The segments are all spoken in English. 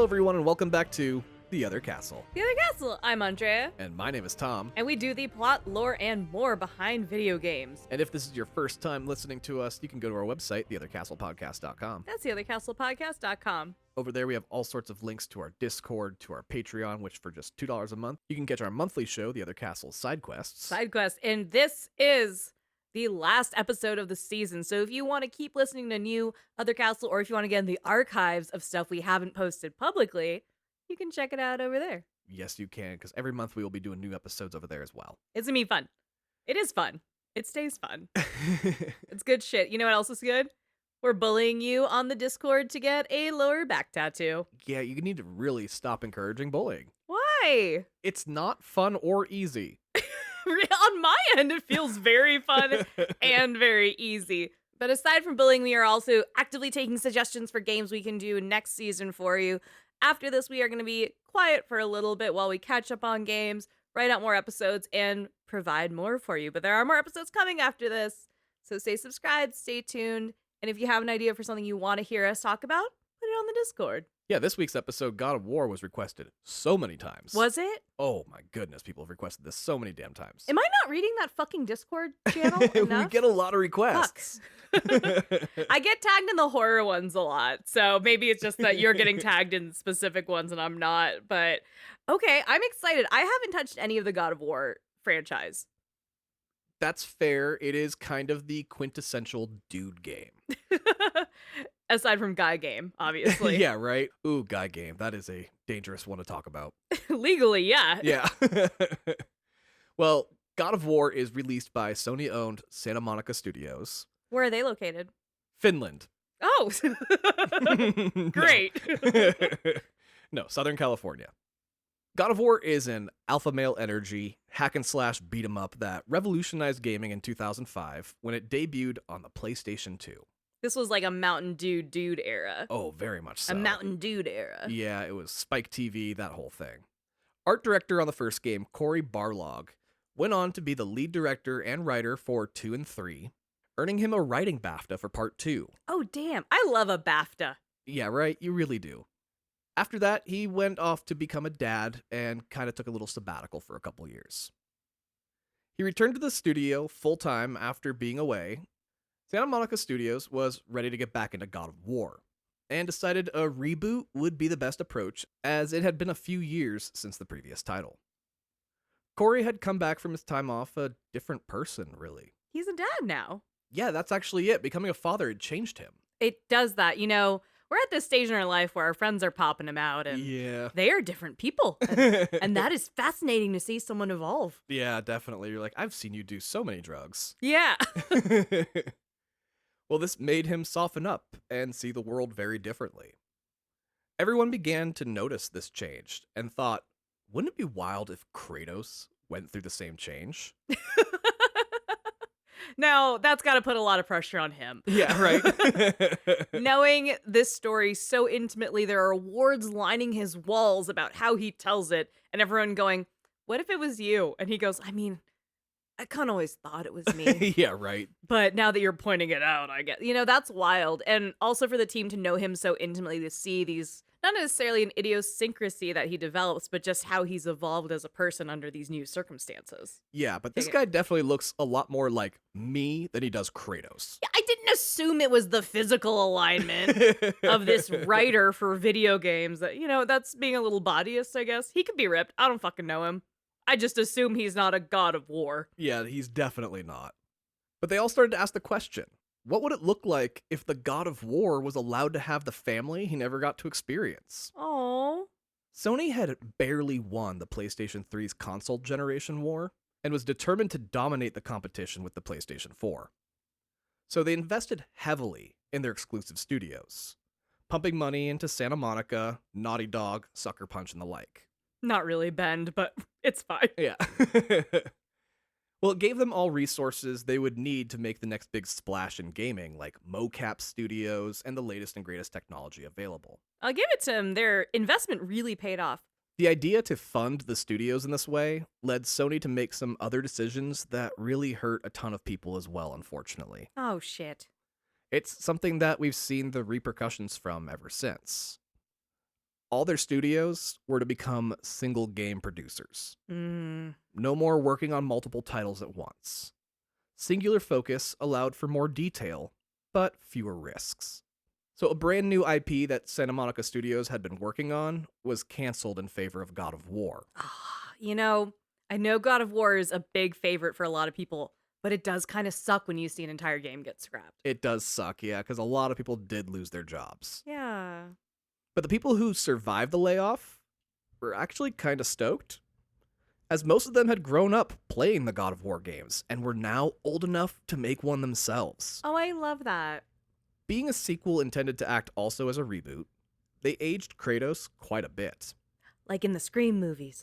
everyone, and welcome back to The Other Castle. The Other Castle. I'm Andrea. And my name is Tom. And we do the plot, lore, and more behind video games. And if this is your first time listening to us, you can go to our website, theothercastlepodcast.com. That's theothercastlepodcast.com. Over there, we have all sorts of links to our Discord, to our Patreon, which for just $2 a month, you can catch our monthly show, The Other Castle Side Quests. And this is the last episode of the season. So if you want to keep listening to new Other Castle, or if you want to get in the archives of stuff we haven't posted publicly, you can check it out over there. Yes, you can, because every month we will be doing new episodes over there as well. It's gonna be fun. It is fun. It stays fun. It's good shit. You know what else is good? We're bullying you on the Discord to get a lower back tattoo. Yeah, you need to really stop encouraging bullying. Why? It's not fun or easy. On my end, it feels very fun and very easy. But aside from bullying, we are also actively taking suggestions for games we can do next season for you. After this, we are going to be quiet for a little bit while we catch up on games, write out more episodes, and provide more for you. But there are more episodes coming after this, so stay subscribed, stay tuned, and if you have an idea for something you want to hear us talk about, put it on the Discord. Yeah, this week's episode, God of War, was requested so many times. Was it? Oh my goodness, people have requested this so many damn times. Am I not reading that fucking Discord channel enough? We get a lot of requests. I get tagged in the horror ones a lot, so maybe it's just that you're getting tagged in specific ones and I'm not, but okay, I'm excited. I haven't touched any of the God of War franchise. That's fair. It is kind of the quintessential dude game. Aside from Guy Game, obviously. Yeah, right? Ooh, Guy Game. That is a dangerous one to talk about. Legally, yeah. Yeah. Well, God of War is released by Sony-owned Santa Monica Studios. Where are they located? Finland. Oh, great. No, Southern California. God of War is an alpha male energy hack and slash beat 'em up that revolutionized gaming in 2005 when it debuted on the PlayStation 2. This was like a Mountain Dew dude era. Oh, very much so. A Mountain Dude era. Yeah, it was Spike TV, that whole thing. Art director on the first game, Cory Barlog, went on to be the lead director and writer for 2 and 3, earning him a writing BAFTA for part 2. Oh, damn. I love a BAFTA. Yeah, right? You really do. After that, he went off to become a dad and kind of took a little sabbatical for a couple years. He returned to the studio full-time after being away. Santa Monica Studios was ready to get back into God of War, and decided a reboot would be the best approach, as it had been a few years since the previous title. Cory had come back from his time off a different person, really. He's a dad now. Yeah, that's actually it. Becoming a father had changed him. It does that. You know, we're at this stage in our life where our friends are popping him out, and they are different people. And that is fascinating to see someone evolve. Yeah, definitely. You're like, I've seen you do so many drugs. Yeah. Well, this made him soften up and see the world very differently. Everyone began to notice this change and thought, wouldn't it be wild if Kratos went through the same change? Now, that's got to put a lot of pressure on him. Yeah, right. Knowing this story so intimately, there are words lining his walls about how he tells it, and everyone going, what if it was you? And he goes, I mean, I kind of always thought it was me. Yeah, right. But now that you're pointing it out, I guess, you know, that's wild. And also for the team to know him so intimately, to see these, not necessarily an idiosyncrasy that he develops, but just how he's evolved as a person under these new circumstances. Yeah, but this guy definitely looks a lot more like me than he does Kratos. Yeah, I didn't assume it was the physical alignment of this writer for video games. That, you know, that's being a little bodyist, I guess. He could be ripped. I don't fucking know him. I just assume he's not a God of War. Yeah, he's definitely not. But they all started to ask the question, what would it look like if the God of War was allowed to have the family he never got to experience? Aww. Sony had barely won the PlayStation 3's console generation war, and was determined to dominate the competition with the PlayStation 4. So they invested heavily in their exclusive studios, pumping money into Santa Monica, Naughty Dog, Sucker Punch, and the like. Not really Bend, but it's fine. Yeah. Well, it gave them all resources they would need to make the next big splash in gaming, like mocap studios and the latest and greatest technology available. I'll give it to them. Their investment really paid off. The idea to fund the studios in this way led Sony to make some other decisions that really hurt a ton of people as well, unfortunately. Oh, shit. It's something that we've seen the repercussions from ever since. All their studios were to become single game producers. Mm. No more working on multiple titles at once. Singular focus allowed for more detail, but fewer risks. So a brand new IP that Santa Monica Studios had been working on was canceled in favor of God of War. You know, I know God of War is a big favorite for a lot of people, but it does kind of suck when you see an entire game get scrapped. It does suck, yeah, because a lot of people did lose their jobs. Yeah. But the people who survived the layoff were actually kind of stoked, as most of them had grown up playing the God of War games and were now old enough to make one themselves. Oh, I love that. Being a sequel intended to act also as a reboot, they aged Kratos quite a bit. Like in the Scream movies.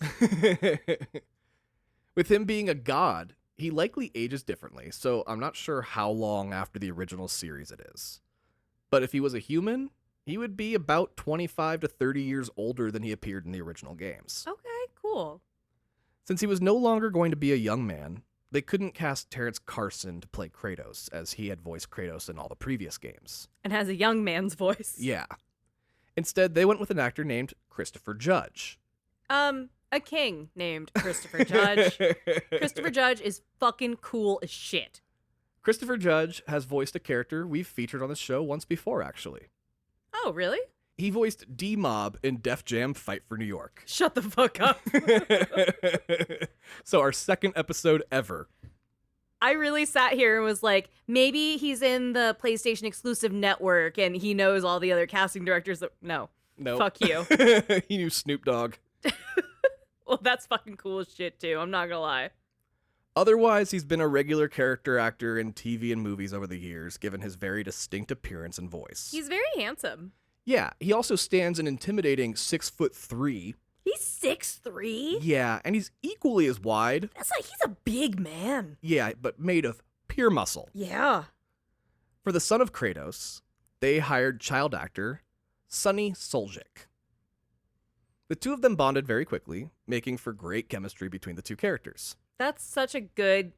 With him being a god, he likely ages differently, so I'm not sure how long after the original series it is. But if he was a human, he would be about 25 to 30 years older than he appeared in the original games. Okay, cool. Since he was no longer going to be a young man, they couldn't cast Terrence Carson to play Kratos, as he had voiced Kratos in all the previous games. And has a young man's voice. Yeah. Instead, they went with an actor named Christopher Judge. A king named Christopher Judge. Christopher Judge is fucking cool as shit. Christopher Judge has voiced a character we've featured on the show once before, actually. Oh, really? He voiced D-Mob in Def Jam Fight for New York. Shut the fuck up. So our second episode ever. I really sat here and was like, maybe he's in the PlayStation exclusive network and he knows all the other casting directors. No. No. Fuck you. He knew Snoop Dogg. Well, that's fucking cool as shit, too. I'm not gonna lie. Otherwise, he's been a regular character actor in TV and movies over the years, given his very distinct appearance and voice. He's very handsome. Yeah, he also stands an intimidating 6'3". He's 6'3"? Yeah, and he's equally as wide. That's like, he's a big man. Yeah, but made of pure muscle. Yeah. For the son of Kratos, they hired child actor Sonny Soljic. The two of them bonded very quickly, making for great chemistry between the two characters. That's such a good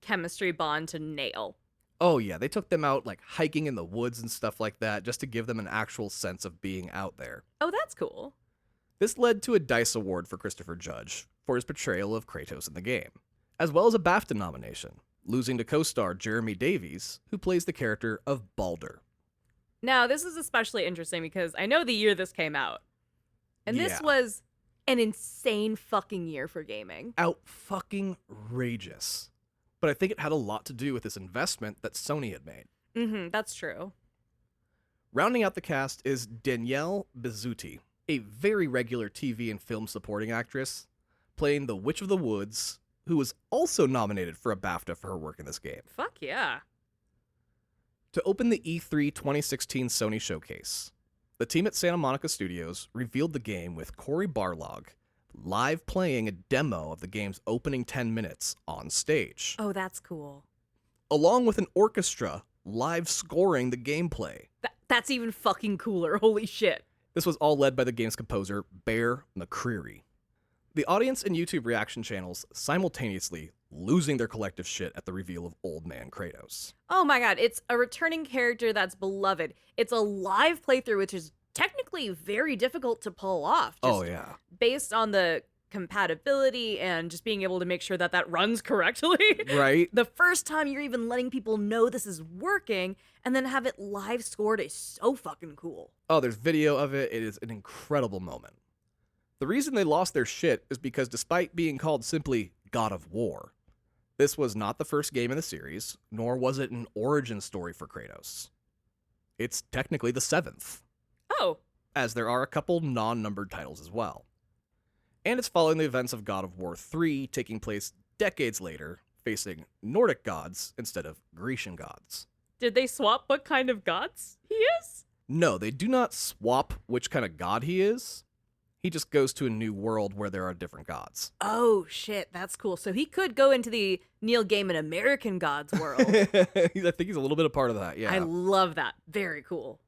chemistry bond to nail. Oh yeah, they took them out like hiking in the woods and stuff like that just to give them an actual sense of being out there. Oh, that's cool. This led to a DICE award for Christopher Judge for his portrayal of Kratos in the game, as well as a BAFTA nomination, losing to co-star Jeremy Davies, who plays the character of Baldur. Now, this is especially interesting because I know the year this came out. And this Yeah. was an insane fucking year for gaming. Out-fucking-rageous. But I think it had a lot to do with this investment that Sony had made. That's true. Rounding out the cast is Danielle Bizzuti, a very regular TV and film supporting actress, playing the Witch of the Woods, who was also nominated for a BAFTA for her work in this game. Fuck yeah. To open the E3 2016 Sony showcase, the team at Santa Monica Studios revealed the game with Cory Barlog live playing a demo of the game's opening 10 minutes on stage, Oh, that's cool. along with an orchestra live scoring the gameplay. That's even fucking cooler. Holy shit. This was all led by the game's composer, Bear McCreary. The audience and YouTube reaction channels simultaneously losing their collective shit at the reveal of Old Man Kratos. Oh my god, it's a returning character that's beloved. It's a live playthrough, which is technically very difficult to pull off. Oh, yeah. Based on the compatibility and just being able to make sure that that runs correctly. Right? The first time you're even letting people know this is working and then have it live scored is so fucking cool. Oh, there's video of it. It is an incredible moment. The reason they lost their shit is because despite being called simply God of War, this was not the first game in the series, nor was it an origin story for Kratos. It's technically the 7th, Oh, as there are a couple non-numbered titles as well. And it's following the events of God of War 3 taking place decades later, facing Nordic gods instead of Grecian gods. did they swap what kind of gods he is? No, they do not swap which kind of god he is. He just goes to a new world where there are different gods. Oh shit, that's cool. So he could go into the Neil Gaiman American Gods world. I think he's a little bit a part of that, yeah. I love that. Very cool.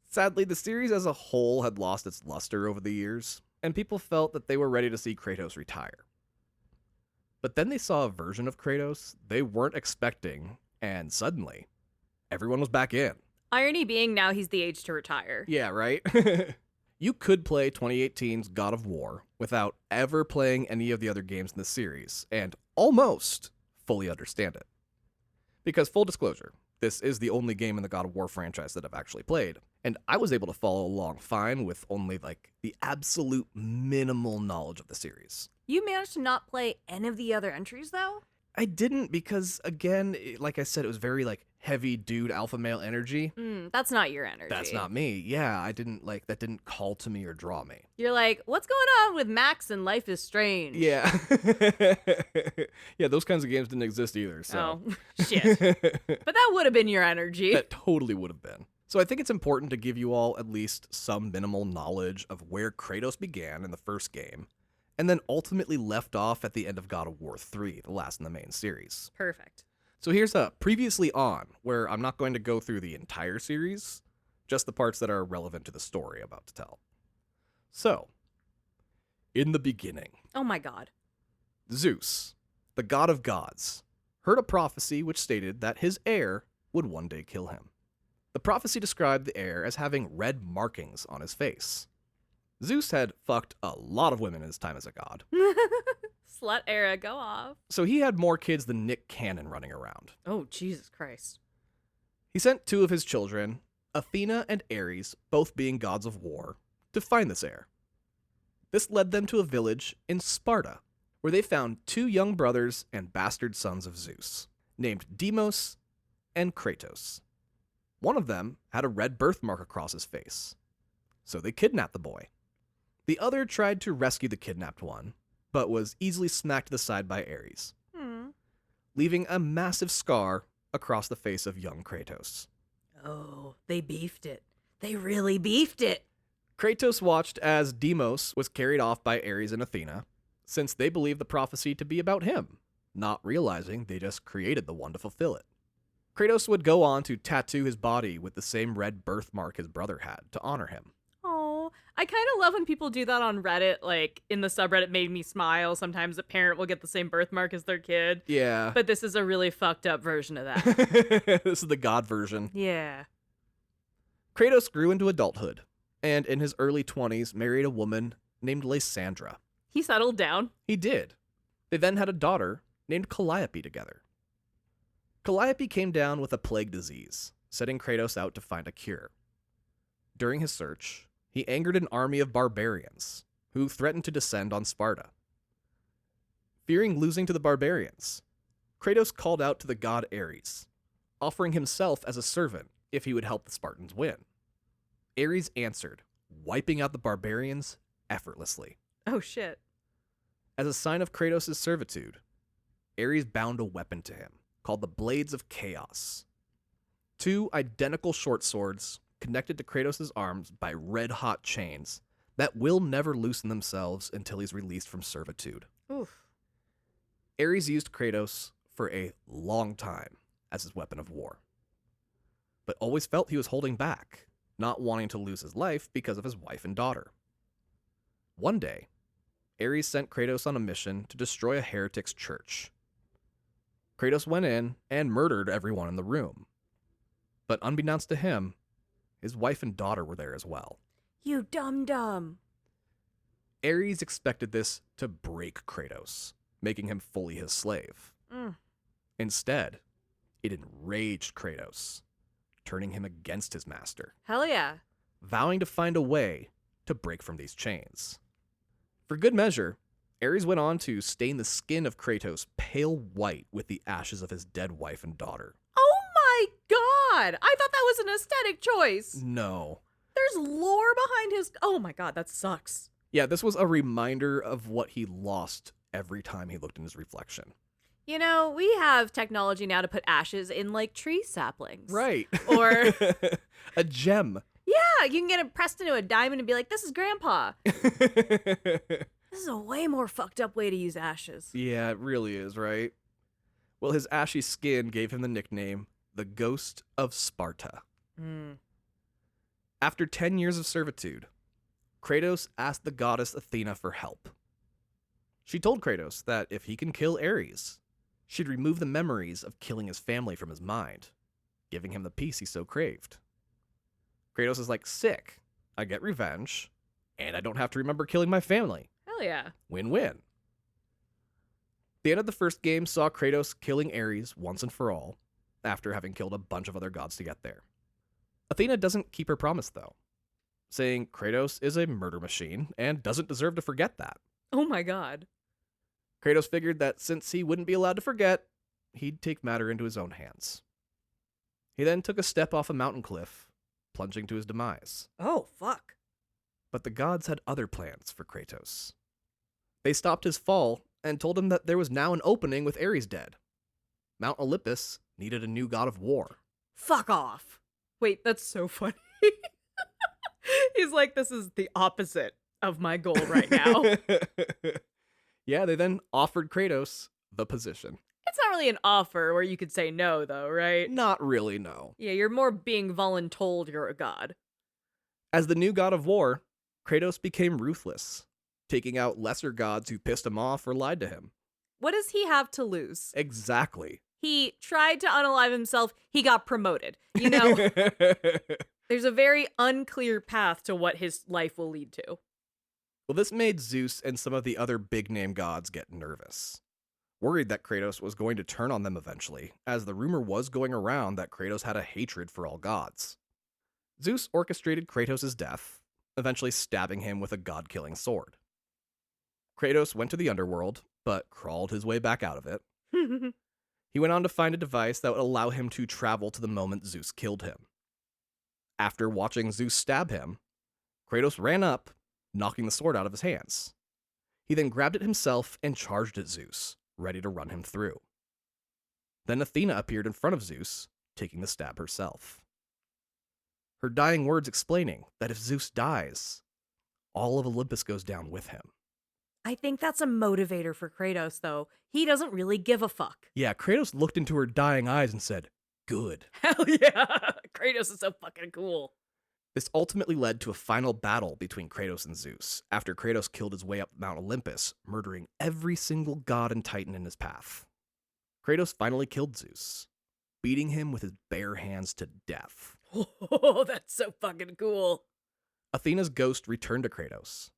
Sadly, the series as a whole had lost its luster over the years, and people felt that they were ready to see Kratos retire. But then they saw a version of Kratos they weren't expecting, and suddenly, everyone was back in. Irony being now he's the age to retire. Yeah, right? You could play 2018's God of War without ever playing any of the other games in the series, and almost fully understand it. Because, full disclosure, this is the only game in the God of War franchise that I've actually played, and I was able to follow along fine with only, the absolute minimal knowledge of the series. You managed to not play any of the other entries, though? I didn't because, again, like I said, it was very, heavy dude alpha male energy. That's not your energy. That's not me. Yeah, I didn't, that didn't call to me or draw me. You're like, what's going on with Max and Life is Strange? Yeah. Yeah, those kinds of games didn't exist either, so. Oh, shit. But that would have been your energy. That totally would have been. So I think it's important to give you all at least some minimal knowledge of where Kratos began in the first game, and then ultimately left off at the end of God of War 3, the last in the main series. Perfect. So here's a previously on, where I'm not going to go through the entire series, just the parts that are relevant to the story I'm about to tell. So, in the beginning, Oh my god. Zeus, the god of gods, heard a prophecy which stated that his heir would one day kill him. The prophecy described the heir as having red markings on his face. Zeus had fucked a lot of women in his time as a god, Slut era, go off. so he had more kids than Nick Cannon running around. Oh, Jesus Christ. He sent two of his children, Athena and Ares, both being gods of war, to find this heir. This led them to a village in Sparta, where they found two young brothers and bastard sons of Zeus, named Deimos and Kratos. One of them had a red birthmark across his face, so they kidnapped the boy. The other tried to rescue the kidnapped one, but was easily smacked to the side by Ares, leaving a massive scar across the face of young Kratos. Oh, they beefed it. They really beefed it. Kratos watched as Deimos was carried off by Ares and Athena, since they believed the prophecy to be about him, not realizing they just created the one to fulfill it. Kratos would go on to tattoo his body with the same red birthmark his brother had to honor him. Oh, I kind of love when people do that on Reddit, in the subreddit Made Me Smile. Sometimes a parent will get the same birthmark as their kid. Yeah. But this is a really fucked up version of that. This is the god version. Yeah. Kratos grew into adulthood, and in his early 20s married a woman named Lysandra. He settled down. He did. They then had a daughter named Calliope together. Calliope came down with a plague disease, setting Kratos out to find a cure. During his search, he angered an army of barbarians, who threatened to descend on Sparta. Fearing losing to the barbarians, Kratos called out to the god Ares, offering himself as a servant if he would help the Spartans win. Ares answered, wiping out the barbarians effortlessly. Oh, shit. As a sign of Kratos' servitude, Ares bound a weapon to him, called the Blades of Chaos. Two identical short swords connected to Kratos' arms by red-hot chains that will never loosen themselves until he's released from servitude. Oof. Ares used Kratos for a long time as his weapon of war, but always felt he was holding back, not wanting to lose his life because of his wife and daughter. One day, Ares sent Kratos on a mission to destroy a heretic's church. Kratos went in and murdered everyone in the room. But unbeknownst to him, his wife and daughter were there as well. You dum-dum. Ares expected this to break Kratos, making him fully his slave. Instead, it enraged Kratos, turning him against his master, Hell yeah. vowing to find a way to break from these chains. For good measure, Ares went on to stain the skin of Kratos pale white with the ashes of his dead wife and daughter. Oh my god! I thought that was an aesthetic choice. No. There's lore behind his... Oh my god, that sucks. Yeah, this was a reminder of what he lost every time he looked in his reflection. You know, we have technology now to put ashes in, tree saplings. Right. Or... a gem. Yeah, you can get it pressed into a diamond and be like, this is Grandpa. This is a way more fucked up way to use ashes. Yeah, it really is, right? Well, his ashy skin gave him the nickname, the Ghost of Sparta. After 10 years of servitude, Kratos asked the goddess Athena for help. She told Kratos that if he can kill Ares, she'd remove the memories of killing his family from his mind, giving him the peace he so craved. Kratos is like, sick, I get revenge, and I don't have to remember killing my family. Hell yeah. Win-win. The end of the first game saw Kratos killing Ares once and for all, after having killed a bunch of other gods to get there. Athena doesn't keep her promise, though, saying Kratos is a murder machine and doesn't deserve to forget that. Oh my god. Kratos figured that since he wouldn't be allowed to forget, he'd take matter into his own hands. He then took a step off a mountain cliff, plunging to his demise. Oh, fuck. But the gods had other plans for Kratos. They stopped his fall and told him that there was now an opening with Ares dead. Mount Olympus needed a new god of war. Fuck off. Wait, that's so funny. He's like, this is the opposite of my goal right now. Yeah, they then offered Kratos the position. It's not really an offer where you could say no, though, right? Not really, no. Yeah, you're more being voluntold you're a god. As the new god of war, Kratos became ruthless, taking out lesser gods who pissed him off or lied to him. What does he have to lose? Exactly. He tried to unalive himself. He got promoted. You know, there's a very unclear path to what his life will lead to. Well, this made Zeus and some of the other big-name gods get nervous, worried that Kratos was going to turn on them eventually, as the rumor was going around that Kratos had a hatred for all gods. Zeus orchestrated Kratos' death, eventually stabbing him with a god-killing sword. Kratos went to the underworld, but crawled his way back out of it. He went on to find a device that would allow him to travel to the moment Zeus killed him. After watching Zeus stab him, Kratos ran up, knocking the sword out of his hands. He then grabbed it himself and charged at Zeus, ready to run him through. Then Athena appeared in front of Zeus, taking the stab herself. Her dying words explaining that if Zeus dies, all of Olympus goes down with him. I think that's a motivator for Kratos, though. He doesn't really give a fuck. Yeah, Kratos looked into her dying eyes and said, "Good." Hell yeah. Kratos is so fucking cool. This ultimately led to a final battle between Kratos and Zeus, after Kratos killed his way up Mount Olympus, murdering every single god and titan in his path. Kratos finally killed Zeus, beating him with his bare hands to death. Oh, that's so fucking cool. Athena's ghost returned to Kratos,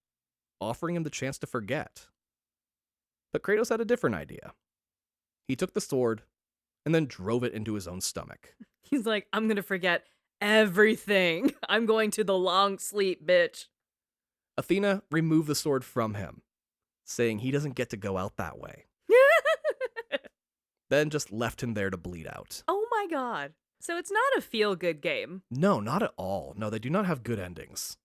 offering him the chance to forget. But Kratos had a different idea. He took the sword and then drove it into his own stomach. He's like, I'm gonna forget everything. I'm going to the long sleep, bitch. Athena removed the sword from him, saying he doesn't get to go out that way. Then just left him there to bleed out. Oh my god. So it's not a feel-good game. No, not at all. No, they do not have good endings.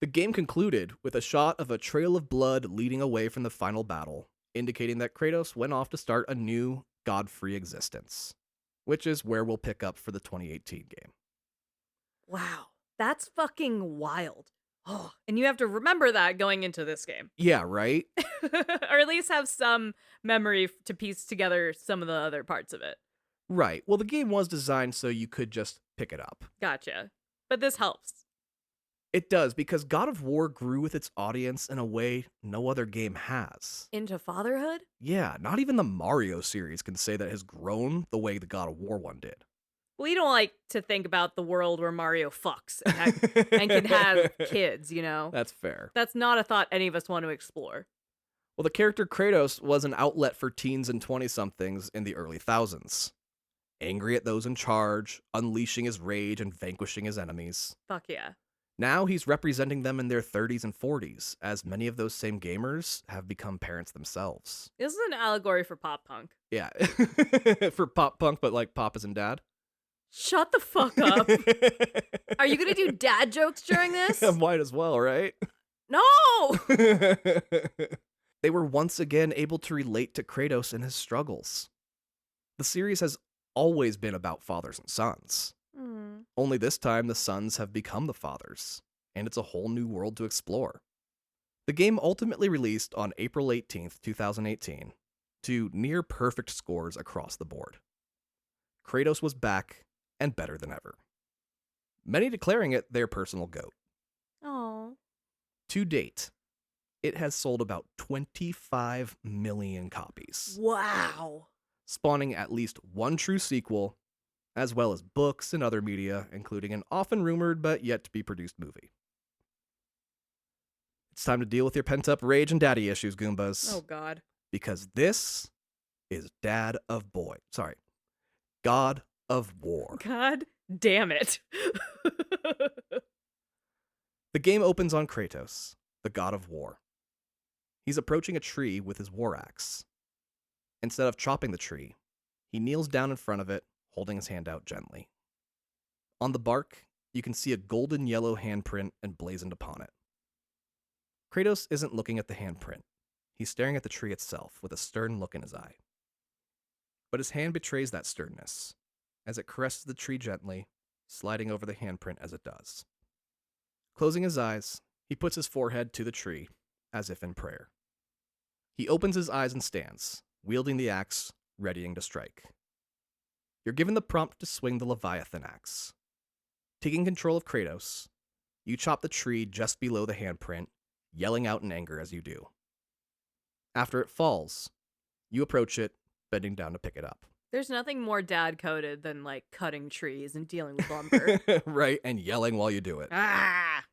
The game concluded with a shot of a trail of blood leading away from the final battle, indicating that Kratos went off to start a new, god-free existence, which is where we'll pick up for the 2018 game. Wow. That's fucking wild. Oh, and you have to remember that going into this game. Yeah, right? Or at least have some memory to piece together some of the other parts of it. Right. Well, the game was designed so you could just pick it up. Gotcha. But this helps. It does, because God of War grew with its audience in a way no other game has. Into fatherhood? Yeah, not even the Mario series can say that it has grown the way the God of War one did. We don't like to think about the world where Mario fucks and can have kids, you know? That's fair. That's not a thought any of us want to explore. Well, the character Kratos was an outlet for teens and 20-somethings in the early thousands. Angry at those in charge, unleashing his rage and vanquishing his enemies. Fuck yeah. Now he's representing them in their 30s and 40s, as many of those same gamers have become parents themselves. This is an allegory for pop punk. Yeah. For pop punk, but like pop as in dad. Shut the fuck up. Are you gonna do dad jokes during this? Might as well, right? No! They were once again able to relate to Kratos and his struggles. The series has always been about fathers and sons. Only this time the sons have become the fathers, and it's a whole new world to explore. The game ultimately released on April 18th, 2018, to near perfect scores across the board. Kratos was back and better than ever. Many declaring it their personal GOAT. Oh. To date, it has sold about 25 million copies, Wow. spawning at least one true sequel, as well as books and other media, including an often rumored but yet to be produced movie. It's time to deal with your pent-up rage and daddy issues, Goombas. Oh, God. Because this is God of War. God damn it. The game opens on Kratos, the god of war. He's approaching a tree with his war axe. Instead of chopping the tree, he kneels down in front of it, holding his hand out gently. On the bark, you can see a golden yellow handprint emblazoned upon it. Kratos isn't looking at the handprint. He's staring at the tree itself with a stern look in his eye. But his hand betrays that sternness, as it caresses the tree gently, sliding over the handprint as it does. Closing his eyes, he puts his forehead to the tree, as if in prayer. He opens his eyes and stands, wielding the axe, readying to strike. You're given the prompt to swing the Leviathan axe. Taking control of Kratos, you chop the tree just below the handprint, yelling out in anger as you do. After it falls, you approach it, bending down to pick it up. There's nothing more dad-coded than, like, cutting trees and dealing with lumber. Right, and yelling while you do it. Ah!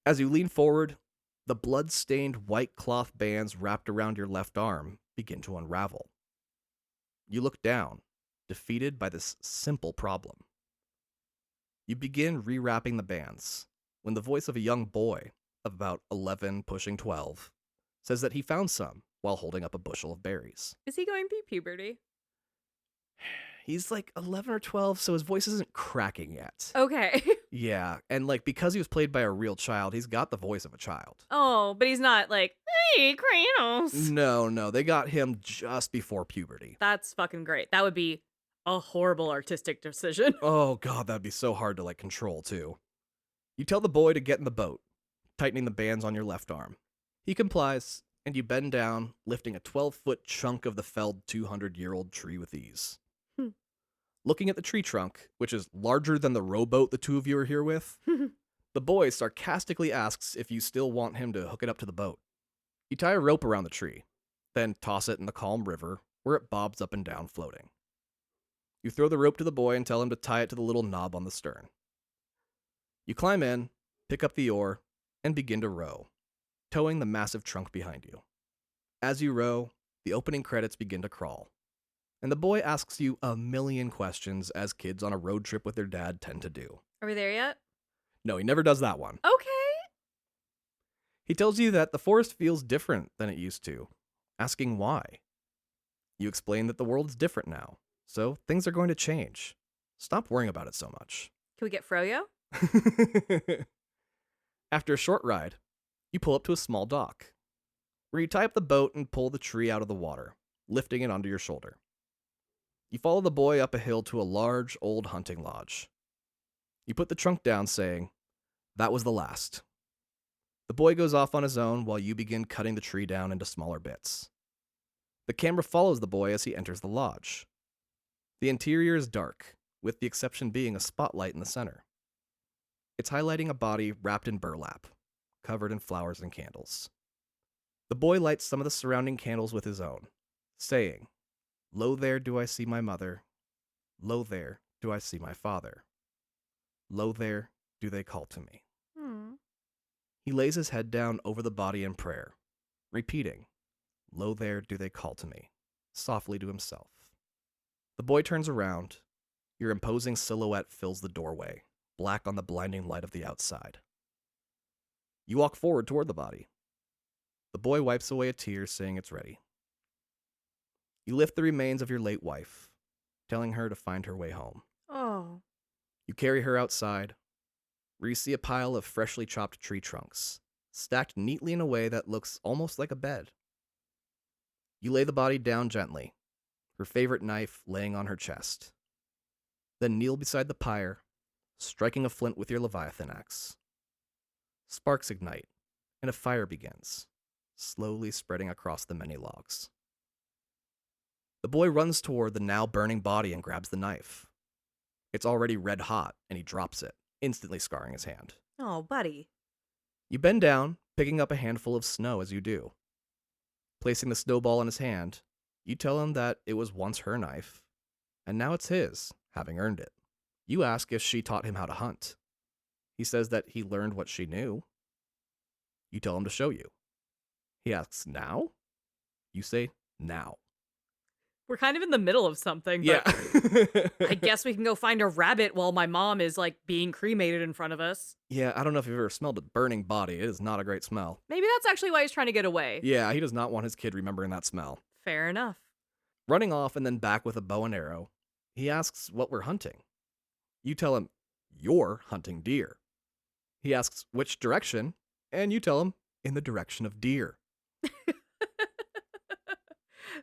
As you lean forward, the blood-stained white cloth bands wrapped around your left arm begin to unravel. You look down, defeated by this simple problem. You begin rewrapping the bands, when the voice of a young boy, of about 11 pushing 12, says that he found some while holding up a bushel of berries. Is he going through puberty? He's like 11 or 12, so his voice isn't cracking yet. Okay. Yeah, and like because he was played by a real child, he's got the voice of a child. Oh, but he's not like, hey, Kratos. No, they got him just before puberty. That's fucking great. That would be a horrible artistic decision. Oh god, that'd be so hard to like control too. You tell the boy to get in the boat, tightening the bands on your left arm. He complies, and you bend down, lifting a 12-foot chunk of the felled 200-year-old tree with ease. Looking at the tree trunk, which is larger than the rowboat the two of you are here with, the boy sarcastically asks if you still want him to hook it up to the boat. You tie a rope around the tree, then toss it in the calm river, where it bobs up and down floating. You throw the rope to the boy and tell him to tie it to the little knob on the stern. You climb in, pick up the oar, and begin to row, towing the massive trunk behind you. As you row, the opening credits begin to crawl, and the boy asks you a million questions as kids on a road trip with their dad tend to do. Are we there yet? No, he never does that one. Okay. He tells you that the forest feels different than it used to, asking why. You explain that the world's different now, so things are going to change. Stop worrying about it so much. Can we get Froyo? After a short ride, you pull up to a small dock, where you tie up the boat and pull the tree out of the water, lifting it onto your shoulder. You follow the boy up a hill to a large, old hunting lodge. You put the trunk down, saying, "That was the last." The boy goes off on his own while you begin cutting the tree down into smaller bits. The camera follows the boy as he enters the lodge. The interior is dark, with the exception being a spotlight in the center. It's highlighting a body wrapped in burlap, covered in flowers and candles. The boy lights some of the surrounding candles with his own, saying, "Lo there do I see my mother, lo there do I see my father, lo there do they call to me." He lays his head down over the body in prayer, repeating, "Lo there do they call to me," softly to himself. The boy turns around. Your imposing silhouette fills the doorway, black on the blinding light of the outside. You walk forward toward the body. The boy wipes away a tear, saying it's ready. You lift the remains of your late wife, telling her to find her way home. Oh. You carry her outside, where you see a pile of freshly chopped tree trunks, stacked neatly in a way that looks almost like a bed. You lay the body down gently, her favorite knife laying on her chest. Then kneel beside the pyre, striking a flint with your Leviathan axe. Sparks ignite, and a fire begins, slowly spreading across the many logs. The boy runs toward the now burning body and grabs the knife. It's already red hot, and he drops it, instantly scarring his hand. Oh, buddy. You bend down, picking up a handful of snow as you do. Placing the snowball in his hand, you tell him that it was once her knife, and now it's his, having earned it. You ask if she taught him how to hunt. He says that he learned what she knew. You tell him to show you. He asks, now? You say, now. We're kind of in the middle of something, Yeah. but I guess we can go find a rabbit while my mom is like being cremated in front of us. Yeah, I don't know if you've ever smelled a burning body. It is not a great smell. Maybe that's actually why he's trying to get away. Yeah, he does not want his kid remembering that smell. Fair enough. Running off and then back with a bow and arrow, he asks what we're hunting. You tell him, you're hunting deer. He asks which direction, and you tell him, in the direction of deer.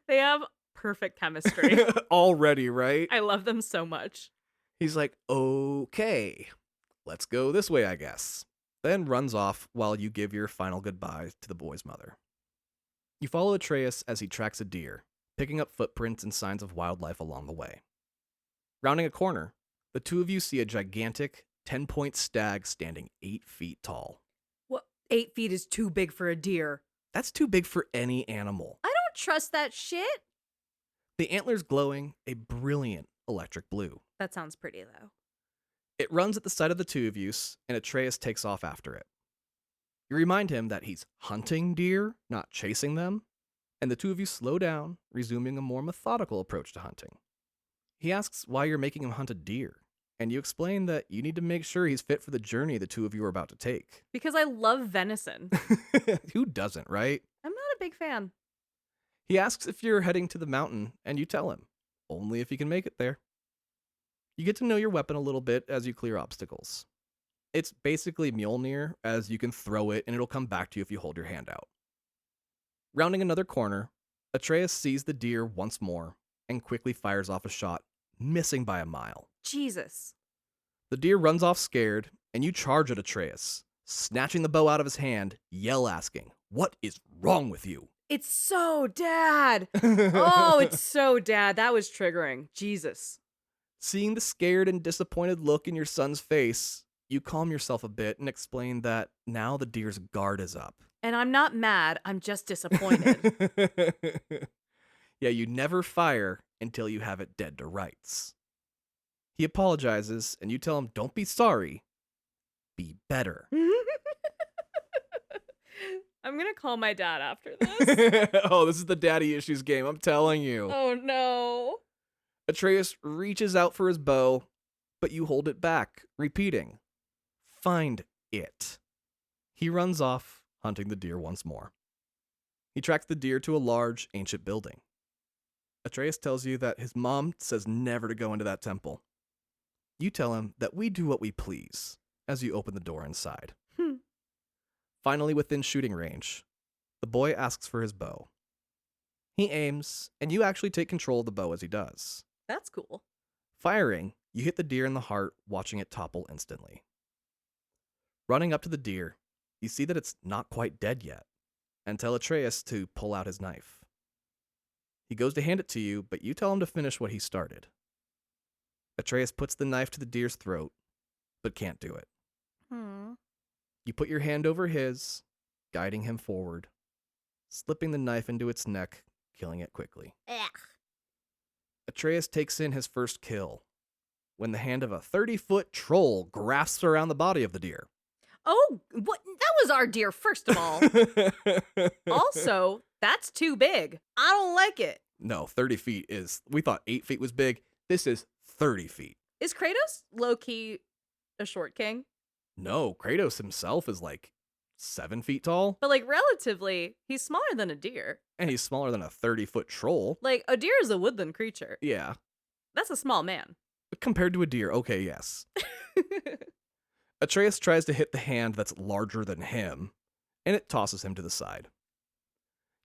They have perfect chemistry. Already, right? I love them so much. He's like, okay, let's go this way, I guess. Then runs off while you give your final goodbye to the boy's mother. You follow Atreus as he tracks a deer, picking up footprints and signs of wildlife along the way. Rounding a corner, the two of you see a gigantic 10-point stag standing 8 feet tall. What? 8 feet is too big for a deer. That's too big for any animal. I don't trust that shit. The antlers glowing a brilliant electric blue. That sounds pretty, though. It runs at the sight of the two of you, and Atreus takes off after it. You remind him that he's hunting deer, not chasing them, and the two of you slow down, resuming a more methodical approach to hunting. He asks why you're making him hunt a deer, and you explain that you need to make sure he's fit for the journey the two of you are about to take. Because I love venison. Who doesn't, right? I'm not a big fan. He asks if you're heading to the mountain, and you tell him, only if you can make it there. You get to know your weapon a little bit as you clear obstacles. It's basically Mjolnir, as you can throw it and it'll come back to you if you hold your hand out. Rounding another corner, Atreus sees the deer once more and quickly fires off a shot, missing by a mile. Jesus. The deer runs off scared, and you charge at Atreus, snatching the bow out of his hand, yell asking, "What is wrong with you?" It's so dad. Oh, it's so dad. That was triggering. Jesus. Seeing the scared and disappointed look in your son's face, you calm yourself a bit and explain that now the deer's guard is up. And I'm not mad. I'm just disappointed. Yeah, you never fire until you have it dead to rights. He apologizes, and you tell him, don't be sorry, be better. I'm going to call my dad after this. Oh, this is the daddy issues game, I'm telling you. Oh, no. Atreus reaches out for his bow, but you hold it back, repeating, find it. He runs off, hunting the deer once more. He tracks the deer to a large, ancient building. Atreus tells you that his mom says never to go into that temple. You tell him that we do what we please as you open the door inside. Finally, within shooting range, the boy asks for his bow. He aims, and you actually take control of the bow as he does. That's cool. Firing, you hit the deer in the heart, watching it topple instantly. Running up to the deer, you see that it's not quite dead yet, and tell Atreus to pull out his knife. He goes to hand it to you, but you tell him to finish what he started. Atreus puts the knife to the deer's throat, but can't do it. You put your hand over his, guiding him forward, slipping the knife into its neck, killing it quickly. Ugh. Atreus takes in his first kill when the hand of a 30-foot troll grasps around the body of the deer. Oh, what? That was our deer, first of all. Also, that's too big. I don't like it. No, 30 feet is, we thought 8 feet was big. This is 30 feet. Is Kratos low-key a short king? No, Kratos himself is like 7 feet tall, But, like, relatively, he's smaller than a deer. and he's smaller than a 30-foot troll. Like, a deer is a woodland creature. Yeah, That's a small man. compared to a deer, okay, yes. Atreus tries to hit the hand that's larger than him, and it tosses him to the side.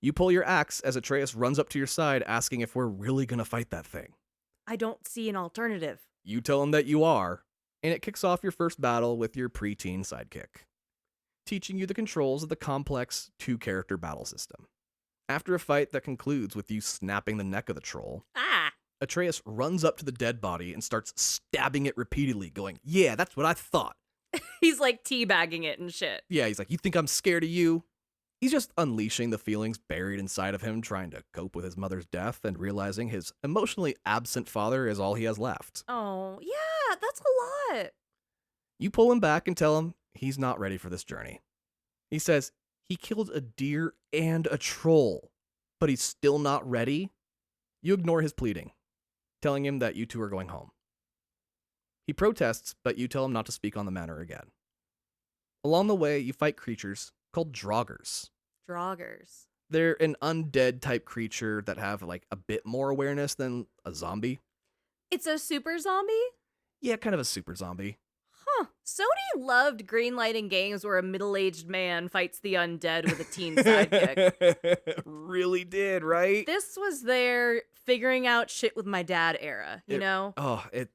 You pull your axe as Atreus runs up to your side, asking if we're really gonna fight that thing. I don't see an alternative. You tell him that you are, and it kicks off your first battle with your preteen sidekick, teaching you the controls of the complex 2-character battle system. After a fight that concludes with you snapping the neck of the troll, Ah! Atreus runs up to the dead body and starts stabbing it repeatedly, going, "Yeah, that's what I thought." He's, like, teabagging it and shit. Yeah, he's like, "You think I'm scared of you?" He's just unleashing the feelings buried inside of him, trying to cope with his mother's death and realizing his emotionally absent father is all he has left. Oh, yeah, that's a lot. You pull him back and tell him he's not ready for this journey. He says He killed a deer and a troll, but he's still not ready. You ignore his pleading, telling him that you two are going home. He protests, but you tell him not to speak on the matter again. Along the way, you fight creatures called Draugrs. Draugrs. They're an undead type creature that have like a bit more awareness than a zombie. It's a super zombie? Yeah, kind of a super zombie. Huh. Sony loved greenlighting games where a middle-aged man fights the undead with a teen sidekick. Really did, right? This was their figuring out shit with my dad era, you know?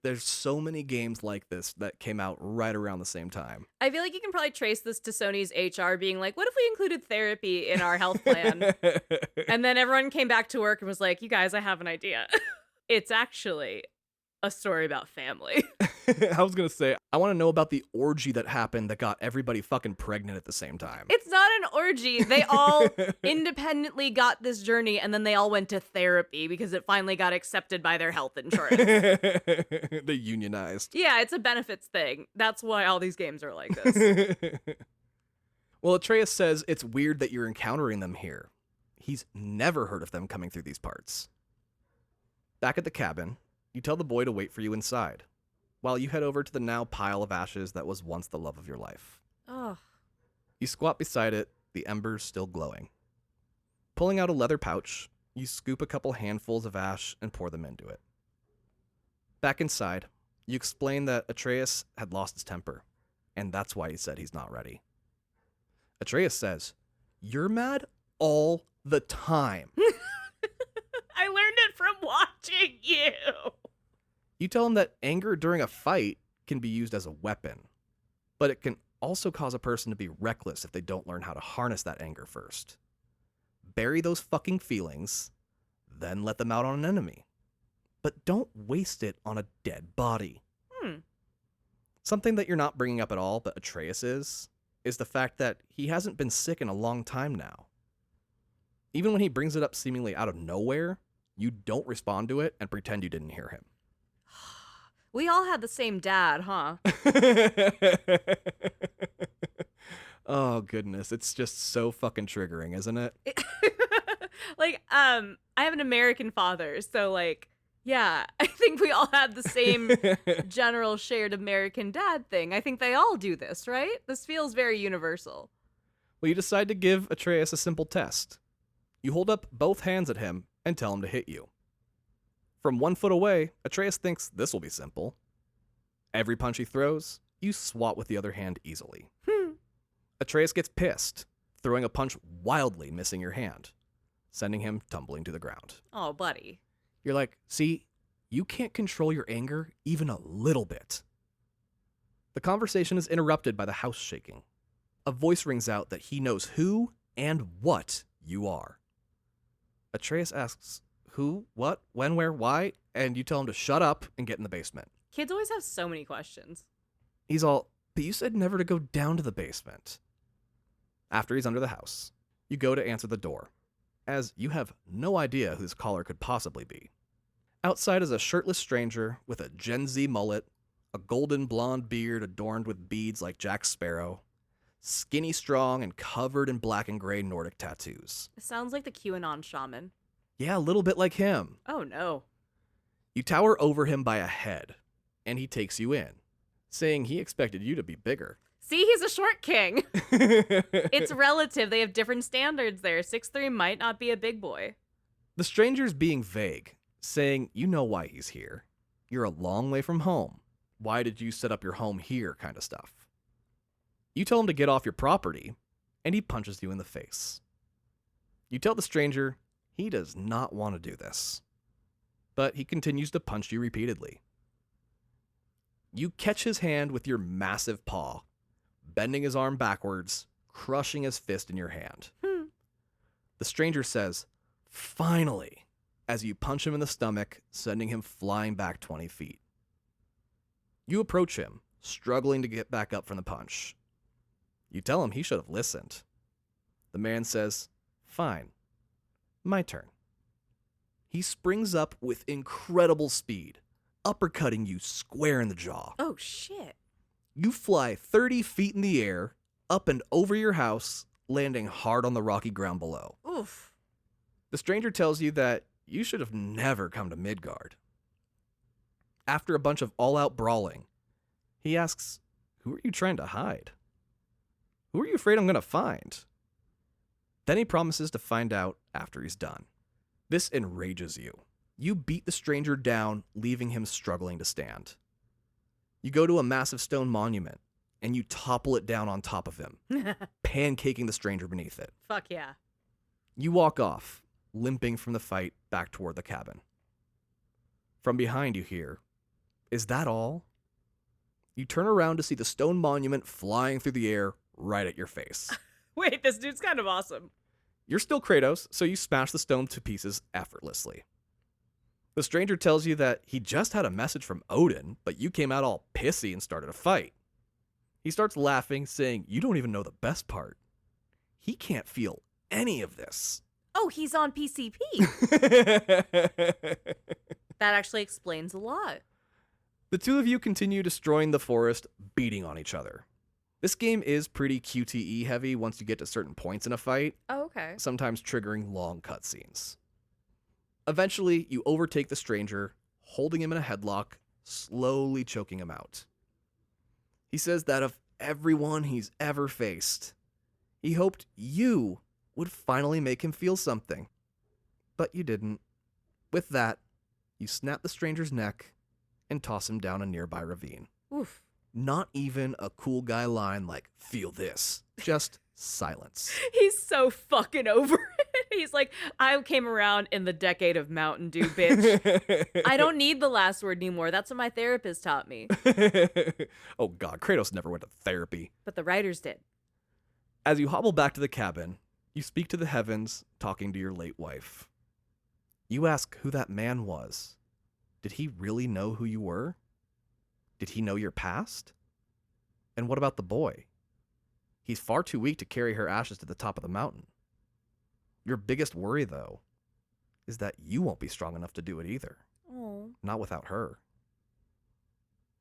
There's so many games like this that came out right around the same time. I feel like you can probably trace this to Sony's HR being like, what if we included therapy in our health plan? And then everyone came back to work and was like, you guys, I have an idea. It's actually a story about family. I was gonna say, I want to know about the orgy that happened that got everybody fucking pregnant at the same time. It's not an orgy. They all independently got this journey and then they all went to therapy because it finally got accepted by their health insurance. They unionized. Yeah, it's a benefits thing. That's why all these games are like this. Well, Atreus says it's weird that you're encountering them here. He's never heard of them coming through these parts. Back at the cabin, you tell the boy to wait for you inside, while you head over to the now pile of ashes that was once the love of your life. Oh. You squat beside it, the embers still glowing. Pulling out a leather pouch, you scoop a couple handfuls of ash and pour them into it. Back inside, you explain that Atreus had lost his temper, and that's why he said he's not ready. Atreus says, "You're mad all the time." I learned it from watching you. You tell him that anger during a fight can be used as a weapon, but it can also cause a person to be reckless if they don't learn how to harness that anger first. Bury those fucking feelings, then let them out on an enemy. But don't waste it on a dead body. Something that you're not bringing up at all, but Atreus is the fact that he hasn't been sick in a long time now. Even when he brings it up seemingly out of nowhere, you don't respond to it and pretend you didn't hear him. We all had the same dad, huh? Oh, goodness. It's just so fucking triggering, isn't it? Like, I have an American father, so, like, yeah, I think we all had the same general shared American dad thing. I think they all do this, right? This feels very universal. Well, you decide to give Atreus a simple test. You hold up both hands at him and tell him to hit you. From 1 foot away, Atreus thinks this will be simple. Every punch he throws, you swat with the other hand easily. Atreus gets pissed, throwing a punch wildly missing your hand, sending him tumbling to the ground. Oh, buddy. You're like, see, you can't control your anger even a little bit. The conversation is interrupted by the house shaking. A voice rings out that he knows who and what you are. Atreus asks, who, what, when, where, why, and you tell him to shut up and get in the basement. Kids always have so many questions. He's all, but you said never to go down to the basement. After he's under the house, you go to answer the door, as you have no idea who this caller could possibly be. Outside is a shirtless stranger with a Gen Z mullet, a golden blonde beard adorned with beads like Jack Sparrow, skinny strong and covered in black and gray Nordic tattoos. It sounds like the QAnon shaman. Yeah, a little bit like him. Oh, no. You tower over him by a head, and he takes you in, saying he expected you to be bigger. See, he's a short king. It's relative. They have different standards there. 6'3" might not be a big boy. The stranger's being vague, saying you know why he's here. You're a long way from home. Why did you set up your home here kind of stuff. You tell him to get off your property, and he punches you in the face. You tell the stranger he does not want to do this, but he continues to punch you repeatedly. You catch his hand with your massive paw, bending his arm backwards, crushing his fist in your hand. The stranger says, "Finally," as you punch him in the stomach, sending him flying back 20 feet. You approach him, struggling to get back up from the punch. You tell him he should have listened. The man says, "Fine. My turn." He springs up with incredible speed, uppercutting you square in the jaw. Oh, shit. You fly 30 feet in the air, up and over your house, landing hard on the rocky ground below. Oof. The stranger tells you that you should have never come to Midgard. After a bunch of all-out brawling, he asks, "Who are you trying to hide? Who are you afraid I'm going to find?" Then he promises to find out after he's done. This enrages you. You beat the stranger down, leaving him struggling to stand. You go to a massive stone monument, and you topple it down on top of him, pancaking the stranger beneath it. Fuck yeah. You walk off, limping from the fight back toward the cabin. From behind you hear, "Is that all?" You turn around to see the stone monument flying through the air right at your face. Wait, this dude's kind of awesome. You're still Kratos, so you smash the stone to pieces effortlessly. The stranger tells you that he just had a message from Odin, but you came out all pissy and started a fight. He starts laughing, saying you don't even know the best part. He can't feel any of this. Oh, he's on PCP. That actually explains a lot. The two of you continue destroying the forest, beating on each other. This game is pretty QTE heavy once you get to certain points in a fight, Oh, okay. sometimes triggering long cutscenes. Eventually, you overtake the stranger, holding him in a headlock, slowly choking him out. He says that of everyone he's ever faced, he hoped you would finally make him feel something. But you didn't. With that, you snap the stranger's neck and toss him down a nearby ravine. Oof. Not even a cool guy line like, "Feel this." Just silence. He's so fucking over it. He's like, I came around in the decade of Mountain Dew, bitch. I don't need the last word anymore. That's what my therapist taught me. Oh god, Kratos never went to therapy. But the writers did. As you hobble back to the cabin, you speak to the heavens, talking to your late wife. You ask who that man was. Did he really know who you were? Did he know your past? And what about the boy? He's far too weak to carry her ashes to the top of the mountain. Your biggest worry, though, is that you won't be strong enough to do it either. Oh. Not without her.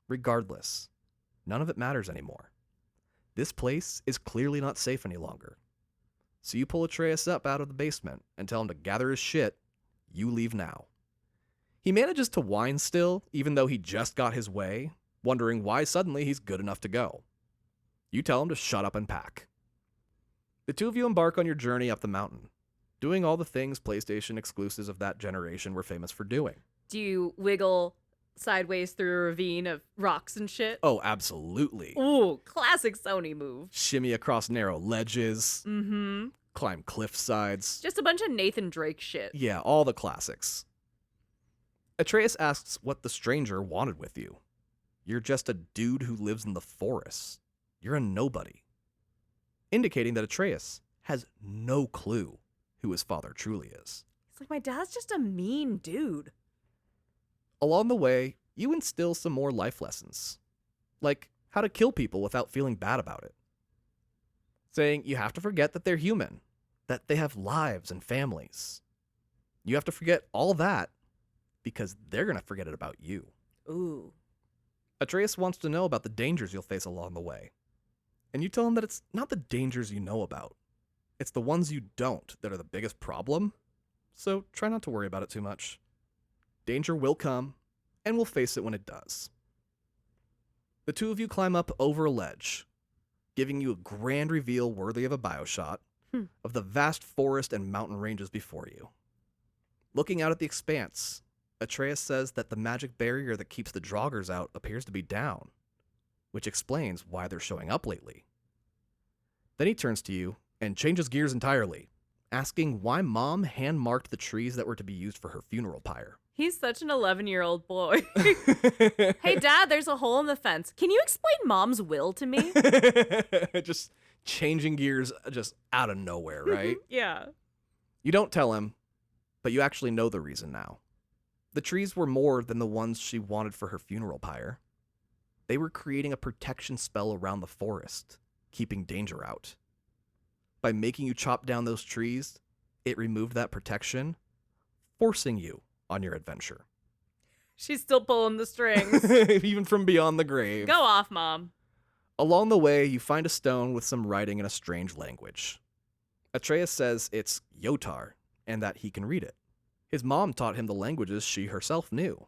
Regardless, none of it matters anymore. This place is clearly not safe any longer. So you pull Atreus up out of the basement and tell him to gather his shit. You leave now. He manages to whine still, even though he just got his way, wondering why suddenly he's good enough to go. You tell him to shut up and pack. The two of you embark on your journey up the mountain, doing all the things PlayStation exclusives of that generation were famous for doing. Do you wiggle sideways through a ravine of rocks and shit? Oh, absolutely. Ooh, classic Sony move. Shimmy across narrow ledges, Mm-hmm. climb cliff sides. Just a bunch of Nathan Drake shit. Yeah, all the classics. Atreus asks what the stranger wanted with you. You're just a dude who lives in the forest. You're a nobody. Indicating that Atreus has no clue who his father truly is. It's like, my dad's just a mean dude. Along the way, you instill some more life lessons, like how to kill people without feeling bad about it. Saying you have to forget that they're human, that they have lives and families. You have to forget all that because they're going to forget it about you. Ooh. Atreus wants to know about the dangers you'll face along the way. And you tell him that it's not the dangers you know about. It's the ones you don't that are the biggest problem. So try not to worry about it too much. Danger will come, and we'll face it when it does. The two of you climb up over a ledge, giving you a grand reveal worthy of a BioShot of the vast forest and mountain ranges before you. Looking out at the expanse, Atreus says that the magic barrier that keeps the Draugrs out appears to be down, which explains why they're showing up lately. Then he turns to you and changes gears entirely, asking why Mom hand-marked the trees that were to be used for her funeral pyre. He's such an 11-year-old boy. Hey, Dad, there's a hole in the fence. Can you explain Mom's will to me? Just changing gears just out of nowhere, right? Yeah. You don't tell him, but you actually know the reason now. The trees were more than the ones she wanted for her funeral pyre. They were creating a protection spell around the forest, keeping danger out. By making you chop down those trees, it removed that protection, forcing you on your adventure. She's still pulling the strings. Even from beyond the grave. Go off, Mom. Along the way, you find a stone with some writing in a strange language. Atreus says it's Yotar, and that he can read it. His mom taught him the languages she herself knew.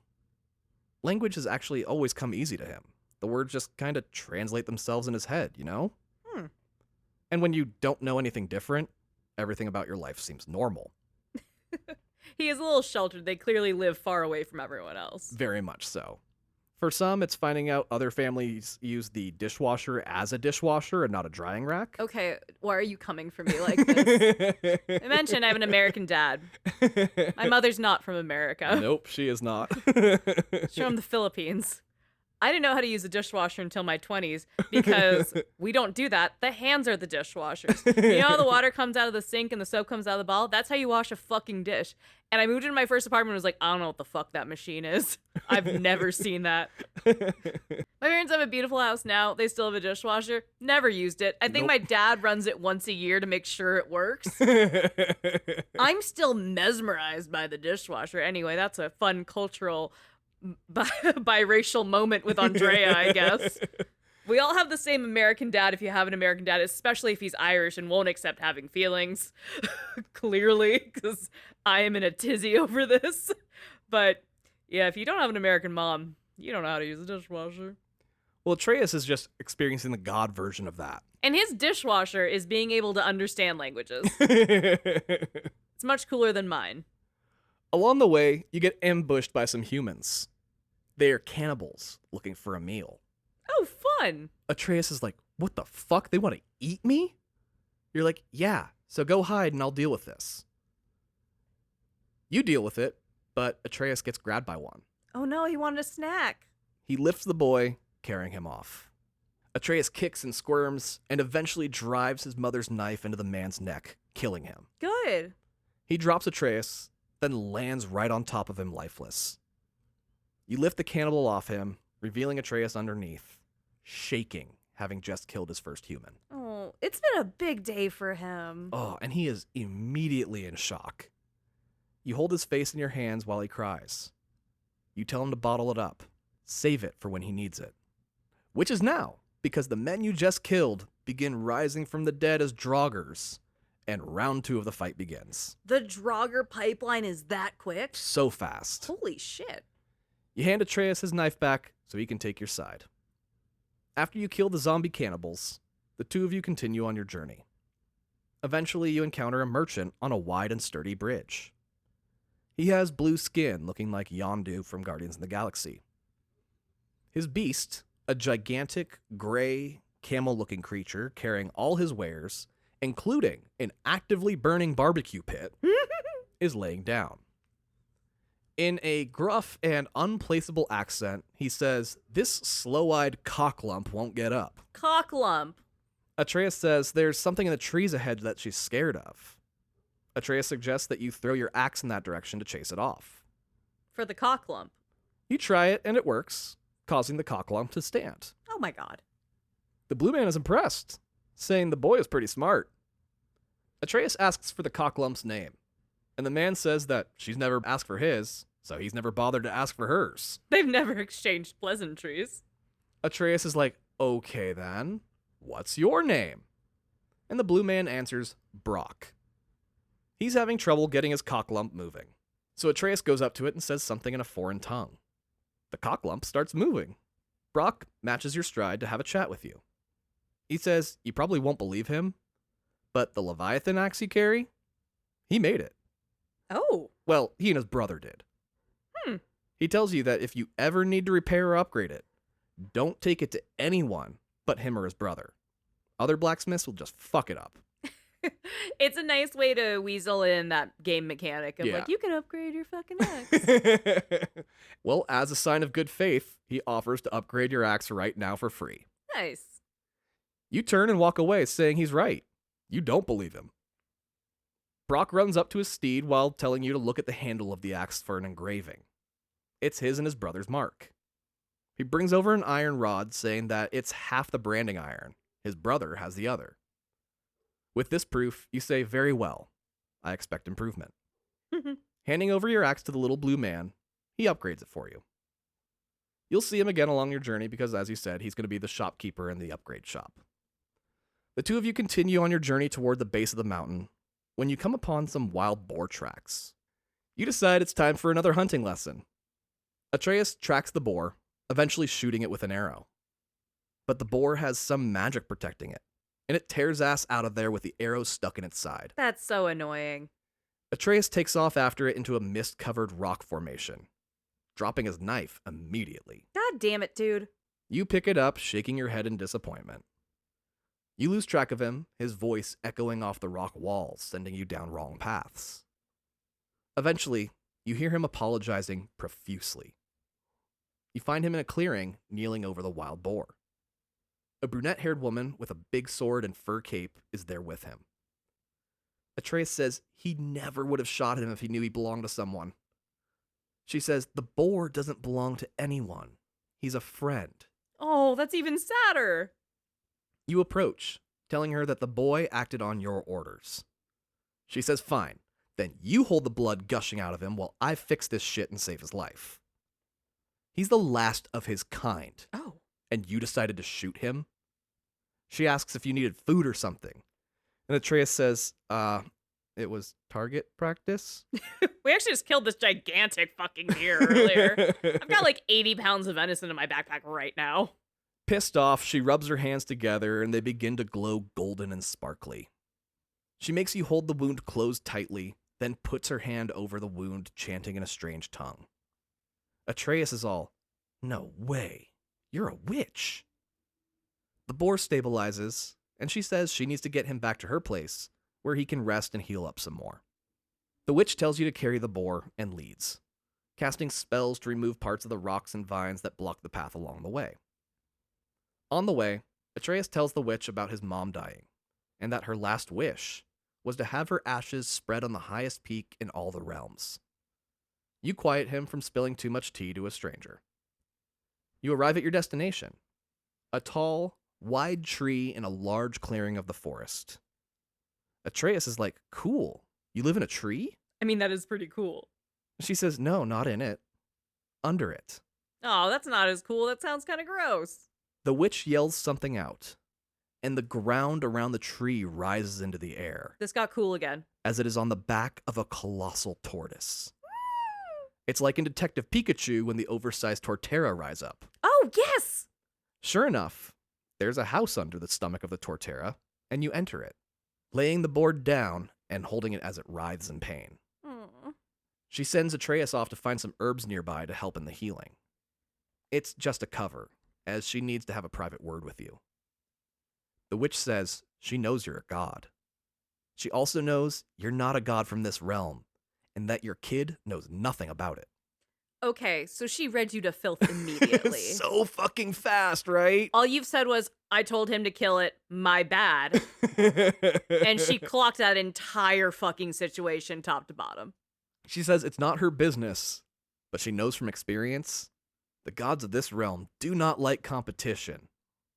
Language has actually always come easy to him. The words just kind of translate themselves in his head, you know? Hmm. And when you don't know anything different, everything about your life seems normal. He is a little sheltered. They clearly live far away from everyone else. Very much so. For some, it's finding out other families use the dishwasher as a dishwasher and not a drying rack. Okay, why are you coming for me like this? I mentioned I have an American dad. My mother's not from America. Nope, she is not. She's from the Philippines. I didn't know how to use a dishwasher until my 20s because we don't do that. The hands are the dishwashers. You know how the water comes out of the sink and the soap comes out of the bottle? That's how you wash a fucking dish. And I moved into my first apartment and was like, I don't know what the fuck that machine is. I've never seen that. My parents have a beautiful house now. They still have a dishwasher. Never used it. I think my dad runs it once a year to make sure it works. I'm still mesmerized by the dishwasher. Anyway, that's a fun cultural biracial moment with Andrea, I guess. We all have the same American dad if you have an American dad, especially if he's Irish and won't accept having feelings. Clearly, because I am in a tizzy over this. But yeah, if you don't have an American mom, you don't know how to use a dishwasher. Well, Atreus is just experiencing the God version of that. And his dishwasher is being able to understand languages. It's much cooler than mine. Along the way, you get ambushed by some humans. They are cannibals looking for a meal. Oh, fun. Atreus is like, what the fuck? They want to eat me? You're like, yeah, so go hide and I'll deal with this. You deal with it, but Atreus gets grabbed by one. Oh no, he wanted a snack. He lifts the boy, carrying him off. Atreus kicks and squirms and eventually drives his mother's knife into the man's neck, killing him. Good. He drops Atreus, then lands right on top of him lifeless. You lift the cannibal off him, revealing Atreus underneath, shaking, having just killed his first human. Oh, it's been a big day for him. Oh, and he is immediately in shock. You hold his face in your hands while he cries. You tell him to bottle it up, save it for when he needs it. Which is now, because the men you just killed begin rising from the dead as Draugrs, and round 2 of the fight begins. The Draugr pipeline is that quick? So fast. Holy shit. You hand Atreus his knife back so he can take your side. After you kill the zombie cannibals, the 2 of you continue on your journey. Eventually, you encounter a merchant on a wide and sturdy bridge. He has blue skin looking like Yondu from Guardians of the Galaxy. His beast, a gigantic, gray, camel-looking creature carrying all his wares, including an actively burning barbecue pit, is laying down. In a gruff and unplaceable accent, he says, "This slow-eyed cocklump won't get up." Cocklump. Atreus says there's something in the trees ahead that she's scared of. Atreus suggests that you throw your axe in that direction to chase it off. For the cocklump. You try it, and it works, causing the cocklump to stand. Oh my god. The blue man is impressed, saying the boy is pretty smart. Atreus asks for the cocklump's name, and the man says that she's never asked for his, so he's never bothered to ask for hers. They've never exchanged pleasantries. Atreus is like, okay then, what's your name? And the blue man answers, Brock. He's having trouble getting his cocklump moving, so Atreus goes up to it and says something in a foreign tongue. The cocklump starts moving. Brock matches your stride to have a chat with you. He says you probably won't believe him, but the Leviathan axe you carry, he made it. Oh. Well, he and his brother did. He tells you that if you ever need to repair or upgrade it, don't take it to anyone but him or his brother. Other blacksmiths will just fuck it up. It's a nice way to weasel in that game mechanic of Yeah. like, you can upgrade your fucking axe. Well, as a sign of good faith, he offers to upgrade your axe right now for free. Nice. You turn and walk away, saying he's right. You don't believe him. Brock runs up to his steed while telling you to look at the handle of the axe for an engraving. It's his and his brother's mark. He brings over an iron rod, saying that it's half the branding iron. His brother has the other. With this proof, you say, very well. I expect improvement. Handing over your axe to the little blue man, he upgrades it for you. You'll see him again along your journey because, as you said, he's going to be the shopkeeper in the upgrade shop. The 2 of you continue on your journey toward the base of the mountain, when you come upon some wild boar tracks. You decide it's time for another hunting lesson. Atreus tracks the boar, eventually shooting it with an arrow. But the boar has some magic protecting it, and it tears ass out of there with the arrow stuck in its side. That's so annoying. Atreus takes off after it into a mist-covered rock formation, dropping his knife immediately. God damn it, dude. You pick it up, shaking your head in disappointment. You lose track of him, his voice echoing off the rock walls, sending you down wrong paths. Eventually, you hear him apologizing profusely. You find him in a clearing, kneeling over the wild boar. A brunette-haired woman with a big sword and fur cape is there with him. Atreus says he never would have shot him if he knew he belonged to someone. She says the boar doesn't belong to anyone. He's a friend. Oh, that's even sadder. You approach, telling her that the boy acted on your orders. She says fine, then you hold the blood gushing out of him while I fix this shit and save his life. He's the last of his kind. Oh. And you decided to shoot him? She asks if you needed food or something. And Atreus says, it was target practice? We actually just killed this gigantic fucking deer earlier. I've got like 80 pounds of venison in my backpack right now. Pissed off, she rubs her hands together and they begin to glow golden and sparkly. She makes you hold the wound closed tightly, then puts her hand over the wound, chanting in a strange tongue. Atreus is all, no way. You're a witch. The boar stabilizes, and she says she needs to get him back to her place, where he can rest and heal up some more. The witch tells you to carry the boar and leads, casting spells to remove parts of the rocks and vines that block the path along the way. On the way, Atreus tells the witch about his mom dying, and that her last wish was to have her ashes spread on the highest peak in all the realms. You quiet him from spilling too much tea to a stranger. You arrive at your destination, a tall, wide tree in a large clearing of the forest. Atreus is like, cool, you live in a tree? I mean, that is pretty cool. She says, no, not in it, under it. Oh, that's not as cool. That sounds kind of gross. The witch yells something out, and the ground around the tree rises into the air. This got cool again. As it is on the back of a colossal tortoise. It's like in Detective Pikachu when the oversized Torterra rise up. Oh, yes! Sure enough, there's a house under the stomach of the Torterra, and you enter it, laying the board down and holding it as it writhes in pain. Aww. She sends Atreus off to find some herbs nearby to help in the healing. It's just a cover, as she needs to have a private word with you. The witch says she knows you're a god. She also knows you're not a god from this realm, and that your kid knows nothing about it. Okay, so she read you to filth immediately. So fucking fast, right? All you've said was, I told him to kill it, my bad. And she clocked that entire fucking situation top to bottom. She says it's not her business, but she knows from experience, the gods of this realm do not like competition,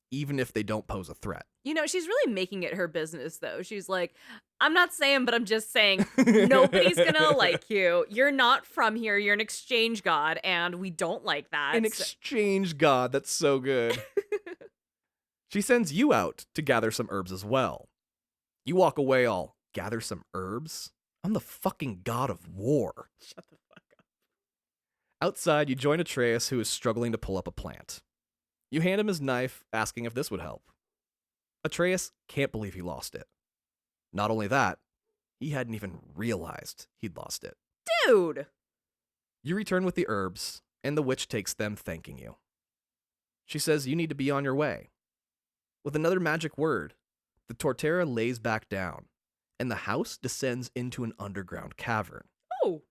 even if they don't pose a threat. You know, she's really making it her business, though. She's like, I'm not saying, but I'm just saying, nobody's gonna like you. You're not from here. You're an exchange god, and we don't like that. An exchange god, that's so good. She sends you out to gather some herbs as well. You walk away all, gather some herbs? I'm the fucking god of war. Shut the fuck up. Outside, you join Atreus, who is struggling to pull up a plant. You hand him his knife, asking if this would help. Atreus can't believe he lost it. Not only that, he hadn't even realized he'd lost it. Dude! You return with the herbs, and the witch takes them, thanking you. She says you need to be on your way. With another magic word, the Torterra lays back down, and the house descends into an underground cavern. Oh!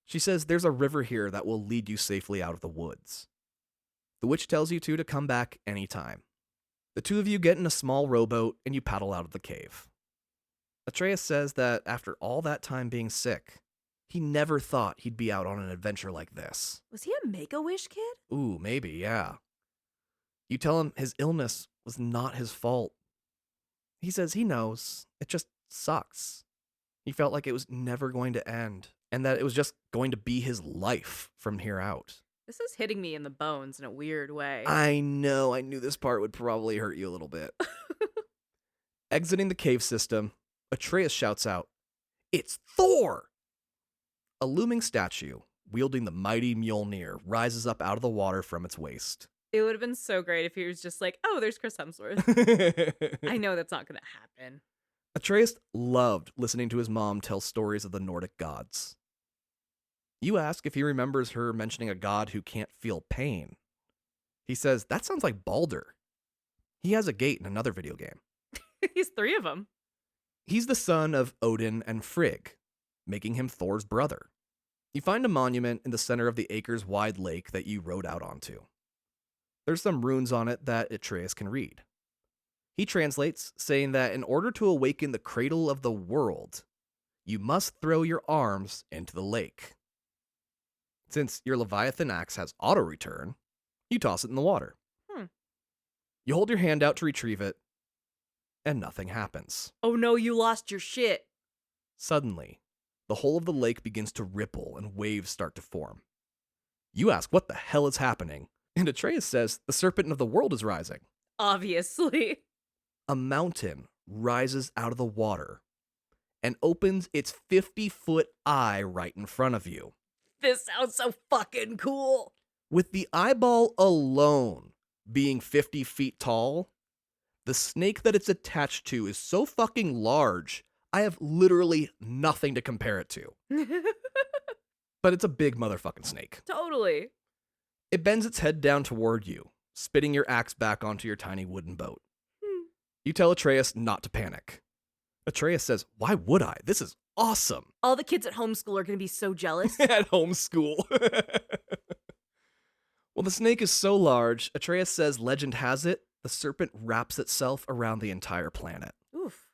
She says there's a river here that will lead you safely out of the woods. The witch tells you two to come back anytime. The two of you get in a small rowboat and you paddle out of the cave. Atreus says that after all that time being sick, he never thought he'd be out on an adventure like this. Was he a Make-A-Wish kid? Ooh, maybe, yeah. You tell him his illness was not his fault. He says he knows, it just sucks. He felt like it was never going to end, and that it was just going to be his life from here out. This is hitting me in the bones in a weird way. I know, I knew this part would probably hurt you a little bit. Exiting the cave system, Atreus shouts out, It's Thor! A looming statue, wielding the mighty Mjolnir, rises up out of the water from its waist. It would have been so great if he was just like, oh, there's Chris Hemsworth. I know that's not going to happen. Atreus loved listening to his mom tell stories of the Nordic gods. You ask if he remembers her mentioning a god who can't feel pain. He says, that sounds like Baldur. He has a gate in another video game. He's 3 of them. He's the son of Odin and Frigg, making him Thor's brother. You find a monument in the center of the acres-wide lake that you rode out onto. There's some runes on it that Atreus can read. He translates, saying that in order to awaken the cradle of the world, you must throw your arms into the lake. Since your Leviathan axe has auto-return, you toss it in the water. You hold your hand out to retrieve it, and nothing happens. Oh no, you lost your shit. Suddenly, the whole of the lake begins to ripple and waves start to form. You ask what the hell is happening, and Atreus says the serpent of the world is rising. Obviously. A mountain rises out of the water and opens its 50-foot eye right in front of you. This sounds so fucking cool. With the eyeball alone being 50 feet tall, the snake that it's attached to is so fucking large, I have literally nothing to compare it to. But it's a big motherfucking snake. Totally. It bends its head down toward you, spitting your axe back onto your tiny wooden boat. You tell Atreus not to panic. Atreus says, why would I? This is awesome. All the kids at homeschool are going to be so jealous. At homeschool. Well, the snake is so large, Atreus says legend has it, the serpent wraps itself around the entire planet. Oof.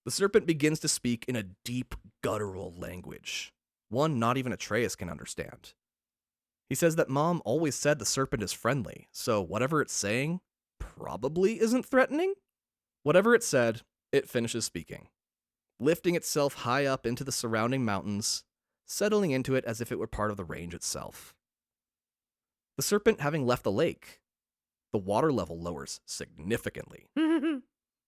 The serpent begins to speak in a deep, guttural language, one not even Atreus can understand. He says that Mom always said the serpent is friendly, so whatever it's saying probably isn't threatening. Whatever it said, it finishes speaking, lifting itself high up into the surrounding mountains, settling into it as if it were part of the range itself. The serpent having left the lake, the water level lowers significantly. The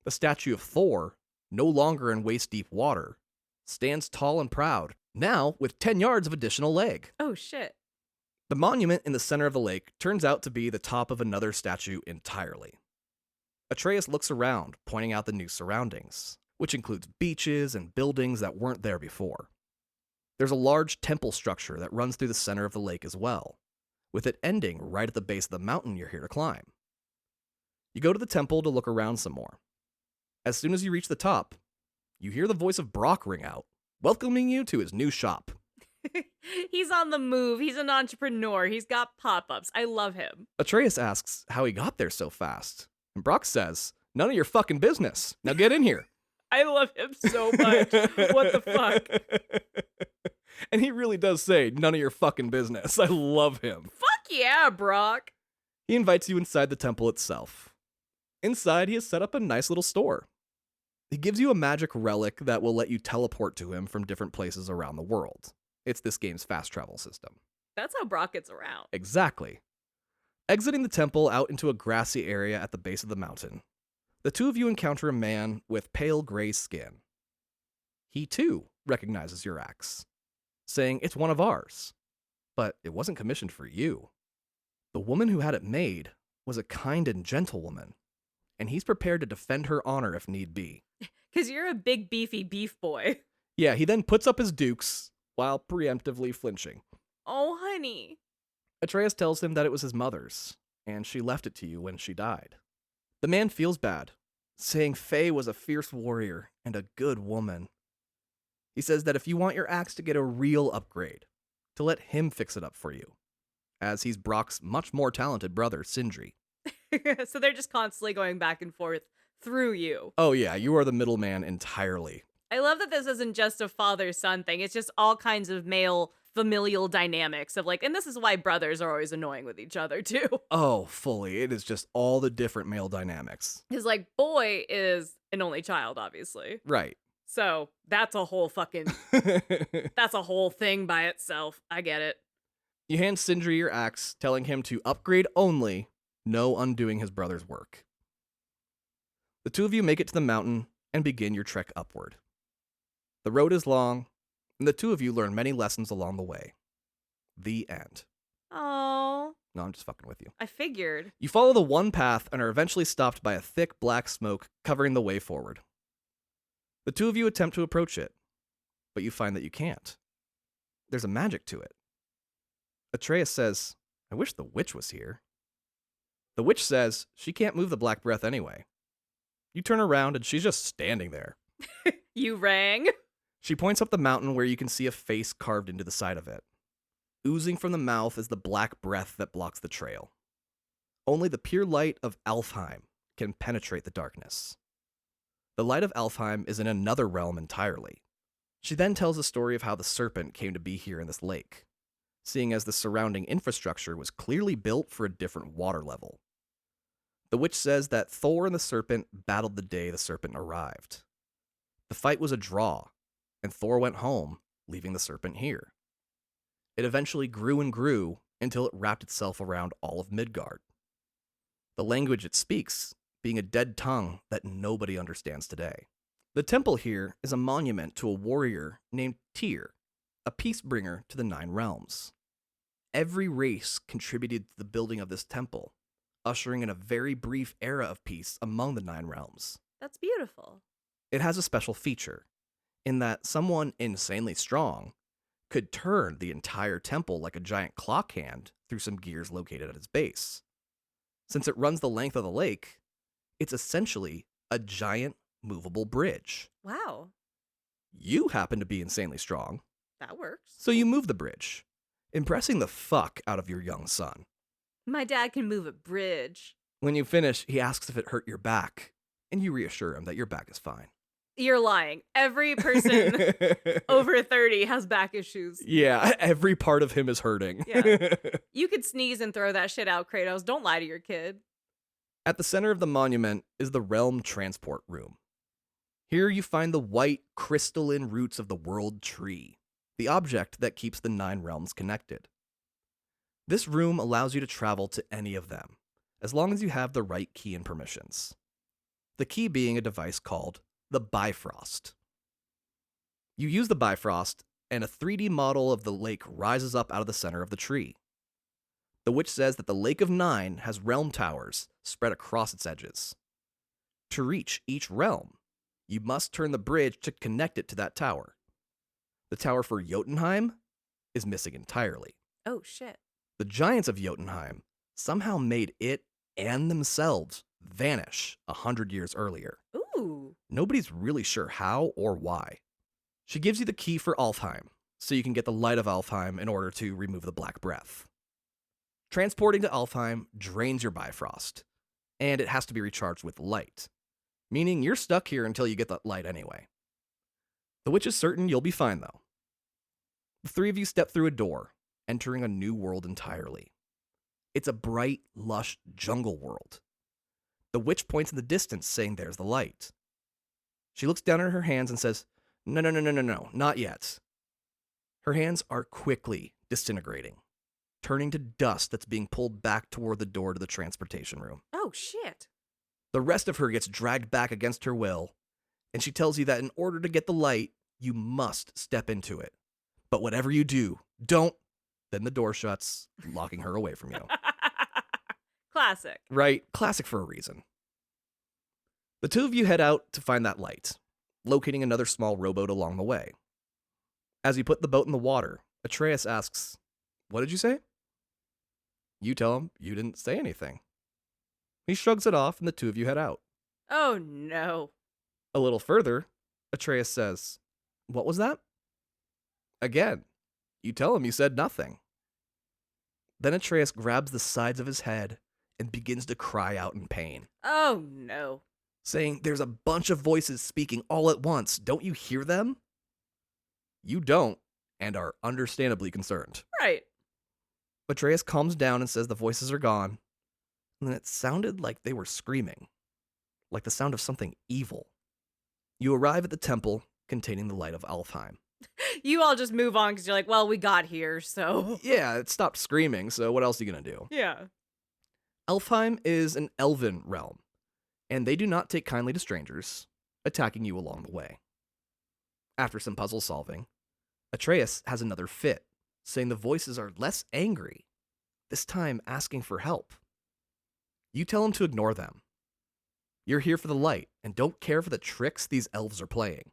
statue of Thor, no longer in waist-deep water, stands tall and proud, now with 10 yards of additional leg. Oh, shit. The monument in the center of the lake turns out to be the top of another statue entirely. Atreus looks around, pointing out the new surroundings, which includes beaches and buildings that weren't there before. There's a large temple structure that runs through the center of the lake as well, with it ending right at the base of the mountain you're here to climb. You go to the temple to look around some more. As soon as you reach the top, you hear the voice of Brock ring out, welcoming you to his new shop. He's on the move. He's an entrepreneur. He's got pop-ups. I love him. Atreus asks how he got there so fast, and Brock says, none of your fucking business. Now get in here. I love him so much. What the fuck? And he really does say, none of your fucking business. I love him. Fuck yeah, Brock. He invites you inside the temple itself. Inside, he has set up a nice little store. He gives you a magic relic that will let you teleport to him from different places around the world. It's this game's fast travel system. That's how Brock gets around. Exactly. Exiting the temple out into a grassy area at the base of the mountain, the two of you encounter a man with pale gray skin. He, too, recognizes your axe, saying it's one of ours, but it wasn't commissioned for you. The woman who had it made was a kind and gentle woman, and he's prepared to defend her honor if need be. 'Cause you're a big beefy beef boy. Yeah, he then puts up his dukes while preemptively flinching. Oh, honey. Atreus tells him that it was his mother's, and she left it to you when she died. The man feels bad, saying Faye was a fierce warrior and a good woman. He says that if you want your axe to get a real upgrade, to let him fix it up for you, as he's Brock's much more talented brother, Sindri. So they're just constantly going back and forth through you. Oh yeah, you are the middleman entirely. I love that this isn't just a father-son thing. It's just all kinds of male familial dynamics of like, and this is why brothers are always annoying with each other too. Oh, fully. It is just all the different male dynamics. His like boy is an only child, obviously. Right. So that's a whole fucking, that's a whole thing by itself. I get it. You hand Sindri your axe, telling him to upgrade only, no undoing his brother's work. The two of you make it to the mountain and begin your trek upward. The road is long, and the two of you learn many lessons along the way. The end. Oh, No, I'm just fucking with you. I figured. You follow the one path and are eventually stopped by a thick black smoke covering the way forward. The two of you attempt to approach it, but you find that you can't. There's a magic to it. Atreus says, I wish the witch was here. The witch says she can't move the black breath anyway. You turn around and she's just standing there. You rang? She points up the mountain where you can see a face carved into the side of it. Oozing from the mouth is the black breath that blocks the trail. Only the pure light of Alfheim can penetrate the darkness. The light of Alfheim is in another realm entirely. She then tells the story of how the serpent came to be here in this lake, seeing as the surrounding infrastructure was clearly built for a different water level. The witch says that Thor and the serpent battled the day the serpent arrived. The fight was a draw, and Thor went home, leaving the serpent here. It eventually grew and grew until it wrapped itself around all of Midgard. The language it speaks being a dead tongue that nobody understands today. The temple here is a monument to a warrior named Tyr, a peace bringer to the 9 realms. Every race contributed to the building of this temple, ushering in a very brief era of peace among the 9 realms. That's beautiful. It has a special feature, in that someone insanely strong could turn the entire temple like a giant clock hand through some gears located at its base. Since it runs the length of the lake, it's essentially a giant movable bridge. Wow, You happen to be insanely strong, that works. so you move the bridge, impressing the fuck out of your young son. My dad can move a bridge. When you finish, he asks if it hurt your back, and you reassure him that your back is fine. You're lying. Every person over 30 has back issues. Yeah, every part of him is hurting. Yeah. You could sneeze and throw that shit out, Kratos. Don't lie to your kid. At the center of the monument is the Realm Transport Room. Here you find the white, crystalline roots of the World Tree, the object that keeps the 9 realms connected. This room allows you to travel to any of them, as long as you have the right key and permissions. The key being a device called the Bifrost. You use the Bifrost, and a 3D model of the lake rises up out of the center of the tree. The witch says that the Lake of 9 has realm towers spread across its edges. To reach each realm, you must turn the bridge to connect it to that tower. The tower for Jotunheim is missing entirely. Oh, shit. The giants of Jotunheim somehow made it and themselves vanish 100 years earlier. Ooh. Nobody's really sure how or why. She gives you the key for Alfheim, so you can get the light of Alfheim in order to remove the black breath. Transporting to Alfheim drains your Bifrost, and it has to be recharged with light, meaning you're stuck here until you get that light anyway. The witch is certain you'll be fine, though. The 3 of you step through a door, entering a new world entirely. It's a bright, lush jungle world. The witch points in the distance, saying there's the light. She looks down at her hands and says, No, not yet. Her hands are quickly disintegrating, turning to dust that's being pulled back toward the door to the transportation room. Oh, shit. The rest of her gets dragged back against her will, and she tells you that in order to get the light, you must step into it. But whatever you do, don't. Then the door shuts, locking her away from you. Classic. Right? Classic for a reason. The 2 of you head out to find that light, locating another small rowboat along the way. As you put the boat in the water, Atreus asks, What did you say? You tell him you didn't say anything. He shrugs it off, and the 2 of you head out. Oh, no. A little further, Atreus says, What was that? Again, you tell him you said nothing. Then Atreus grabs the sides of his head and begins to cry out in pain, Oh, no. saying, There's a bunch of voices speaking all at once. Don't you hear them? You don't, and are understandably concerned. Right. Atreus calms down and says the voices are gone, and then it sounded like they were screaming, like the sound of something evil. You arrive at the temple containing the light of Alfheim. You all just move on because you're like, well, we got here, so. Yeah, it stopped screaming, so what else are you gonna do? Yeah. Alfheim is an elven realm, and they do not take kindly to strangers, attacking you along the way. After some puzzle solving, Atreus has another fit, saying the voices are less angry, this time asking for help. You tell him to ignore them. You're here for the light and don't care for the tricks these elves are playing.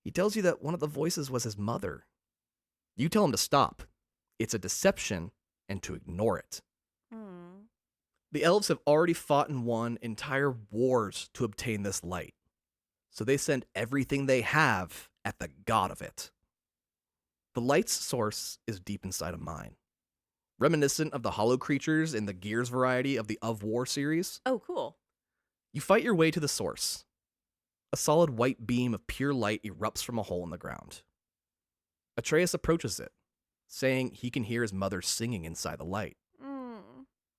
He tells you that one of the voices was his mother. You tell him to stop. It's a deception and to ignore it. Hmm. The elves have already fought and won entire wars to obtain this light, so they send everything they have at the god of it. The light's source is deep inside a mine, reminiscent of the hollow creatures in the Gears variety of the Of War series. Oh, cool. You fight your way to the source. A solid white beam of pure light erupts from a hole in the ground. Atreus approaches it, saying he can hear his mother singing inside the light.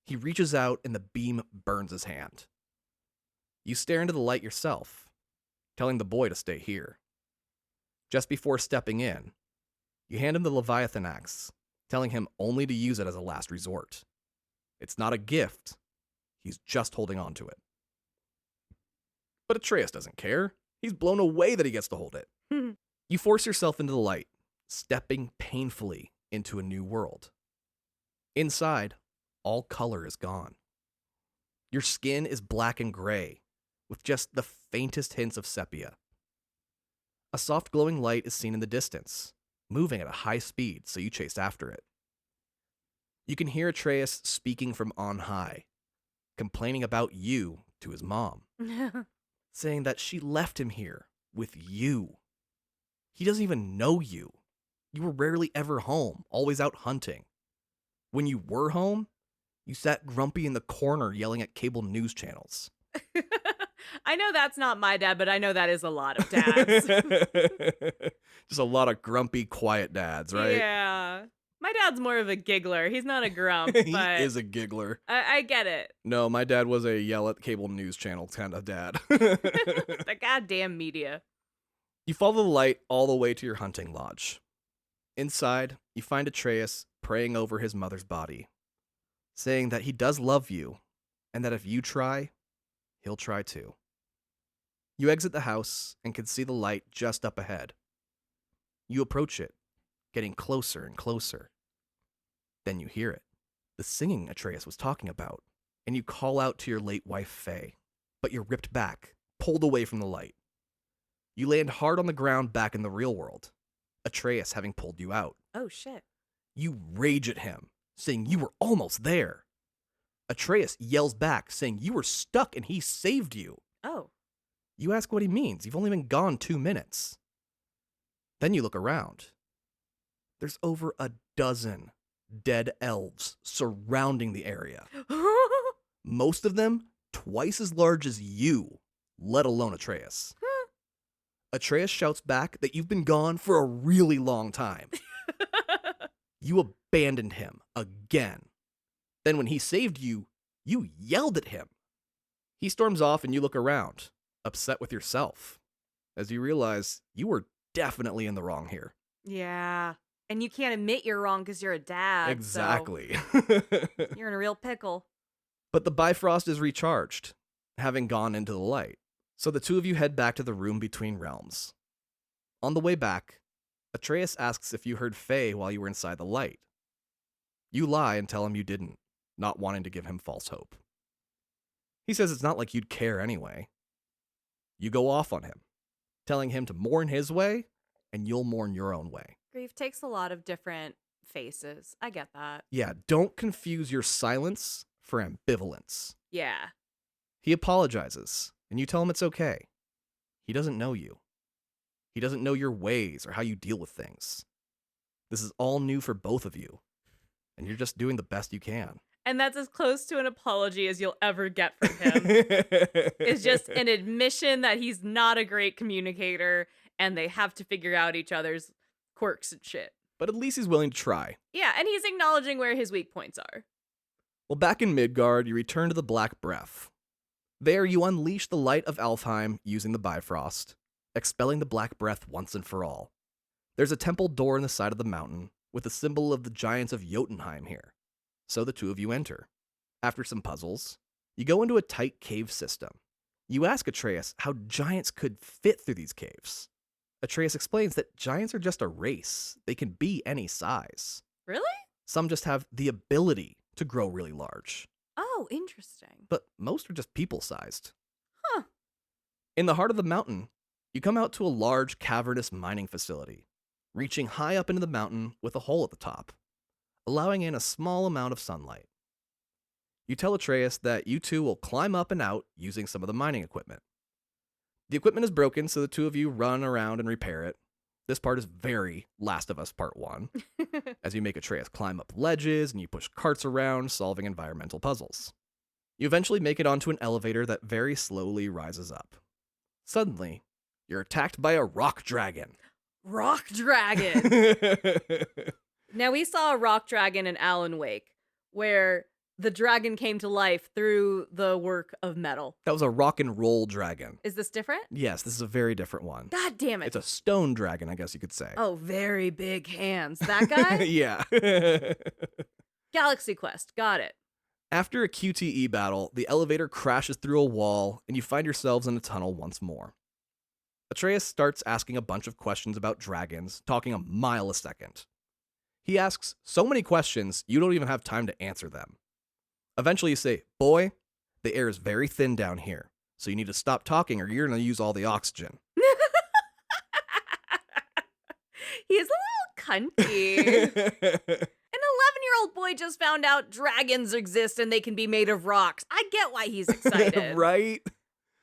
He reaches out and the beam burns his hand. You stare into the light yourself, telling the boy to stay here. Just before stepping in, you hand him the Leviathan axe, telling him only to use it as a last resort. It's not a gift, he's just holding on to it. But Atreus doesn't care. He's blown away that he gets to hold it. You force yourself into the light, stepping painfully into a new world. Inside, all color is gone. Your skin is black and gray, with just the faintest hints of sepia. A soft glowing light is seen in the distance, moving at a high speed, so you chase after it. You can hear Atreus speaking from on high, complaining about you to his mom, saying that she left him here with you. He doesn't even know you. You were rarely ever home, always out hunting. When you were home, you sat grumpy in the corner yelling at cable news channels. I know that's not my dad, but I know that is a lot of dads. Just a lot of grumpy, quiet dads, right? Yeah. My dad's more of a giggler. He's not a grump, He but is a giggler. I get it. No, my dad was a yell at cable news channel kind of dad. The goddamn media. You follow the light all the way to your hunting lodge. Inside, you find Atreus praying over his mother's body, saying that he does love you, and that if you try, he'll try too. You exit the house and can see the light just up ahead. You approach it, getting closer and closer. Then you hear it, the singing Atreus was talking about, and you call out to your late wife Faye, but you're ripped back, pulled away from the light. You land hard on the ground back in the real world, Atreus having pulled you out. Oh, shit. You rage at him, saying you were almost there. Atreus yells back, saying you were stuck and he saved you. Oh. You ask what he means. You've only been gone 2 minutes. Then you look around. There's over a dozen dead elves surrounding the area. Most of them twice as large as you, let alone Atreus. Atreus shouts back that you've been gone for a really long time. You abandoned him again. Then when he saved you, you yelled at him. He storms off and you look around, upset with yourself, as you realize you were definitely in the wrong here. Yeah. And you can't admit you're wrong because you're a dad. Exactly. So you're in a real pickle. But the Bifrost is recharged, having gone into the light. So the two of you head back to the room between realms. On the way back, Atreus asks if you heard Faye while you were inside the light. You lie and tell him you didn't, not wanting to give him false hope. He says it's not like you'd care anyway. You go off on him, telling him to mourn his way, and you'll mourn your own way. Grief takes a lot of different faces. I get that. Yeah, don't confuse your silence for ambivalence. Yeah. He apologizes, and you tell him it's okay. He doesn't know you. He doesn't know your ways or how you deal with things. This is all new for both of you, and you're just doing the best you can. And that's as close to an apology as you'll ever get from him. It's just an admission that he's not a great communicator and they have to figure out each other's quirks and shit. But at least he's willing to try. Yeah, and he's acknowledging where his weak points are. Well, back in Midgard, you return to the Black Breath. There, you unleash the light of Alfheim using the Bifrost, expelling the Black Breath once and for all. There's a temple door in the side of the mountain, with a symbol of the giants of Jotunheim here. So the two of you enter. After some puzzles, you go into a tight cave system. You ask Atreus how giants could fit through these caves. Atreus explains that giants are just a race. They can be any size. Really? Some just have the ability to grow really large, Oh, interesting. but most are just people-sized. Huh. In the heart of the mountain, you come out to a large cavernous mining facility, reaching high up into the mountain with a hole at the top, allowing in a small amount of sunlight. You tell Atreus that you two will climb up and out using some of the mining equipment. The equipment is broken, so the two of you run around and repair it. This part is very Last of Us Part 1, as you make Atreus climb up ledges and you push carts around, solving environmental puzzles. You eventually make it onto an elevator that very slowly rises up. Suddenly, you're attacked by a rock dragon. Rock dragon. Now, we saw a rock dragon in Alan Wake, where the dragon came to life through the work of metal. That was a rock and roll dragon. Is this different? Yes, this is a very different one. God damn it. It's a stone dragon, I guess you could say. Oh, very big hands. That guy? Yeah. Galaxy Quest. Got it. After a QTE battle, the elevator crashes through a wall, and you find yourselves in a tunnel once more. Atreus starts asking a bunch of questions about dragons, talking a mile a second. He asks so many questions, you don't even have time to answer them. Eventually you say, "Boy, the air is very thin down here, so you need to stop talking or you're going to use all the oxygen." He's a little cunty. An 11-year-old boy just found out dragons exist and they can be made of rocks. I get why he's excited. Right?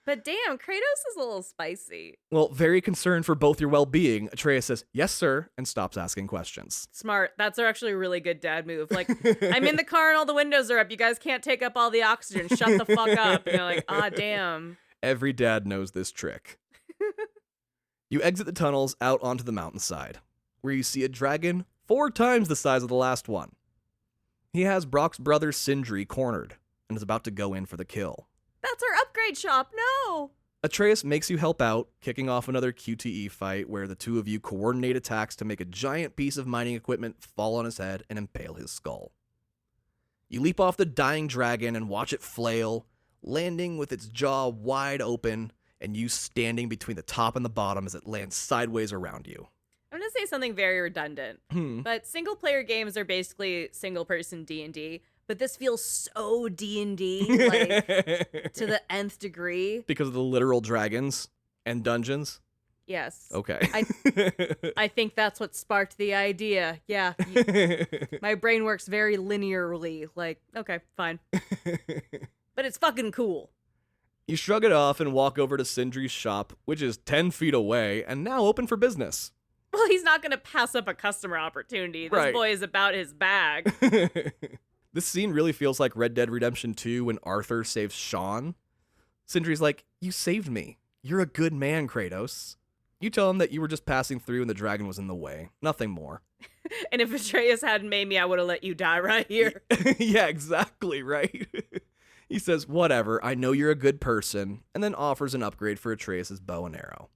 But damn, Kratos is a little spicy. Well, very concerned for both your well-being, Atreus says, "Yes, sir," and stops asking questions. Smart. That's actually a really good dad move. Like, I'm in the car and all the windows are up. You guys can't take up all the oxygen. Shut the fuck up. And you're like, ah, damn. Every dad knows this trick. You exit the tunnels out onto the mountainside, where you see a dragon 4 times the size of the last one. He has Brock's brother Sindri cornered and is about to go in for the kill. That's our upgrade shop. No. Atreus makes you help out, kicking off another QTE fight where the two of you coordinate attacks to make a giant piece of mining equipment fall on his head and impale his skull. You leap off the dying dragon and watch it flail, landing with its jaw wide open and you standing between the top and the bottom as it lands sideways around you. I'm going to say something very redundant, but single-player games are basically single-person D&D, but this feels so D&D, like, to the nth degree. Because of the literal dragons and dungeons? Yes. Okay. I think that's what sparked the idea. Yeah. My brain works very linearly. Like, okay, fine. But it's fucking cool. You shrug it off and walk over to Sindri's shop, which is 10 feet away and now open for business. Well, he's not going to pass up a customer opportunity. This boy is about his bag. This scene really feels like Red Dead Redemption 2 when Arthur saves Sean. Sindri's like, "You saved me. You're a good man, Kratos." You tell him that you were just passing through and the dragon was in the way. Nothing more. And if Atreus hadn't made me, I would have let you die right here. Yeah, exactly, right? He says, "Whatever, I know you're a good person," and then offers an upgrade for Atreus' bow and arrow.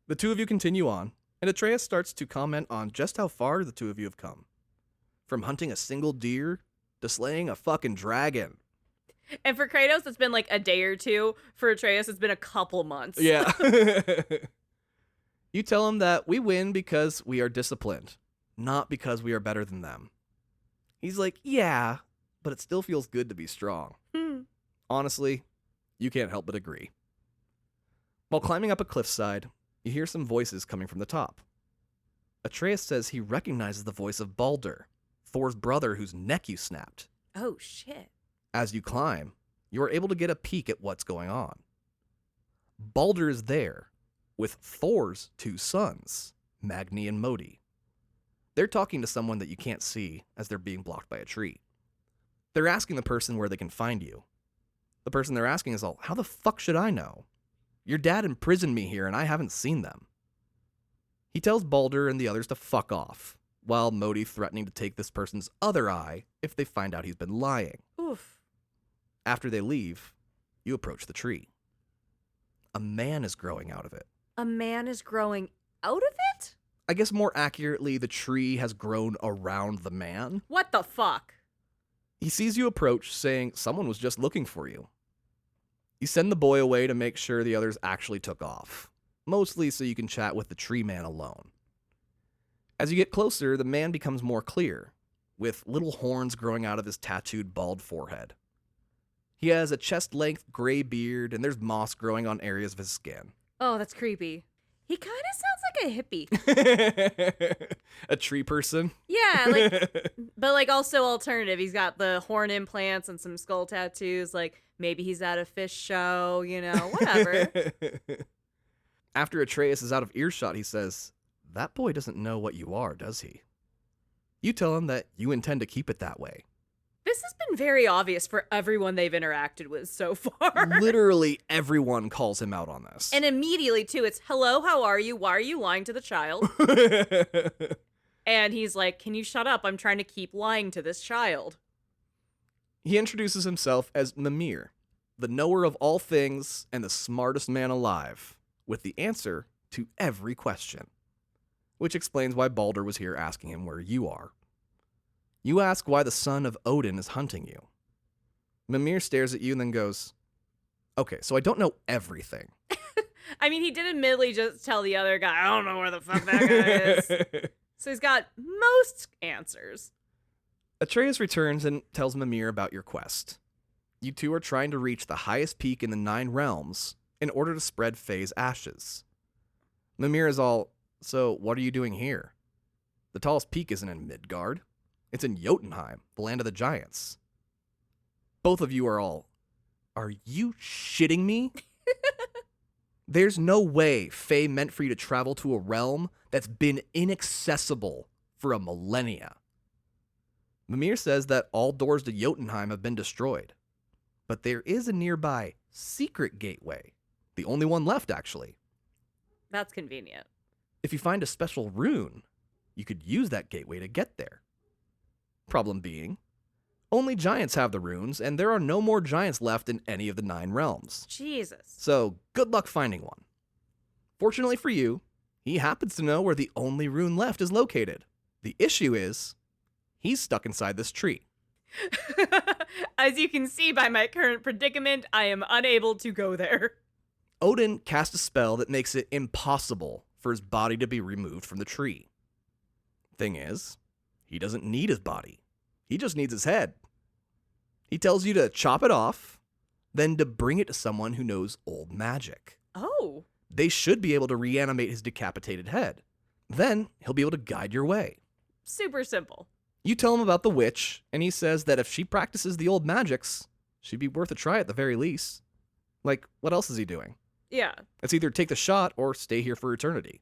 The two of you continue on, and Atreus starts to comment on just how far the two of you have come. From hunting a single deer to slaying a fucking dragon. And for Kratos, it's been like a day or two. For Atreus, it's been a couple months. Yeah. You tell him that we win because we are disciplined, not because we are better than them. He's like, "Yeah, but it still feels good to be strong." Honestly, you can't help but agree. While climbing up a cliffside, you hear some voices coming from the top. Atreus says he recognizes the voice of Baldur, Thor's brother whose neck you snapped. Oh, shit. As you climb, you are able to get a peek at what's going on. Baldur is there with Thor's 2 sons, Magni and Modi. They're talking to someone that you can't see as they're being blocked by a tree. They're asking the person where they can find you. The person they're asking is all, "How the fuck should I know? Your dad imprisoned me here and I haven't seen them." He tells Baldur and the others to fuck off, while Modi threatening to take this person's other eye if they find out he's been lying. Oof. After they leave, you approach the tree. A man is growing out of it. A man is growing out of it? I guess more accurately, the tree has grown around the man. What the fuck? He sees you approach, saying someone was just looking for you. You send the boy away to make sure the others actually took off. mostly so you can chat with the tree man alone. As you get closer, the man becomes more clear, with little horns growing out of his tattooed bald forehead. He has a chest-length gray beard, and there's moss growing on areas of his skin. Oh, that's creepy. He kind of sounds like a hippie. A tree person? Yeah, but also alternative. He's got the horn implants and some skull tattoos. Like, maybe he's at a fish show, whatever. After Atreus is out of earshot, he says, "That boy doesn't know what you are, does he?" You tell him that you intend to keep it that way. This has been very obvious for everyone they've interacted with so far. Literally everyone calls him out on this. And immediately, too, it's, hello, how are you? Why are you lying to the child? And he's like, can you shut up? I'm trying to keep lying to this child. He introduces himself as Mimir, the knower of all things and the smartest man alive, with the answer to every question. Which explains why Baldur was here asking him where you are. You ask why the son of Odin is hunting you. Mimir stares at you and then goes, "Okay, so I don't know everything." I mean, he did admittedly just tell the other guy, I don't know where the fuck that guy is. So he's got most answers. Atreus returns and tells Mimir about your quest. You two are trying to reach the highest peak in the 9 realms in order to spread Faye's ashes. Mimir is all, "So what are you doing here? The tallest peak isn't in Midgard. It's in Jotunheim, the land of the giants." Both of you are all, "Are you shitting me?" There's no way Faye meant for you to travel to a realm that's been inaccessible for a millennia. Mimir says that all doors to Jotunheim have been destroyed, but there is a nearby secret gateway, the only one left actually. That's convenient. If you find a special rune, you could use that gateway to get there. Problem being, only giants have the runes, and there are no more giants left in any of the 9 realms. Jesus. So, good luck finding one. Fortunately for you, he happens to know where the only rune left is located. The issue is, he's stuck inside this tree. As you can see by my current predicament, I am unable to go there. Odin cast a spell that makes it impossible for his body to be removed from the tree. Thing is, he doesn't need his body. He just needs his head. He tells you to chop it off, then to bring it to someone who knows old magic. Oh. They should be able to reanimate his decapitated head. Then he'll be able to guide your way. Super simple. You tell him about the witch, and he says that if she practices the old magics, she'd be worth a try at the very least. Like, what else is he doing? Yeah. It's either take the shot or stay here for eternity.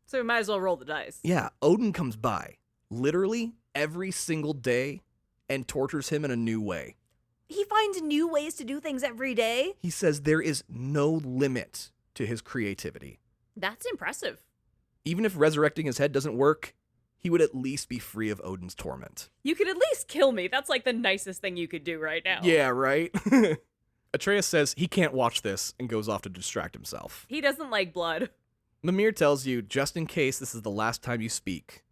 So we might as well roll the dice. Yeah, Odin comes by, literally every single day, and tortures him in a new way. He finds new ways to do things every day. He says there is no limit to his creativity. That's impressive. Even if resurrecting his head doesn't work, he would at least be free of Odin's torment. You could at least kill me. That's like the nicest thing you could do right now. Yeah, right? Atreus says he can't watch this and goes off to distract himself. He doesn't like blood. Mimir tells you, just in case this is the last time you speak,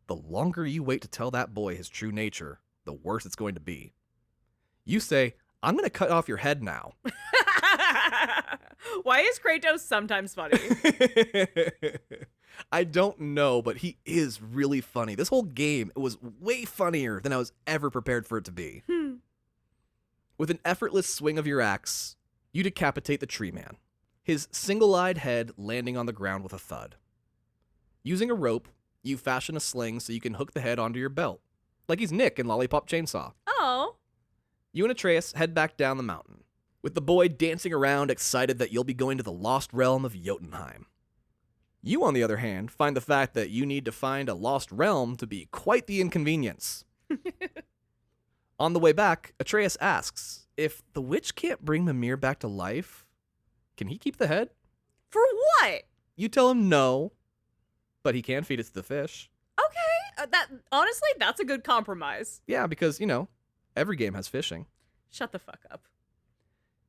the longer you wait to tell that boy his true nature, the worse it's going to be. You say, "I'm going to cut off your head now." Why is Kratos sometimes funny? I don't know, but he is really funny. This whole game, it was way funnier than I was ever prepared for it to be. With an effortless swing of your axe, you decapitate the tree man, his single-eyed head landing on the ground with a thud. Using a rope, you fashion a sling so you can hook the head onto your belt, like he's Nick in Lollipop Chainsaw. Oh. You and Atreus head back down the mountain, with the boy dancing around excited that you'll be going to the lost realm of Jotunheim. You, on the other hand, find the fact that you need to find a lost realm to be quite the inconvenience. On the way back, Atreus asks, if the witch can't bring Mimir back to life, can he keep the head? For what? You tell him no, but he can feed it to the fish. Okay. Honestly, that's a good compromise. Yeah, because, every game has fishing. Shut the fuck up.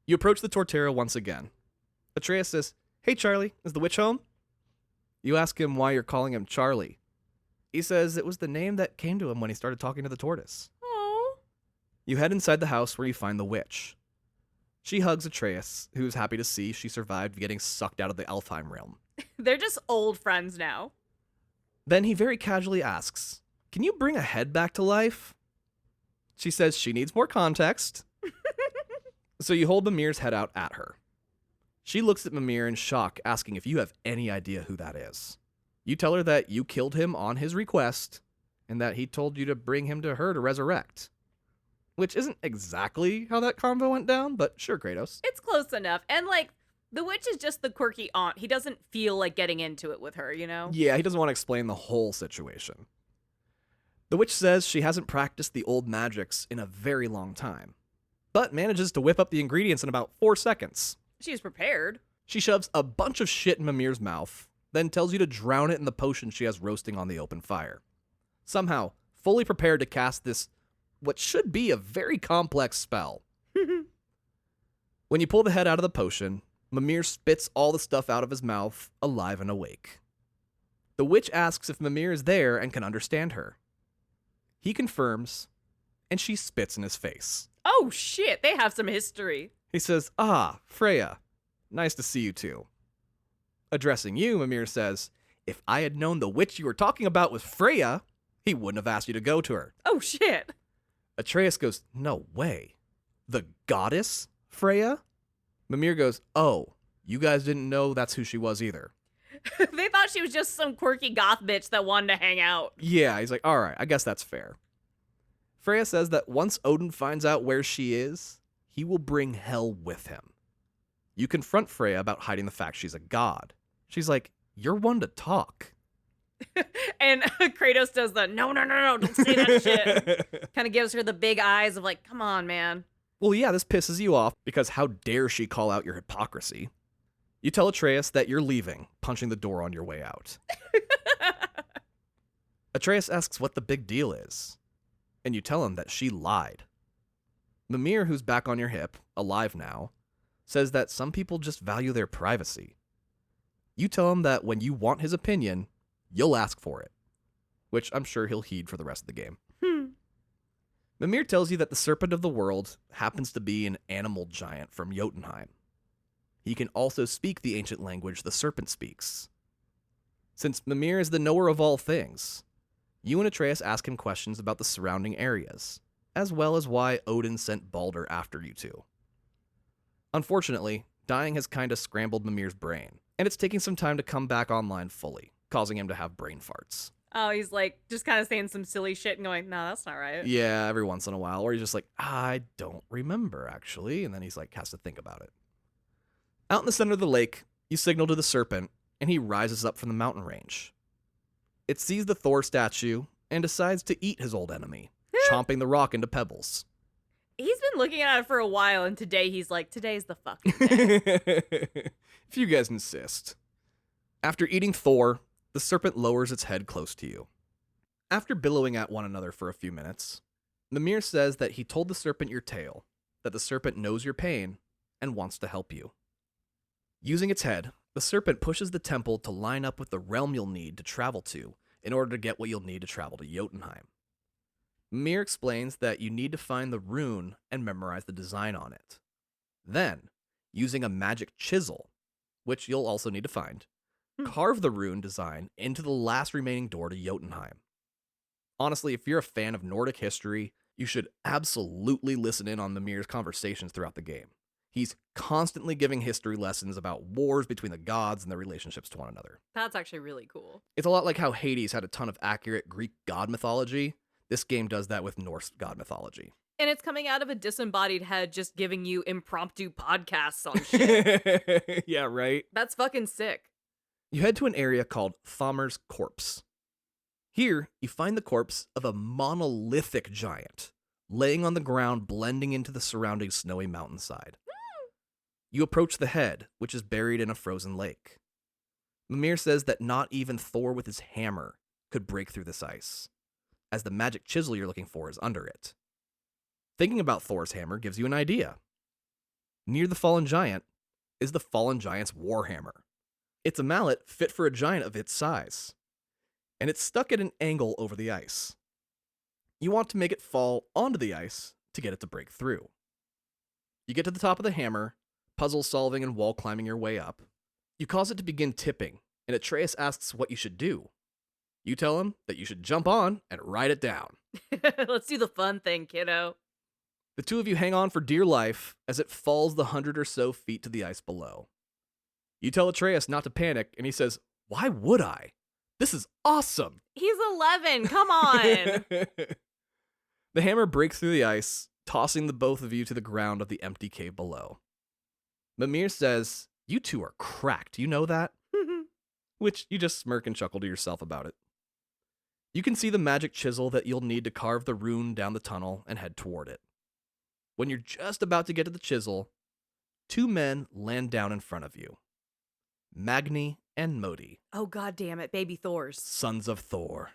You approach the Torterra once again. Atreus says, "Hey, Charlie, is the witch home?" You ask him why you're calling him Charlie. He says it was the name that came to him when he started talking to the tortoise. Oh. You head inside the house where you find the witch. She hugs Atreus, who's happy to see she survived getting sucked out of the Alfheim realm. They're just old friends now. Then he very casually asks, "Can you bring a head back to life?" She says she needs more context. So you hold Mimir's head out at her. She looks at Mimir in shock, asking if you have any idea who that is. You tell her that you killed him on his request, and that he told you to bring him to her to resurrect. Which isn't exactly how that convo went down, but sure, Kratos. It's close enough. And, like, the witch is just the quirky aunt. He doesn't feel like getting into it with her, you know? Yeah, he doesn't want to explain the whole situation. The witch says she hasn't practiced the old magics in a very long time, but manages to whip up the ingredients in about 4 seconds. She's prepared. She shoves a bunch of shit in Mimir's mouth, then tells you to drown it in the potion she has roasting on the open fire. Somehow, fully prepared to cast this, what should be a very complex spell. When you pull the head out of the potion, Mimir spits all the stuff out of his mouth, alive and awake. The witch asks if Mimir is there and can understand her. He confirms, and she spits in his face. Oh, shit. They have some history. He says, "Ah, Freya, nice to see you too." Addressing you, Mimir says, "If I had known the witch you were talking about was Freya, he wouldn't have asked you to go to her." Oh, shit. Atreus goes, "No way. The goddess Freya?" Mimir goes, "Oh, you guys didn't know that's who she was either." They thought she was just some quirky goth bitch that wanted to hang out. Yeah, he's like, "All right, I guess that's fair." Freya says that once Odin finds out where she is, he will bring hell with him. You confront Freya about hiding the fact she's a god. She's like, "You're one to talk." And Kratos does the, no, don't say that shit. Kind of gives her the big eyes of like, come on, man. Well, yeah, this pisses you off because how dare she call out your hypocrisy? You tell Atreus that you're leaving, punching the door on your way out. Atreus asks what the big deal is, and you tell him that she lied. Mimir, who's back on your hip, alive now, says that some people just value their privacy. You tell him that when you want his opinion, you'll ask for it, which I'm sure he'll heed for the rest of the game. Mimir tells you that the Serpent of the World happens to be an animal giant from Jotunheim. He can also speak the ancient language the serpent speaks. Since Mimir is the knower of all things, you and Atreus ask him questions about the surrounding areas, as well as why Odin sent Balder after you two. Unfortunately, dying has kinda scrambled Mimir's brain, and it's taking some time to come back online fully, causing him to have brain farts. Oh, he's like just kind of saying some silly shit and going, no, that's not right. Yeah, every once in a while, or he's just like, "I don't remember, actually," and then he's like, has to think about it. Out in the center of the lake, you signal to the serpent, and he rises up from the mountain range. It sees the Thor statue and decides to eat his old enemy, chomping the rock into pebbles. He's been looking at it for a while, and today he's like, today's the fucking day. If you guys insist. After eating Thor, the serpent lowers its head close to you. After billowing at one another for a few minutes, Mimir says that he told the serpent your tale, that the serpent knows your pain and wants to help you. Using its head, the serpent pushes the temple to line up with the realm you'll need to travel to in order to get what you'll need to travel to Jotunheim. Mimir explains that you need to find the rune and memorize the design on it. Then, using a magic chisel, which you'll also need to find, carve the rune design into the last remaining door to Jotunheim. Honestly, if you're a fan of Nordic history, you should absolutely listen in on Mimir's conversations throughout the game. He's constantly giving history lessons about wars between the gods and their relationships to one another. That's actually really cool. It's a lot like how Hades had a ton of accurate Greek god mythology. This game does that with Norse god mythology. And it's coming out of a disembodied head just giving you impromptu podcasts on shit. Yeah, right? That's fucking sick. You head to an area called Thamir's Corpse. Here, you find the corpse of a monolithic giant, laying on the ground blending into the surrounding snowy mountainside. You approach the head, which is buried in a frozen lake. Mimir says that not even Thor with his hammer could break through this ice, as the magic chisel you're looking for is under it. Thinking about Thor's hammer gives you an idea. Near the fallen giant is the fallen giant's warhammer. It's a mallet fit for a giant of its size, and it's stuck at an angle over the ice. You want to make it fall onto the ice to get it to break through. You get to the top of the hammer, puzzle solving and wall climbing your way up. You cause it to begin tipping, and Atreus asks what you should do. You tell him that you should jump on and ride it down. Let's do the fun thing, kiddo. The two of you hang on for dear life as it falls the 100 or so feet to the ice below. You tell Atreus not to panic, and he says, "Why would I? This is awesome." He's 11. Come on. The hammer breaks through the ice, tossing the both of you to the ground of the empty cave below. Mimir says, "You two are cracked, you know that?" Which you just smirk and chuckle to yourself about it. You can see the magic chisel that you'll need to carve the rune down the tunnel and head toward it. When you're just about to get to the chisel, two men land down in front of you. Magni and Modi, Oh, god damn it, baby Thors. sons of Thor.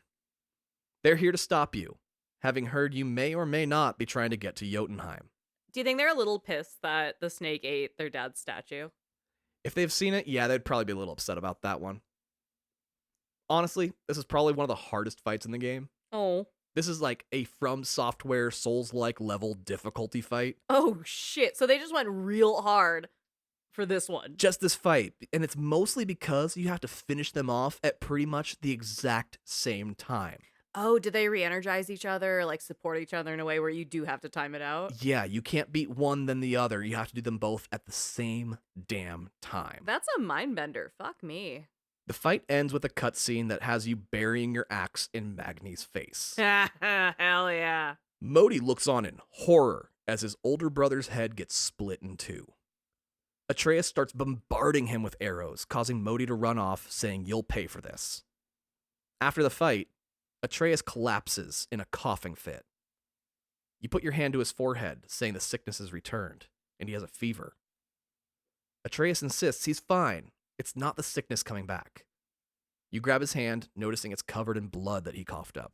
They're here to stop you, having heard you may or may not be trying to get to Jotunheim. Do you think they're a little pissed that the snake ate their dad's statue? If they've seen it, yeah, they'd probably be a little upset about that one. Honestly, this is probably one of the hardest fights in the game. Oh. This is like a From Software Souls-like level difficulty fight. Oh, shit. So they just went real hard for this one. Just this fight, and it's mostly because you have to finish them off at pretty much the exact same time. Oh, do they re-energize each other, or like support each other in a way where you do have to time it out? Yeah, you can't beat one then the other. You have to do them both at the same damn time. That's a mind bender. Fuck me. The fight ends with a cutscene that has you burying your axe in Magni's face. Hell yeah. Modi looks on in horror as his older brother's head gets split in two. Atreus starts bombarding him with arrows, causing Modi to run off, saying, "You'll pay for this." After the fight, Atreus collapses in a coughing fit. You put your hand to his forehead, saying the sickness has returned, and he has a fever. Atreus insists he's fine. It's not the sickness coming back. You grab his hand, noticing it's covered in blood that he coughed up.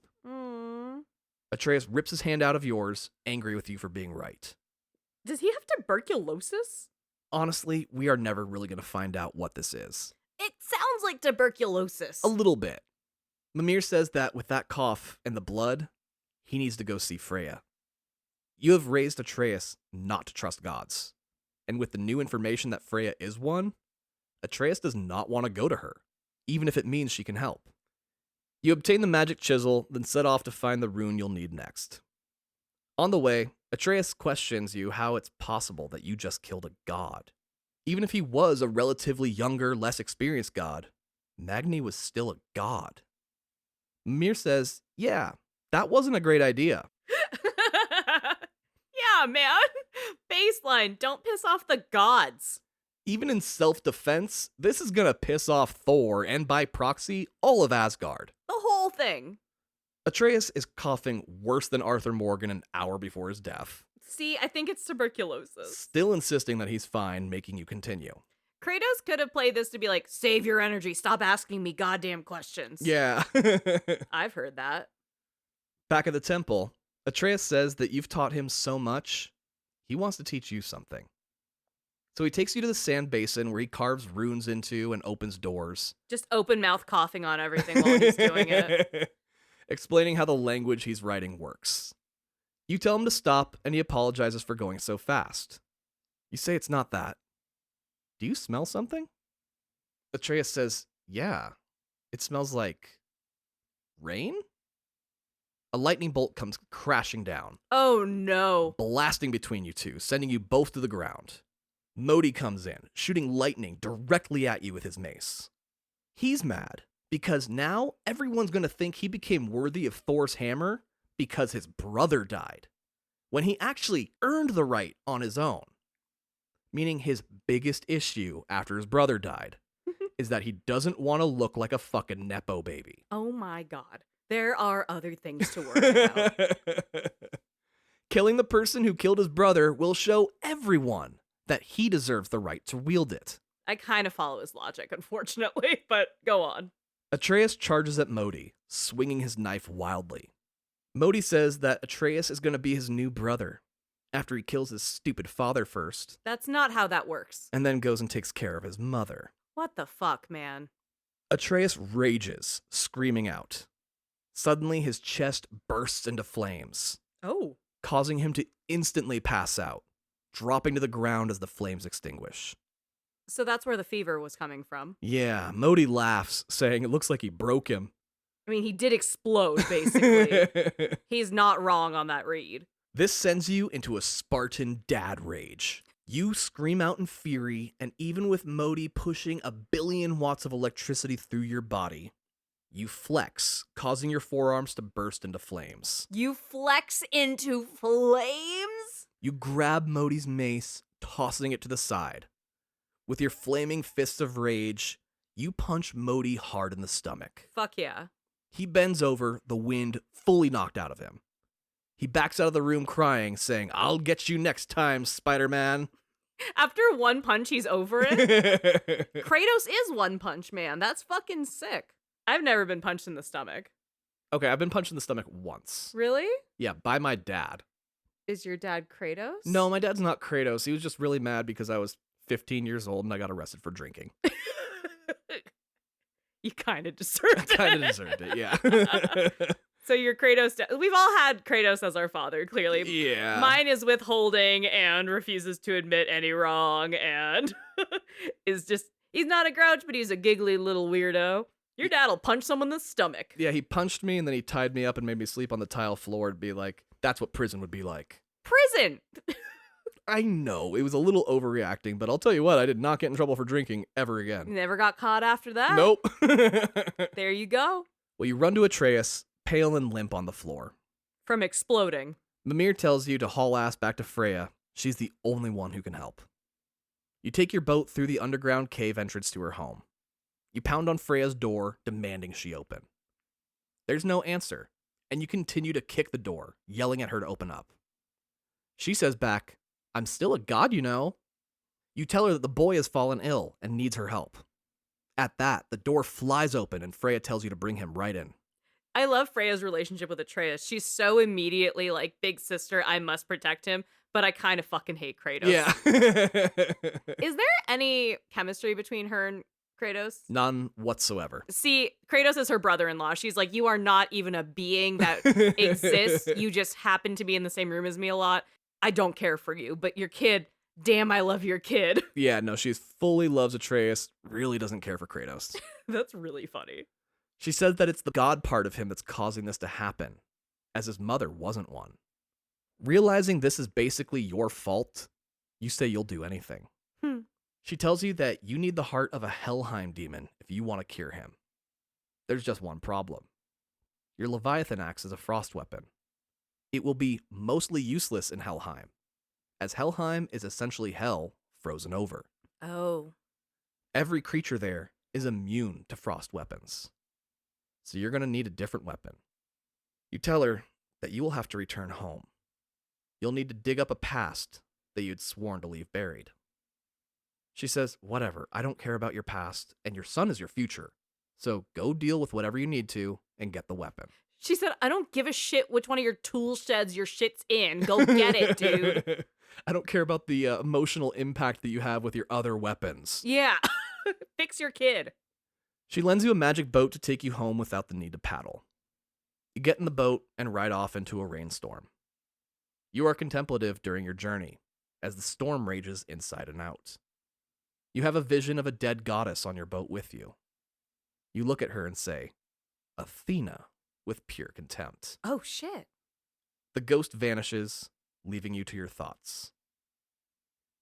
Atreus rips his hand out of yours, angry with you for being right. Does he have tuberculosis? Honestly, we are never really going to find out what this is. It sounds like tuberculosis. A little bit. Mimir says that with that cough and the blood, he needs to go see Freya. You have raised Atreus not to trust gods. And with the new information that Freya is one, Atreus does not want to go to her, even if it means she can help. You obtain the magic chisel, then set off to find the rune you'll need next. On the way, Atreus questions you how it's possible that you just killed a god. Even if he was a relatively younger, less experienced god, Magni was still a god. Mimir says, "Yeah, that wasn't a great idea." Yeah, man. Baseline, don't piss off the gods. Even in self-defense, this is gonna piss off Thor and, by proxy, all of Asgard. The whole thing. Atreus is coughing worse than Arthur Morgan an hour before his death, See, I think it's tuberculosis. still insisting that he's fine, making you continue. Kratos could have played this to be like, save your energy, stop asking me goddamn questions. Yeah. I've heard that. Back at the temple, Atreus says that you've taught him so much, he wants to teach you something. So he takes you to the sand basin where he carves runes into and opens doors. Just open mouth coughing on everything while he's doing it. Explaining how the language he's writing works. You tell him to stop, and he apologizes for going so fast. You say it's not that. Do you smell something? Atreus says, "Yeah, it smells like rain?" A lightning bolt comes crashing down, Oh no. blasting between you two, sending you both to the ground. Modi comes in, shooting lightning directly at you with his mace. He's mad because now everyone's going to think he became worthy of Thor's hammer because his brother died, when he actually earned the right on his own. Meaning his biggest issue after his brother died is that he doesn't want to look like a fucking Nepo baby. Oh my god. There are other things to worry about. Killing the person who killed his brother will show everyone that he deserves the right to wield it. I kind of follow his logic, unfortunately, but go on. Atreus charges at Modi, swinging his knife wildly. Modi says that Atreus is going to be his new brother, after he kills his stupid father first, That's not how that works. and then goes and takes care of his mother. What the fuck, man? Atreus rages, screaming out. Suddenly, his chest bursts into flames, Oh. causing him to instantly pass out, dropping to the ground as the flames extinguish. So that's where the fever was coming from. Yeah, Modi laughs, saying it looks like he broke him. I mean, he did explode, basically. He's not wrong on that read. This sends you into a Spartan dad rage. You scream out in fury, and even with Modi pushing 1 billion watts of electricity through your body, you flex, causing your forearms to burst into flames. You flex into flames? You grab Modi's mace, tossing it to the side. With your flaming fists of rage, you punch Modi hard in the stomach. Fuck yeah. He bends over, the wind fully knocked out of him. He backs out of the room crying, saying, "I'll get you next time, Spider-Man." After one punch, he's over it? Kratos is One Punch Man. That's fucking sick. I've never been punched in the stomach. Okay, I've been punched in the stomach once. Really? Yeah, by my dad. Is your dad Kratos? No, my dad's not Kratos. He was just really mad because I was 15 years old and I got arrested for drinking. You kind of deserved it. I kind of deserved it, yeah. So your Kratos, we've all had Kratos as our father, clearly. Yeah. Mine is withholding and refuses to admit any wrong and is just, he's not a grouch, but he's a giggly little weirdo. Your dad'll punch someone in the stomach. Yeah, he punched me and then he tied me up and made me sleep on the tile floor and be like, that's what prison would be like. Prison! I know, it was a little overreacting, but I'll tell you what, I did not get in trouble for drinking ever again. Never got caught after that? Nope. There you go. Well, you run to Atreus, pale and limp on the floor. From exploding. Mimir tells you to haul ass back to Freya. She's the only one who can help. You take your boat through the underground cave entrance to her home. You pound on Freya's door, demanding she open. There's no answer, and you continue to kick the door, yelling at her to open up. She says back, "I'm still a god, you know." You tell her that the boy has fallen ill and needs her help. At that, the door flies open and Freya tells you to bring him right in. I love Freya's relationship with Atreus. She's so immediately like, big sister, I must protect him, but I kind of fucking hate Kratos. Yeah. Is there any chemistry between her and Kratos? None whatsoever. See, Kratos is her brother-in-law. She's like, you are not even a being that exists. You just happen to be in the same room as me a lot. I don't care for you, but your kid, damn, I love your kid. Yeah, no, she fully loves Atreus, really doesn't care for Kratos. That's really funny. She says that it's the god part of him that's causing this to happen, as his mother wasn't one. Realizing this is basically your fault, you say you'll do anything. She tells you that you need the heart of a Helheim demon if you want to cure him. There's just one problem. Your Leviathan axe is a frost weapon. It will be mostly useless in Helheim, as Helheim is essentially hell frozen over. Oh. Every creature there is immune to frost weapons. So you're going to need a different weapon. You tell her that you will have to return home. You'll need to dig up a past that you'd sworn to leave buried. She says, "Whatever, I don't care about your past, and your son is your future. So go deal with whatever you need to and get the weapon." She said, I don't give a shit which one of your tool sheds your shit's in. Go get it, dude. I don't care about the emotional impact that you have with your other weapons. Yeah. Fix your kid. She lends you a magic boat to take you home without the need to paddle. You get in the boat and ride off into a rainstorm. You are contemplative during your journey, as the storm rages inside and out. You have a vision of a dead goddess on your boat with you. You look at her and say, "Athena," with pure contempt. Oh, shit. The ghost vanishes, leaving you to your thoughts.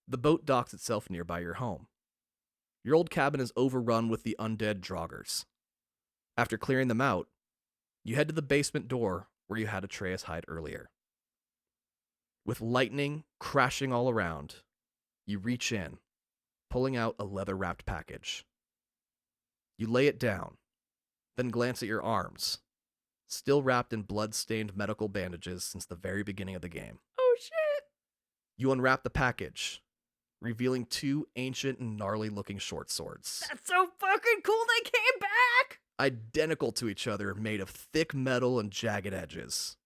The boat docks itself nearby your home. Your old cabin is overrun with the undead draugrs. After clearing them out, you head to the basement door where you had Atreus hide earlier. With lightning crashing all around, you reach in, pulling out a leather-wrapped package. You lay it down, then glance at your arms, still wrapped in blood-stained medical bandages since the very beginning of the game. Oh, shit. You unwrap the package, revealing 2 ancient and gnarly-looking short swords. That's so fucking cool they came back. Identical to each other, made of thick metal and jagged edges.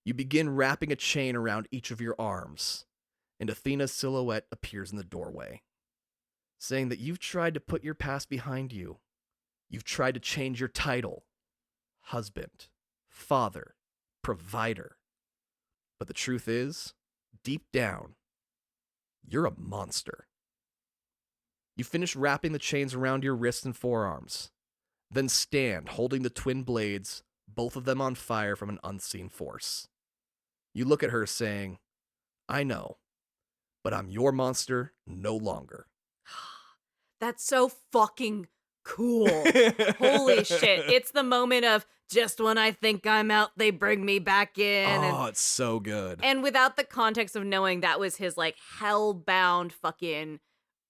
You begin wrapping a chain around each of your arms, and Athena's silhouette appears in the doorway, saying that you've tried to put your past behind you. You've tried to change your title, husband, father, provider. But the truth is, deep down, you're a monster. You finish wrapping the chains around your wrists and forearms, then stand holding the twin blades, both of them on fire from an unseen force. You look at her saying, I know, but I'm your monster no longer. That's so fucking cool. Holy shit. It's the moment of just when I think I'm out, they bring me back in. Oh, it's so good. And without the context of knowing that was his like hell-bound fucking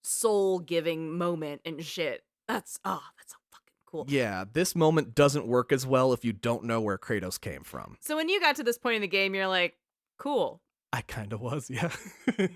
soul-giving moment and shit. That's so fucking cool. Yeah, this moment doesn't work as well if you don't know where Kratos came from. So when you got to this point in the game, you're like, cool. I kind of was, yeah.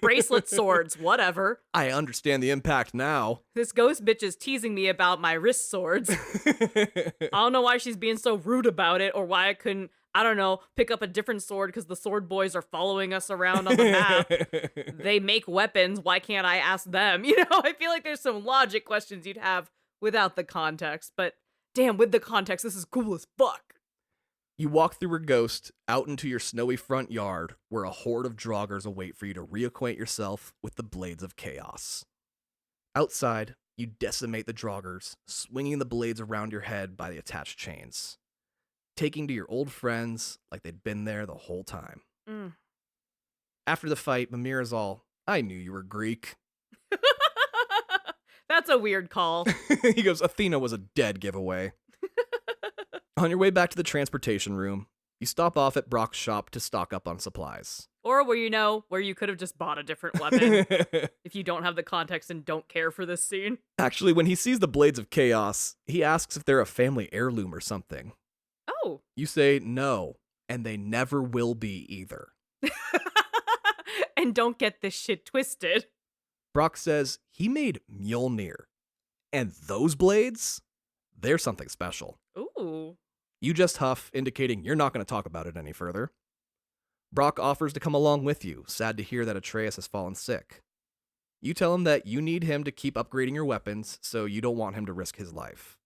Bracelet swords, whatever. I understand the impact now. This ghost bitch is teasing me about my wrist swords. I don't know why she's being so rude about it, or why I couldn't, I don't know, pick up a different sword because the sword boys are following us around on the map. They make weapons. Why can't I ask them? You know, I feel like there's some logic questions you'd have without the context, but damn, with the context, this is cool as fuck. You walk through her ghost out into your snowy front yard where a horde of draugrs await for you to reacquaint yourself with the blades of chaos. Outside, you decimate the draugrs, swinging the blades around your head by the attached chains, taking to your old friends like they'd been there the whole time. After the fight, Mimir is all, I knew you were Greek. That's a weird call. He goes, Athena was a dead giveaway. On your way back to the transportation room, you stop off at Brock's shop to stock up on supplies. Or where you could have just bought a different weapon if you don't have the context and don't care for this scene. Actually, when he sees the blades of chaos, he asks if they're a family heirloom or something. Oh. You say no, and they never will be either. And don't get this shit twisted. Brock says he made Mjolnir. And those blades? They're something special. Ooh. You just huff, indicating you're not going to talk about it any further. Brock offers to come along with you, sad to hear that Atreus has fallen sick. You tell him that you need him to keep upgrading your weapons, so you don't want him to risk his life.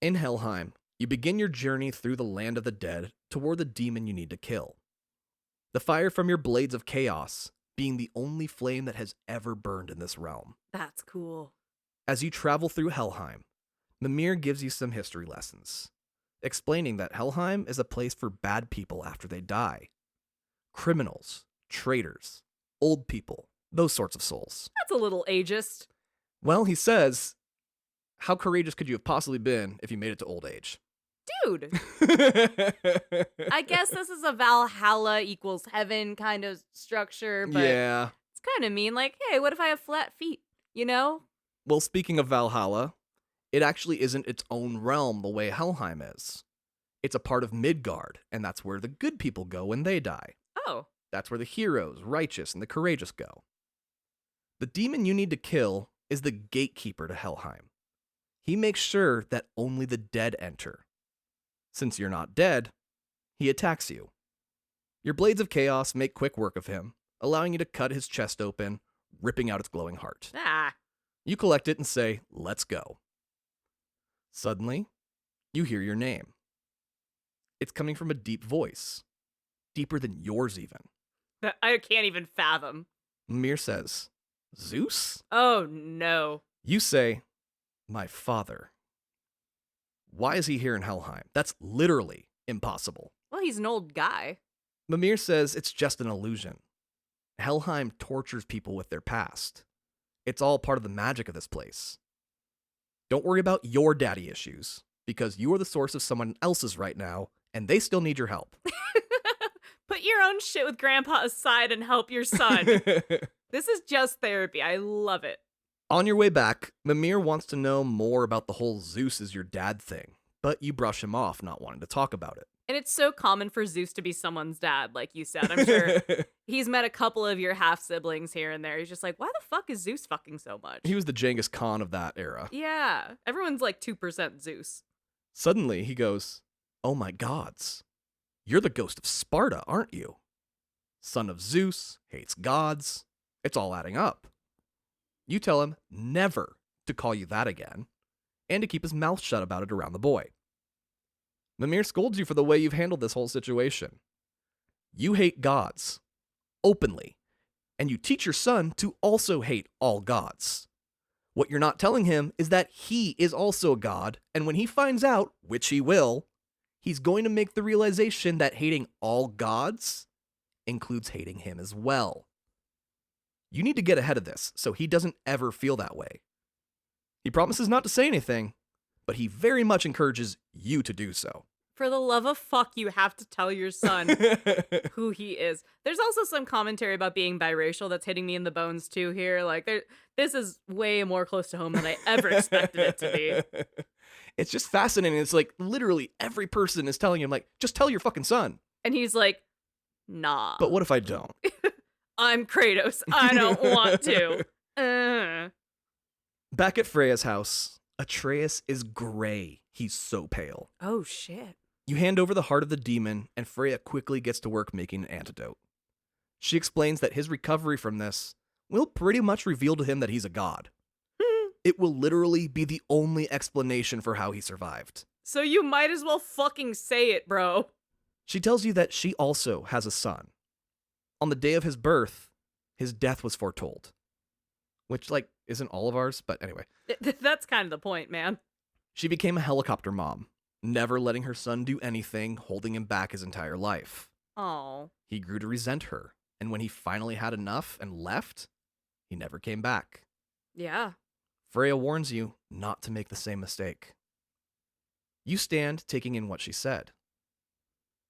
In Helheim, you begin your journey through the land of the dead toward the demon you need to kill. The fire from your blades of chaos being the only flame that has ever burned in this realm. That's cool. As you travel through Helheim, Mimir gives you some history lessons, explaining that Helheim is a place for bad people after they die. Criminals, traitors, old people, those sorts of souls. That's a little ageist. Well, he says, how courageous could you have possibly been if you made it to old age? Dude. I guess this is a Valhalla equals heaven kind of structure, but yeah. It's kind of mean. Like, hey, what if I have flat feet? You know? Well, speaking of Valhalla, it actually isn't its own realm the way Helheim is. It's a part of Midgard, and that's where the good people go when they die. Oh. That's where the heroes, righteous, and the courageous go. The demon you need to kill is the gatekeeper to Helheim. He makes sure that only the dead enter. Since you're not dead, he attacks you. Your blades of chaos make quick work of him, allowing you to cut his chest open, ripping out its glowing heart. Ah. You collect it and say, let's go. Suddenly, you hear your name. It's coming from a deep voice, deeper than yours even. I can't even fathom. Mimir says, Zeus? Oh, no. You say, my father. Why is he here in Helheim? That's literally impossible. Well, he's an old guy. Mimir says it's just an illusion. Helheim tortures people with their past. It's all part of the magic of this place. Don't worry about your daddy issues, because you are the source of someone else's right now, and they still need your help. Put your own shit with Grandpa aside and help your son. This is just therapy. I love it. On your way back, Mimir wants to know more about the whole Zeus is your dad thing, but you brush him off, not wanting to talk about it. And it's so common for Zeus to be someone's dad, like you said. I'm sure he's met a couple of your half-siblings here and there. He's just like, why the fuck is Zeus fucking so much? He was the Genghis Khan of that era. Yeah, everyone's like 2% Zeus. Suddenly, he goes, oh my gods, you're the ghost of Sparta, aren't you? Son of Zeus, hates gods. It's all adding up. You tell him never to call you that again, and to keep his mouth shut about it around the boy. Mimir scolds you for the way you've handled this whole situation. You hate gods. Openly. And you teach your son to also hate all gods. What you're not telling him is that he is also a god, and when he finds out, which he will, he's going to make the realization that hating all gods includes hating him as well. You need to get ahead of this so he doesn't ever feel that way. He promises not to say anything, but he very much encourages you to do so. For the love of fuck, you have to tell your son who he is. There's also some commentary about being biracial that's hitting me in the bones too here. Like, this is way more close to home than I ever expected it to be. It's just fascinating. It's like literally every person is telling him, like, just tell your fucking son. And he's like, nah. But what if I don't? I'm Kratos. I don't want to. Back at Freya's house, Atreus is gray. He's so pale. Oh, shit. You hand over the heart of the demon, and Freya quickly gets to work making an antidote. She explains that his recovery from this will pretty much reveal to him that he's a god. It will literally be the only explanation for how he survived. So you might as well fucking say it, bro. She tells you that she also has a son. On the day of his birth, his death was foretold. Which, like, isn't all of ours, but anyway. That's kind of the point, man. She became a helicopter mom, never letting her son do anything, holding him back his entire life. Oh. He grew to resent her, and when he finally had enough and left, he never came back. Yeah. Freya warns you not to make the same mistake. You stand taking in what she said.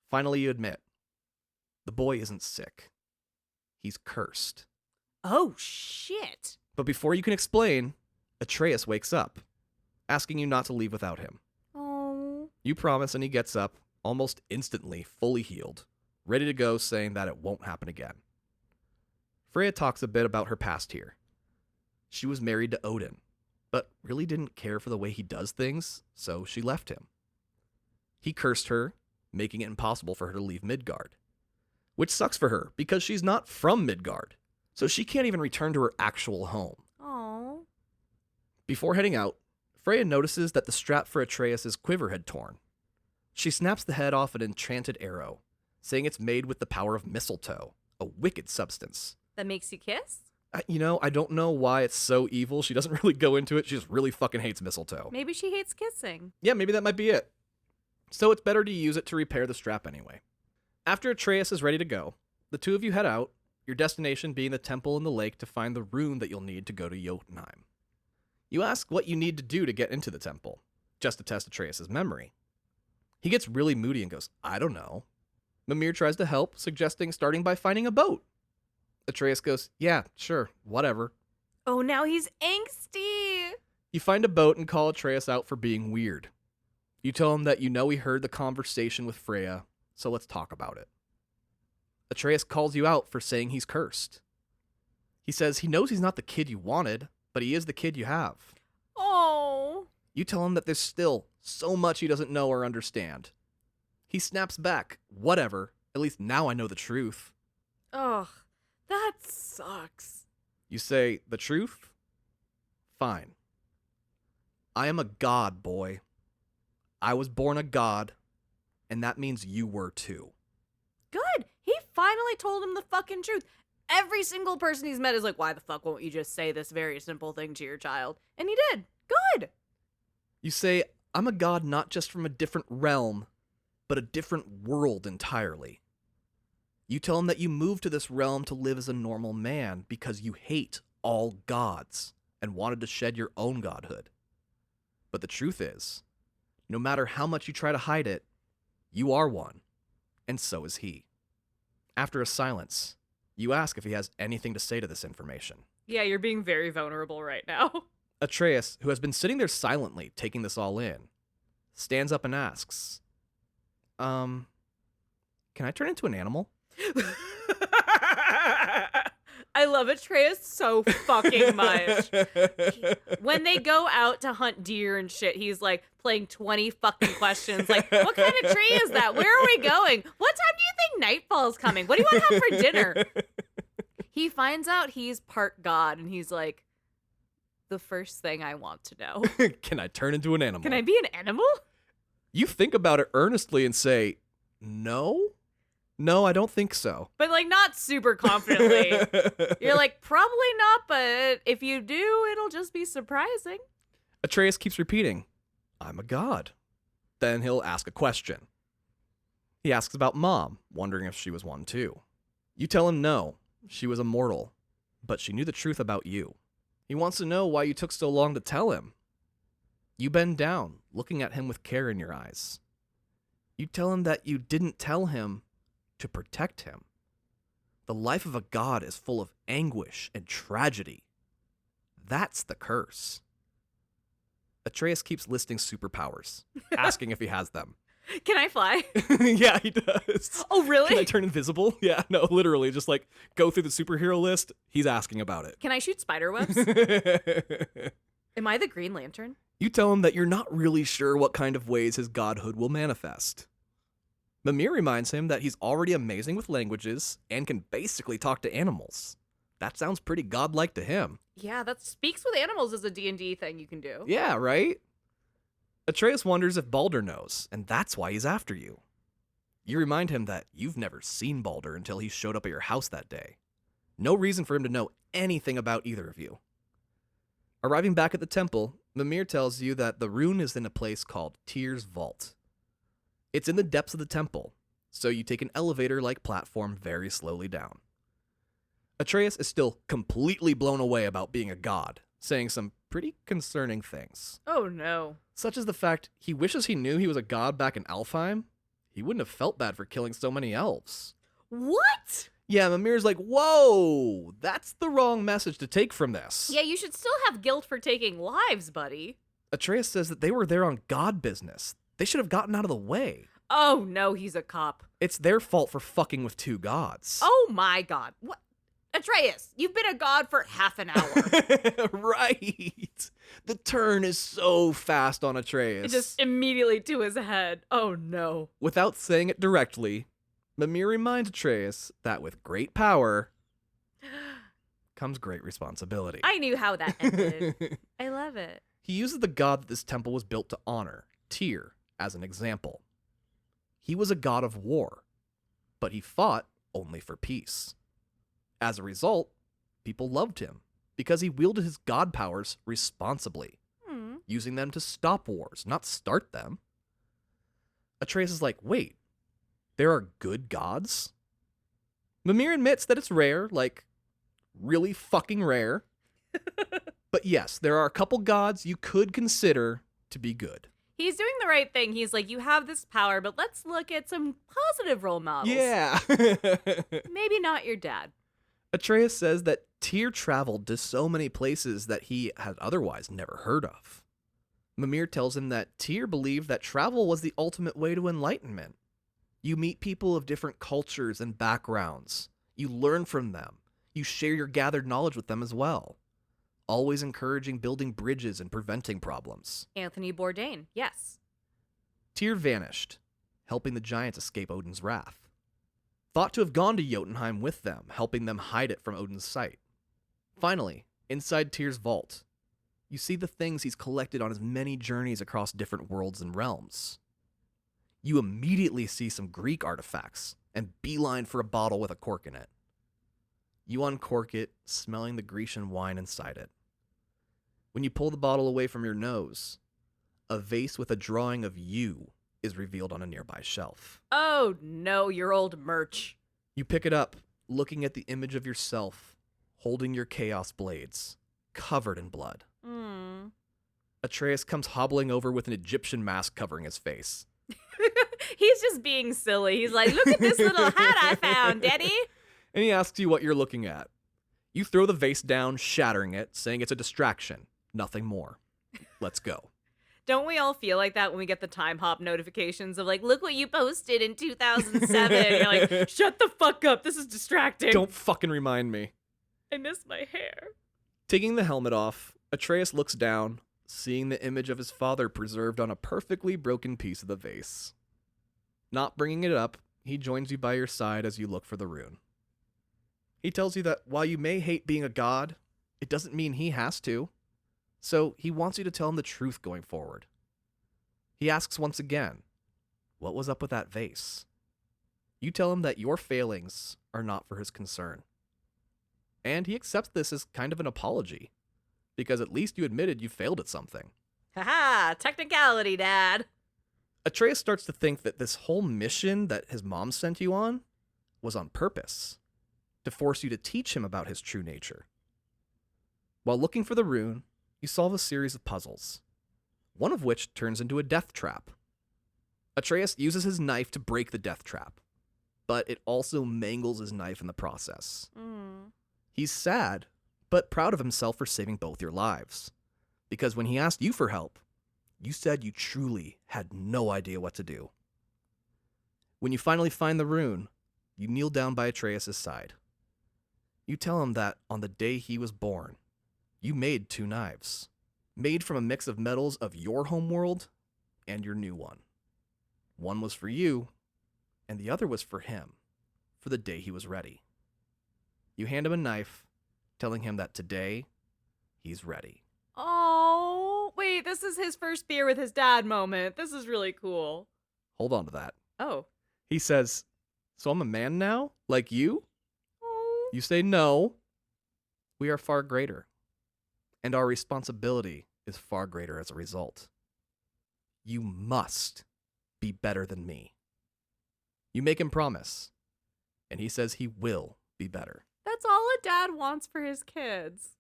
Finally, you admit, the boy isn't sick. He's cursed. Oh, shit. But before you can explain, Atreus wakes up, asking you not to leave without him. Oh. You promise, and he gets up, almost instantly, fully healed, ready to go, saying that it won't happen again. Freya talks a bit about her past here. She was married to Odin, but really didn't care for the way he does things, so she left him. He cursed her, making it impossible for her to leave Midgard. Which sucks for her, because she's not from Midgard, so she can't even return to her actual home. Oh. Before heading out, Freya notices that the strap for Atreus' quiver had torn. She snaps the head off an enchanted arrow, saying it's made with the power of mistletoe, a wicked substance. That makes you kiss? I don't know why it's so evil. She doesn't really go into it. She just really fucking hates mistletoe. Maybe she hates kissing. Yeah, maybe that might be it. So it's better to use it to repair the strap anyway. After Atreus is ready to go, the two of you head out, your destination being the temple in the lake to find the rune that you'll need to go to Jotunheim. You ask what you need to do to get into the temple, just to test Atreus' memory. He gets really moody and goes, I don't know. Mimir tries to help, suggesting starting by finding a boat. Atreus goes, yeah, sure, whatever. Oh, now he's angsty. You find a boat and call Atreus out for being weird. You tell him that you know he heard the conversation with Freya, so let's talk about it. Atreus calls you out for saying he's cursed. He says he knows he's not the kid you wanted, but he is the kid you have. Oh. You tell him that there's still so much he doesn't know or understand. He snaps back, whatever, at least now I know the truth. Ugh, that sucks. You say, the truth? Fine. I am a god, boy. I was born a god, and that means you were too. Good. He finally told him the fucking truth. Every single person he's met is like, why the fuck won't you just say this very simple thing to your child? And he did. Good. You say, I'm a god not just from a different realm, but a different world entirely. You tell him that you moved to this realm to live as a normal man because you hate all gods and wanted to shed your own godhood. But the truth is, no matter how much you try to hide it, you are one, and so is he. After a silence, you ask if he has anything to say to this information. Yeah, you're being very vulnerable right now. Atreus, who has been sitting there silently, taking this all in, stands up and asks, can I turn into an animal? I love Atreus so fucking much. When they go out to hunt deer and shit, he's like playing 20 fucking questions. Like, what kind of tree is that? Where are we going? What time do you think nightfall's coming? What do you want to have for dinner? He finds out he's part god, and he's like, the first thing I want to know. Can I turn into an animal? Can I be an animal? You think about it earnestly and say, no? No, I don't think so. But, like, not super confidently. You're like, probably not, but if you do, it'll just be surprising. Atreus keeps repeating, I'm a god. Then he'll ask a question. He asks about Mom, wondering if she was one too. You tell him no, she was a mortal, but she knew the truth about you. He wants to know why you took so long to tell him. You bend down, looking at him with care in your eyes. You tell him that you didn't tell him to protect him. The life of a god is full of anguish and tragedy. That's the curse. Atreus keeps listing superpowers, asking if he has them. Can I fly? Yeah, he does. Oh, really? Can I turn invisible? Yeah, no, literally, just like go through the superhero list. He's asking about it. Can I shoot spider webs? Am I the Green Lantern? You tell him that you're not really sure what kind of ways his godhood will manifest. Mimir reminds him that he's already amazing with languages and can basically talk to animals. That sounds pretty godlike to him. Yeah, that speaks with animals is a D&D thing you can do. Yeah, right? Atreus wonders if Baldur knows, and that's why he's after you. You remind him that you've never seen Baldur until he showed up at your house that day. No reason for him to know anything about either of you. Arriving back at the temple, Mimir tells you that the rune is in a place called Tyr's Vault. It's in the depths of the temple, so you take an elevator-like platform very slowly down. Atreus is still completely blown away about being a god, saying some pretty concerning things. Oh, no. Such as the fact he wishes he knew he was a god back in Alfheim. He wouldn't have felt bad for killing so many elves. What? Yeah, Mimir's like, whoa, that's the wrong message to take from this. Yeah, you should still have guilt for taking lives, buddy. Atreus says that they were there on god business. They should have gotten out of the way. Oh, no, he's a cop. It's their fault for fucking with two gods. Oh, my God. What? Atreus, you've been a god for half an hour. Right. The turn is so fast on Atreus. Just immediately to his head. Oh, no. Without saying it directly, Mimir reminds Atreus that with great power comes great responsibility. I knew how that ended. I love it. He uses the god that this temple was built to honor, Tyr, as an example. He was a god of war, but he fought only for peace. As a result, people loved him because he wielded his god powers responsibly, using them to stop wars, not start them. Atreus is like, wait, there are good gods? Mimir admits that it's rare, like really fucking rare. But yes, there are a couple gods you could consider to be good. He's doing the right thing. He's like, you have this power, but let's look at some positive role models. Yeah. Maybe not your dad. Atreus says that Tyr traveled to so many places that he had otherwise never heard of. Mimir tells him that Tyr believed that travel was the ultimate way to enlightenment. You meet people of different cultures and backgrounds. You learn from them. You share your gathered knowledge with them as well. Always encouraging building bridges and preventing problems. Anthony Bourdain, yes. Tyr vanished, helping the giants escape Odin's wrath. Thought to have gone to Jotunheim with them, helping them hide it from Odin's sight. Finally, inside Tyr's vault, you see the things he's collected on his many journeys across different worlds and realms. You immediately see some Greek artifacts and beeline for a bottle with a cork in it. You uncork it, smelling the Grecian wine inside it. When you pull the bottle away from your nose, a vase with a drawing of you is revealed on a nearby shelf. Oh no, your old merch. You pick it up, looking at the image of yourself, holding your chaos blades, covered in blood. Atreus comes hobbling over with an Egyptian mask covering his face. He's just being silly. He's like, look at this little hat I found, Daddy. And he asks you what you're looking at. You throw the vase down, shattering it, saying it's a distraction, nothing more. Let's go. Don't we all feel like that when we get the time hop notifications of like, look what you posted in 2007? And you're like, shut the fuck up. This is distracting. Don't fucking remind me. I miss my hair. Taking the helmet off, Atreus looks down, seeing the image of his father preserved on a perfectly broken piece of the vase. Not bringing it up, he joins you by your side as you look for the rune. He tells you that while you may hate being a god, it doesn't mean he has to. So he wants you to tell him the truth going forward. He asks once again, what was up with that vase? You tell him that your failings are not for his concern. And he accepts this as kind of an apology, because at least you admitted you failed at something. Haha, technicality, Dad. Atreus starts to think that this whole mission that his mom sent you on was on purpose, to force you to teach him about his true nature. While looking for the rune, you solve a series of puzzles, one of which turns into a death trap. Atreus uses his knife to break the death trap, but it also mangles his knife in the process. He's sad, but proud of himself for saving both your lives, because when he asked you for help, you said you truly had no idea what to do. When you finally find the rune, you kneel down by Atreus' side. You tell him that on the day he was born, you made 2 knives, made from a mix of metals of your homeworld and your new one. One was for you, and the other was for him, for the day he was ready. You hand him a knife, telling him that today, he's ready. Oh, wait, this is his first beer with his dad moment. This is really cool. Hold on to that. Oh. He says, "So I'm a man now, like you?" Oh. You say no. We are far greater, and our responsibility is far greater as a result. You must be better than me. You make him promise, and he says he will be better. That's all a dad wants for his kids.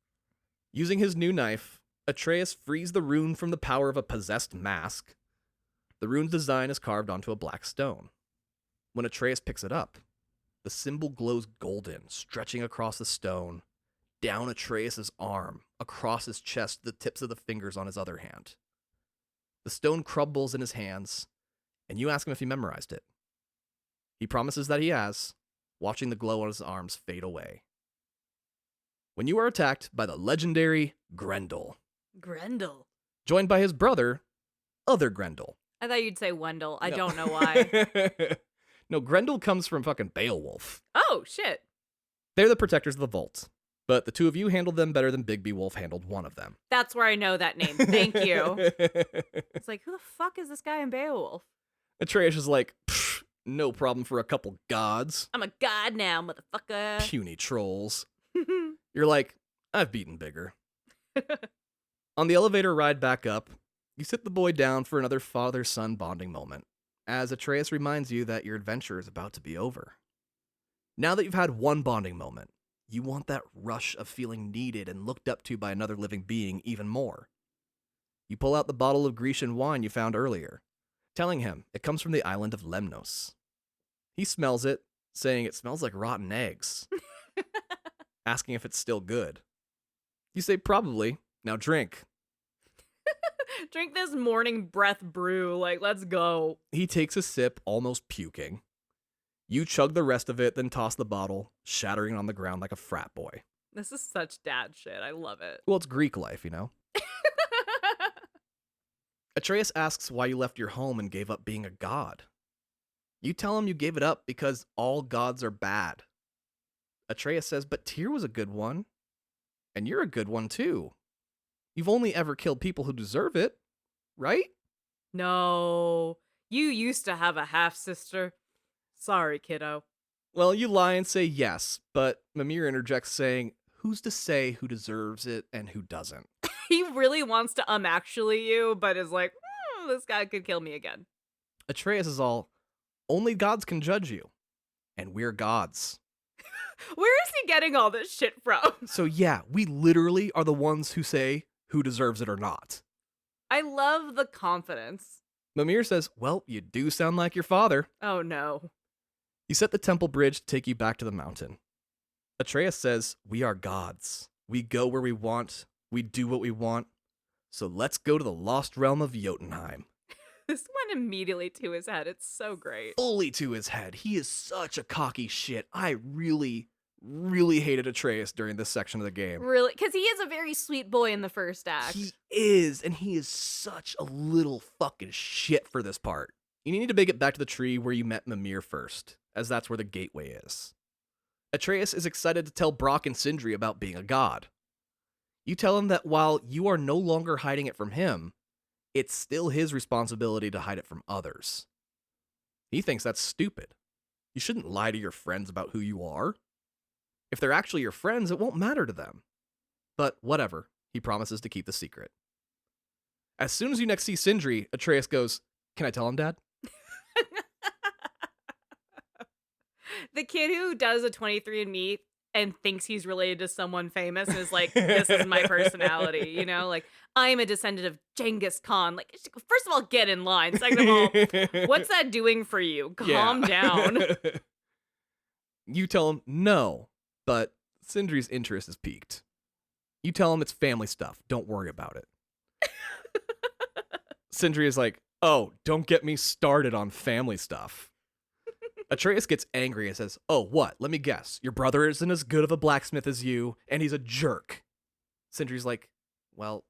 Using his new knife, Atreus frees the rune from the power of a possessed mask. The rune's design is carved onto a black stone. When Atreus picks it up, the symbol glows golden, stretching across the stone, down Atreus' arm, across his chest to the tips of the fingers on his other hand. The stone crumbles in his hands, and you ask him if he memorized it. He promises that he has, watching the glow on his arms fade away. When you are attacked by the legendary Grendel, Grendel. joined by his brother, other Grendel. I thought you'd say Wendell. I No. don't know why. No, Grendel comes from fucking Beowulf. Oh, shit. They're the protectors of the vault, but the two of you handled them better than Bigby Wolf handled one of them. That's where I know that name. Thank you. It's like, who the fuck is this guy in Beowulf? Atreus is like, no problem for a couple gods. I'm a god now, motherfucker. Puny trolls. You're like, I've beaten bigger. On the elevator ride back up, you sit the boy down for another father-son bonding moment, as Atreus reminds you that your adventure is about to be over. Now that you've had one bonding moment, you want that rush of feeling needed and looked up to by another living being even more. You pull out the bottle of Grecian wine you found earlier, telling him it comes from the island of Lemnos. He smells it, saying it smells like rotten eggs, asking if it's still good. You say probably, now drink. Drink this morning breath brew. Like, let's go. He takes a sip, almost puking. You chug the rest of it, then toss the bottle, shattering on the ground like a frat boy. This is such dad shit. I love it. Well, it's Greek life, you know? Atreus asks why you left your home and gave up being a god. You tell him you gave it up because all gods are bad. Atreus says, but Tyr was a good one. And you're a good one, too. You've only ever killed people who deserve it, right? No. You used to have a half-sister. Sorry, kiddo. Well, you lie and say yes, but Mimir interjects saying, who's to say who deserves it and who doesn't? He really wants to actually you, but is like, this guy could kill me again. Atreus is all, only gods can judge you. And we're gods. Where is he getting all this shit from? So yeah, we literally are the ones who say who deserves it or not. I love the confidence. Mimir says, well, you do sound like your father. Oh no. You set the temple bridge to take you back to the mountain. Atreus says, we are gods. We go where we want. We do what we want. So let's go to the lost realm of Jotunheim. This went immediately to his head. It's so great. Fully to his head. He is such a cocky shit. I really hated Atreus during this section of the game. Really? Because he is a very sweet boy in the first act. He is, and he is such a little fucking shit for this part. You need to make it back to the tree where you met Mimir first, as that's where the gateway is. Atreus is excited to tell Brock and Sindri about being a god. You tell him that while you are no longer hiding it from him, it's still his responsibility to hide it from others. He thinks that's stupid, You shouldn't lie to your friends about who you are. If they're actually your friends, it won't matter to them. But whatever, he promises to keep the secret. As soon as you next see Sindri, Atreus goes, "Can I tell him, Dad?" The kid who does a 23andMe and thinks he's related to someone famous and is like, this is my personality, you know? Like, I'm a descendant of Genghis Khan. Like, first of all, get in line. Second of all, what's that doing for you? Calm down. You tell him no, but Sindri's interest is piqued. You tell him it's family stuff. Don't worry about it. Sindri is like, "Oh, don't get me started on family stuff." Atreus gets angry and says, "Oh, what? Let me guess. Your brother isn't as good of a blacksmith as you, and he's a jerk." Sindri's like, "Well,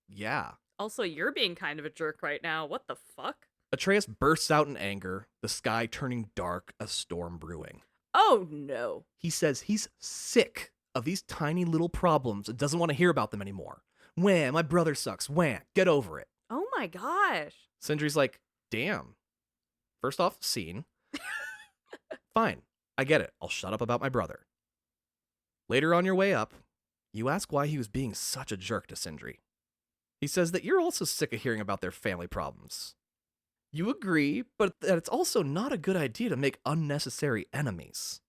yeah." Also, you're being kind of a jerk right now. What the fuck? Atreus bursts out in anger, the sky turning dark, a storm brewing. Oh, no. He says he's sick of these tiny little problems and doesn't want to hear about them anymore. "Wham, my brother sucks. Wham, get over it." Oh my gosh. Sindri's like, "Damn. First off, scene. Fine, I get it. I'll shut up about my brother." Later on your way up, you ask why he was being such a jerk to Sindri. He says that you're also sick of hearing about their family problems. You agree, but that it's also not a good idea to make unnecessary enemies.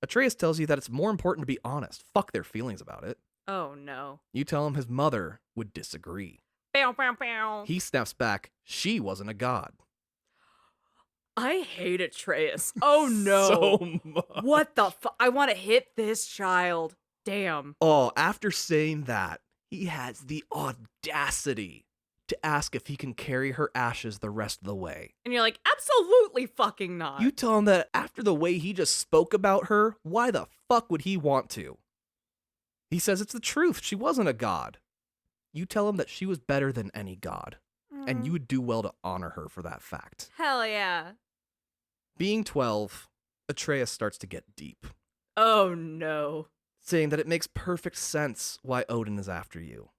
Atreus tells you that it's more important to be honest. Fuck their feelings about it. Oh no. You tell him his mother would disagree. Bow, bow, bow. He snaps back, she wasn't a god. I hate Atreus. Oh no. So much. What the fuck? I want to hit this child. Damn. Oh, after saying that, he has the audacity to ask if he can carry her ashes the rest of the way. And you're like, absolutely fucking not. You tell him that after the way he just spoke about her, why the fuck would he want to? He says it's the truth. She wasn't a god. You tell him that she was better than any god, and you would do well to honor her for that fact. Hell yeah. Being 12, Atreus starts to get deep, Oh no. saying that it makes perfect sense why Odin is after you.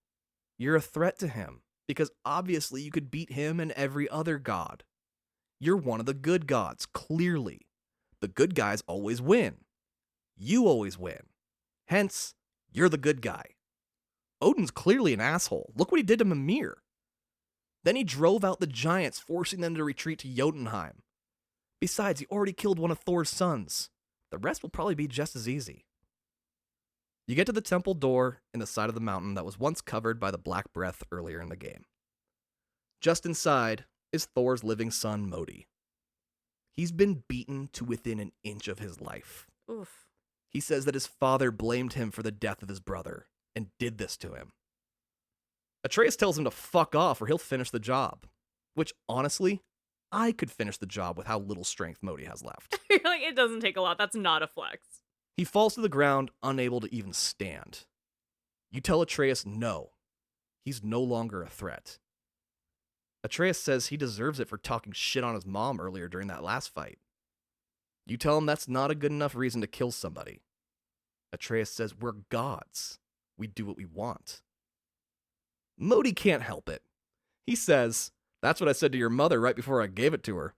You're a threat to him, because obviously you could beat him and every other god. You're one of the good gods, clearly. The good guys always win. You always win. Hence, you're the good guy. Odin's clearly an asshole. Look what he did to Mimir. Then he drove out the giants, forcing them to retreat to Jotunheim. Besides, he already killed one of Thor's sons. The rest will probably be just as easy. You get to the temple door in the side of the mountain that was once covered by the black breath earlier in the game. Just inside is Thor's living son, Modi. He's been beaten to within an inch of his life. Oof. He says that his father blamed him for the death of his brother and did this to him. Atreus tells him to fuck off or he'll finish the job, which honestly, I could finish the job with how little strength Modi has left. You're like, it doesn't take a lot. That's not a flex. He falls to the ground, unable to even stand. You tell Atreus no. He's no longer a threat. Atreus says he deserves it for talking shit on his mom earlier during that last fight. You tell him that's not a good enough reason to kill somebody. Atreus says we're gods. We do what we want. Modi can't help it. He says, "That's what I said to your mother right before I gave it to her."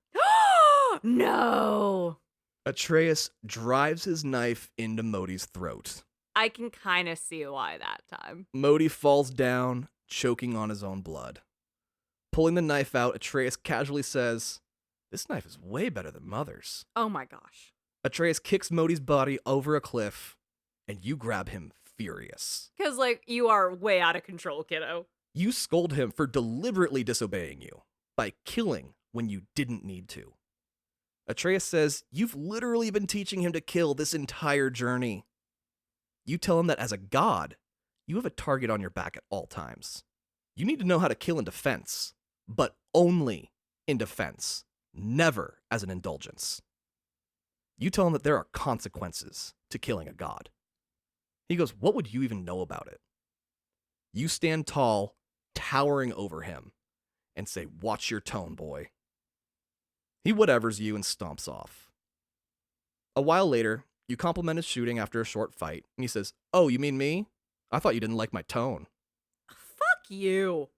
No. Atreus drives his knife into Modi's throat. I can kind of see why that time. Modi falls down, choking on his own blood. Pulling the knife out, Atreus casually says, "This knife is way better than Mother's." Oh my gosh. Atreus kicks Modi's body over a cliff, and you grab him furious. Because, like, you are way out of control, kiddo. You scold him for deliberately disobeying you by killing when you didn't need to. Atreus says you've literally been teaching him to kill this entire journey. You tell him that as a god, you have a target on your back at all times. You need to know how to kill in defense, but only in defense, never as an indulgence. You tell him that there are consequences to killing a god. He goes, "What would you even know about it?" You stand tall, towering over him, and say, "Watch your tone, boy." He whatevers you and stomps off. A while later, you compliment his shooting after a short fight, and he says, "Oh, you mean me? I thought you didn't like my tone." Fuck you.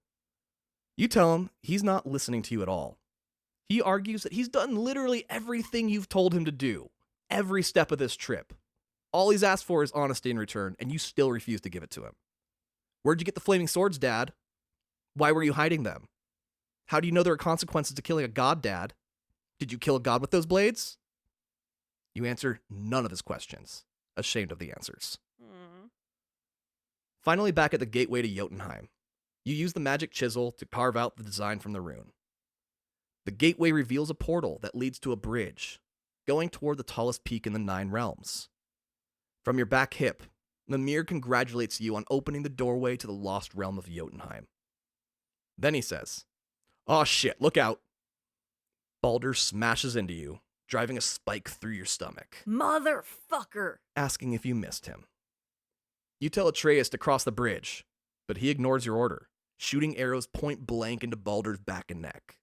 You tell him he's not listening to you at all. He argues that he's done literally everything you've told him to do, every step of this trip. All he's asked for is honesty in return, and you still refuse to give it to him. Where'd you get the flaming swords, Dad? Why were you hiding them? How do you know there are consequences to killing a god, Dad? Did you kill a god with those blades? You answer none of his questions, ashamed of the answers. Finally, back at the gateway to Jotunheim, you use the magic chisel to carve out the design from the rune. The gateway reveals a portal that leads to a bridge, going toward the tallest peak in the 9 realms. From your back hip, Mimir congratulates you on opening the doorway to the lost realm of Jotunheim. Then he says, "Aw shit, look out." Baldur smashes into you, driving a spike through your stomach, Motherfucker. asking if you missed him. You tell Atreus to cross the bridge, but he ignores your order, shooting arrows point blank into Baldur's back and neck.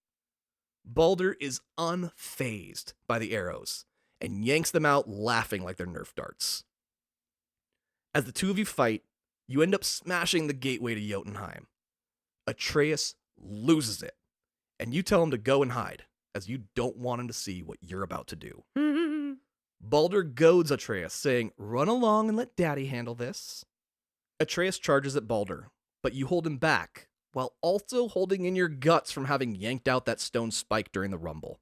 Baldur is unfazed by the arrows and yanks them out laughing like they're Nerf darts. As the two of you fight, you end up smashing the gateway to Jotunheim. Atreus loses it, and you tell him to go and hide, as you don't want him to see what you're about to do. Baldur goads Atreus, saying, "Run along and let Daddy handle this." Atreus charges at Baldur, but you hold him back, while also holding in your guts from having yanked out that stone spike during the rumble.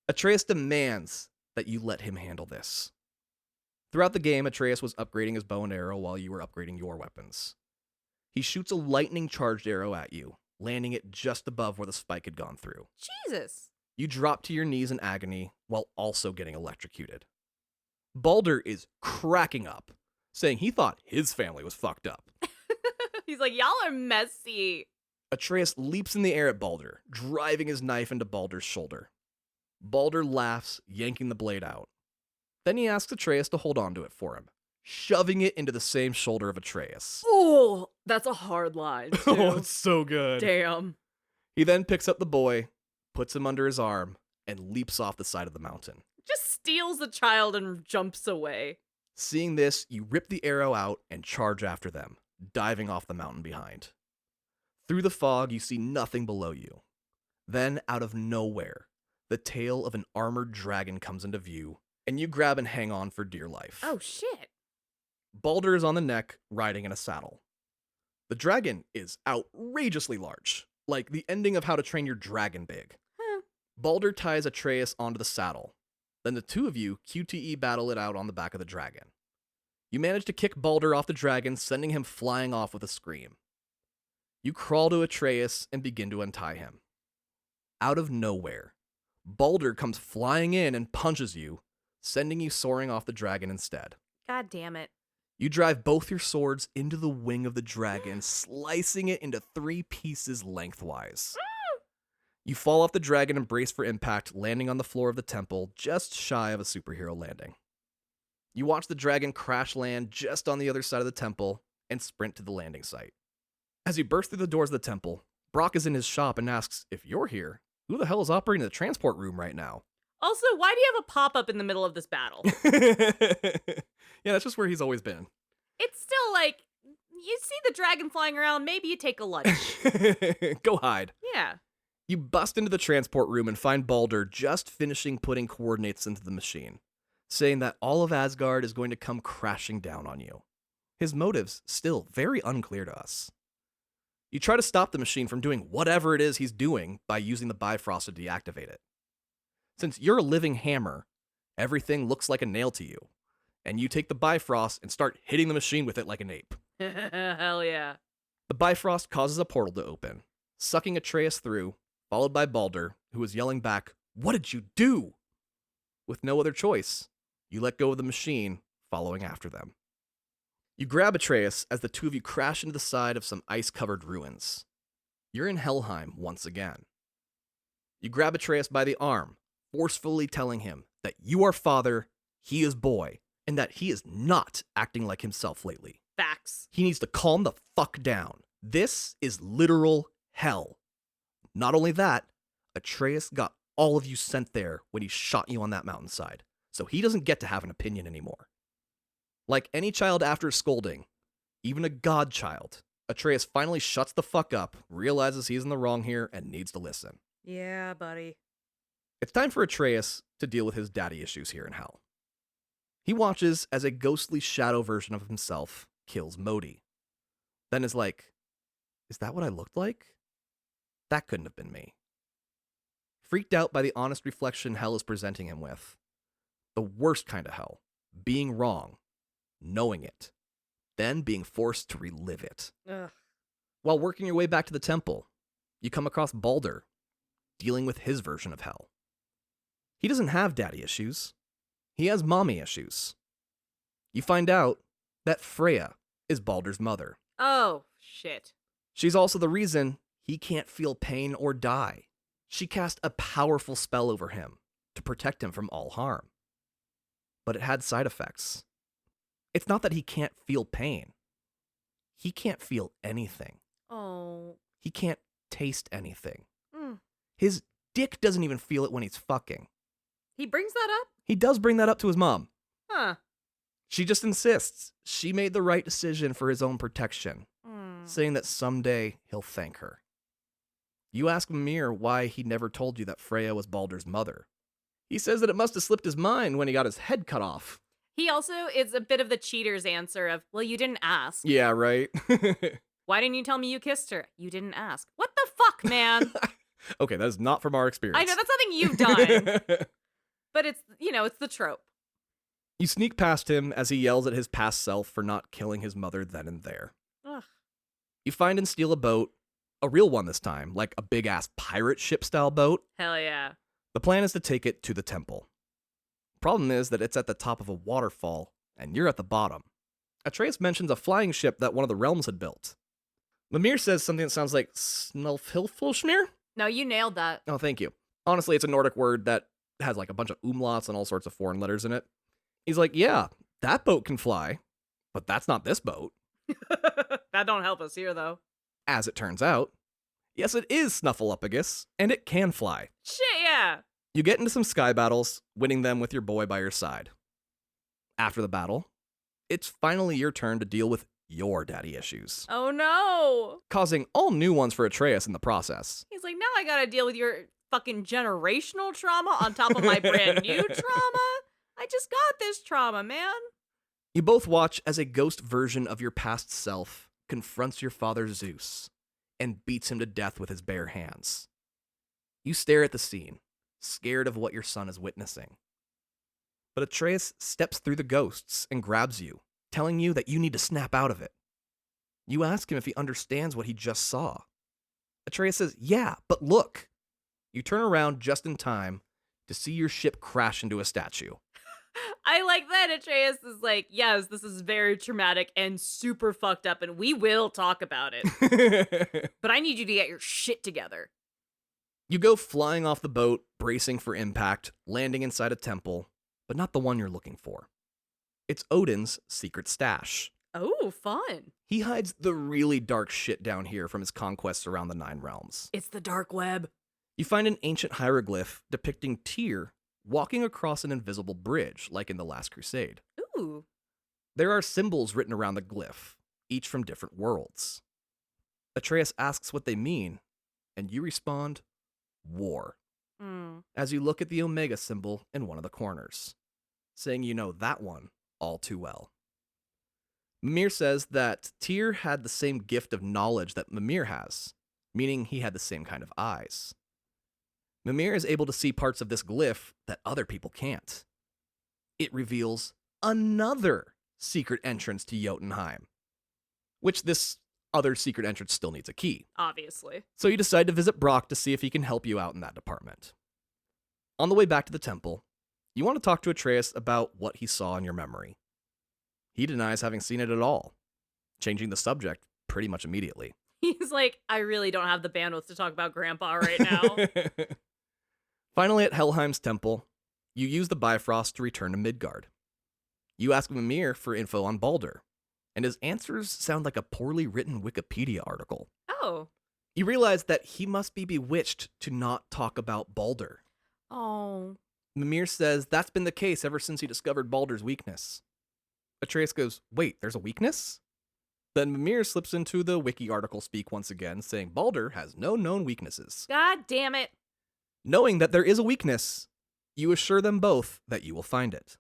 Atreus demands that you let him handle this. Throughout the game, Atreus was upgrading his bow and arrow while you were upgrading your weapons. He shoots a lightning-charged arrow at you, landing it just above where the spike had gone through. Jesus. You drop to your knees in agony while also getting electrocuted. Baldur is cracking up, saying he thought his family was fucked up. He's like, y'all are messy. Atreus leaps in the air at Baldur, driving his knife into Baldur's shoulder. Baldur laughs, yanking the blade out. Then he asks Atreus to hold on to it for him, shoving it into the same shoulder of Atreus. Oh, that's a hard line, too. Oh, it's so good. Damn. He then picks up the boy, puts him under his arm, and leaps off the side of the mountain. Just steals the child and jumps away. Seeing this, you rip the arrow out and charge after them, diving off the mountain behind. Through the fog, you see nothing below you. Then, out of nowhere, the tail of an armored dragon comes into view, and you grab and hang on for dear life. Oh, shit. Baldur is on the neck, riding in a saddle. The dragon is outrageously large, like the ending of How to Train Your Dragon big. Baldur ties Atreus onto the saddle. Then the two of you QTE battle it out on the back of the dragon. You manage to kick Baldur off the dragon, sending him flying off with a scream. You crawl to Atreus and begin to untie him. Out of nowhere, Baldur comes flying in and punches you, sending you soaring off the dragon instead. God damn it. You drive both your swords into the wing of the dragon, slicing it into 3 pieces lengthwise. You fall off the dragon and brace for impact, landing on the floor of the temple, just shy of a superhero landing. You watch the dragon crash land just on the other side of the temple and sprint to the landing site. As you burst through the doors of the temple, Brock is in his shop and asks, "If you're here, who the hell is operating the transport room right now?" Also, why do you have a pop-up in the middle of this battle? Yeah, that's just where he's always been. It's still like, you see the dragon flying around, maybe you take a lunch. Go hide. Yeah. You bust into the transport room and find Baldur just finishing putting coordinates into the machine, saying that all of Asgard is going to come crashing down on you. His motives still very unclear to us. You try to stop the machine from doing whatever it is he's doing by using the Bifrost to deactivate it. Since you're a living hammer, everything looks like a nail to you, and you take the Bifrost and start hitting the machine with it like an ape. Hell yeah. The Bifrost causes a portal to open, sucking Atreus through, followed by Baldur, who is yelling back, "What did you do?" With no other choice, you let go of the machine, following after them. You grab Atreus as the two of you crash into the side of some ice-covered ruins. You're in Helheim once again. You grab Atreus by the arm, forcefully telling him that you are father, he is boy, and that he is not acting like himself lately. Facts. He needs to calm the fuck down. This is literal hell. Not only that, Atreus got all of you sent there when he shot you on that mountainside, so he doesn't get to have an opinion anymore. Like any child after scolding, even a godchild, Atreus finally shuts the fuck up, realizes he's in the wrong here, and needs to listen. Yeah, buddy. It's time for Atreus to deal with his daddy issues here in hell. He watches as a ghostly shadow version of himself kills Modi. Then is like, is that what I looked like? That couldn't have been me. Freaked out by the honest reflection hell is presenting him with. The worst kind of hell. Being wrong. Knowing it. Then being forced to relive it. Ugh. While working your way back to the temple, you come across Balder, dealing with his version of hell. He doesn't have daddy issues. He has mommy issues. You find out that Freya is Balder's mother. Oh, shit. She's also the reason he can't feel pain or die. She cast a powerful spell over him to protect him from all harm. But it had side effects. It's not that he can't feel pain. He can't feel anything. Oh. He can't taste anything. Mm. His dick doesn't even feel it when he's fucking. He brings that up? He does bring that up to his mom. Huh. She just insists she made the right decision for his own protection, saying that someday he'll thank her. You ask Mimir why he never told you that Freya was Balder's mother. He says that it must have slipped his mind when he got his head cut off. He also is a bit of the cheater's answer of, well, you didn't ask. Yeah, right? Why didn't you tell me you kissed her? You didn't ask. What the fuck, man? Okay, that is not from our experience. I know, that's nothing you've done. But it's, it's the trope. You sneak past him as he yells at his past self for not killing his mother then and there. Ugh. You find and steal a boat, a real one this time, like a big-ass pirate ship-style boat. Hell yeah. The plan is to take it to the temple. Problem is that it's at the top of a waterfall, and you're at the bottom. Atreus mentions a flying ship that one of the realms had built. Mimir says something that sounds like Snelfilfulschmir? No, you nailed that. Oh, thank you. Honestly, it's a Nordic word that has like a bunch of umlauts and all sorts of foreign letters in it. He's like, yeah, that boat can fly, but that's not this boat. That don't help us here, though. As it turns out, yes, it is Snuffleupagus, and it can fly. Shit, yeah. You get into some sky battles, winning them with your boy by your side. After the battle, it's finally your turn to deal with your daddy issues, Oh, no. causing all new ones for Atreus in the process. He's like, now I gotta deal with your fucking generational trauma on top of my brand new trauma? I just got this trauma, man. You both watch as a ghost version of your past self confronts your father Zeus and beats him to death with his bare hands. You stare at the scene, scared of what your son is witnessing. But Atreus steps through the ghosts and grabs you, telling you that you need to snap out of it. You ask him if he understands what he just saw. Atreus says, yeah, but look. You turn around just in time to see your ship crash into a statue. I like that Atreus is like, yes, this is very traumatic and super fucked up, and we will talk about it. But I need you to get your shit together. You go flying off the boat, bracing for impact, landing inside a temple, but not the one you're looking for. It's Odin's secret stash. Oh, fun. He hides the really dark shit down here from his conquests around the Nine Realms. It's the dark web. You find an ancient hieroglyph depicting Tyr walking across an invisible bridge, like in The Last Crusade. Ooh. There are symbols written around the glyph, each from different worlds. Atreus asks what they mean, and you respond, war, as you look at the Omega symbol in one of the corners, saying you know that one all too well. Mimir says that Tyr had the same gift of knowledge that Mimir has, meaning he had the same kind of eyes. Mimir is able to see parts of this glyph that other people can't. It reveals another secret entrance to Jotunheim, which this other secret entrance still needs a key. Obviously. So you decide to visit Brock to see if he can help you out in that department. On the way back to the temple, you want to talk to Atreus about what he saw in your memory. He denies having seen it at all, changing the subject pretty much immediately. He's like, I really don't have the bandwidth to talk about Grandpa right now. Finally, at Helheim's temple, you use the Bifrost to return to Midgard. You ask Mimir for info on Balder, and his answers sound like a poorly written Wikipedia article. Oh. You realize that he must be bewitched to not talk about Balder. Oh. Mimir says that's been the case ever since he discovered Balder's weakness. Atreus goes, wait, there's a weakness? Then Mimir slips into the wiki article speak once again, saying Balder has no known weaknesses. God damn it. Knowing that there is a weakness, you assure them both that you will find it.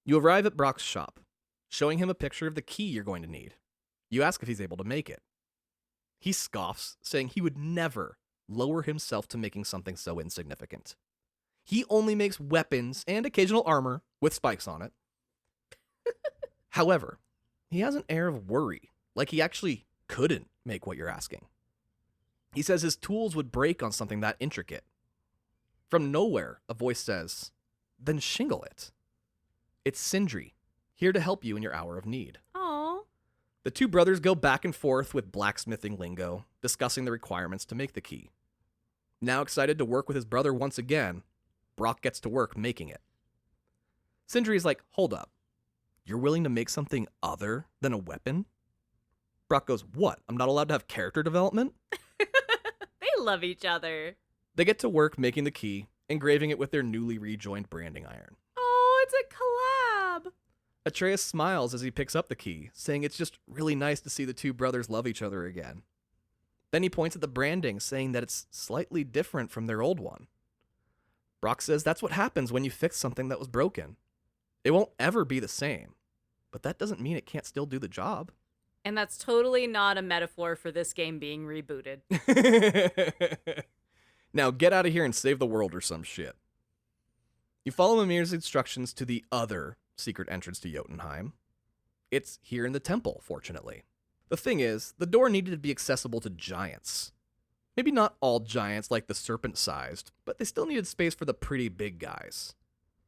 You arrive at Brock's shop, showing him a picture of the key you're going to need. You ask if he's able to make it. He scoffs, saying he would never lower himself to making something so insignificant. He only makes weapons and occasional armor with spikes on it. However, he has an air of worry, like he actually couldn't make what you're asking. He says his tools would break on something that intricate. From nowhere, a voice says, "Then shingle it." It's Sindri, here to help you in your hour of need. Aww. The two brothers go back and forth with blacksmithing lingo, discussing the requirements to make the key. Now excited to work with his brother once again, Brock gets to work making it. Sindri is like, "Hold up. You're willing to make something other than a weapon?" Brock goes, "What? I'm not allowed to have character development?" They love each other. They get to work making the key, engraving it with their newly rejoined branding iron. Oh, it's a collab. Atreus smiles as he picks up the key, saying it's just really nice to see the two brothers love each other again. Then he points at the branding, saying that it's slightly different from their old one. Brock says that's what happens when you fix something that was broken. It won't ever be the same, but that doesn't mean it can't still do the job. And that's totally not a metaphor for this game being rebooted. Now get out of here and save the world or some shit. You follow Mimir's instructions to the other secret entrance to Jotunheim. It's here in the temple, fortunately. The thing is, the door needed to be accessible to giants. Maybe not all giants like the serpent-sized, but they still needed space for the pretty big guys.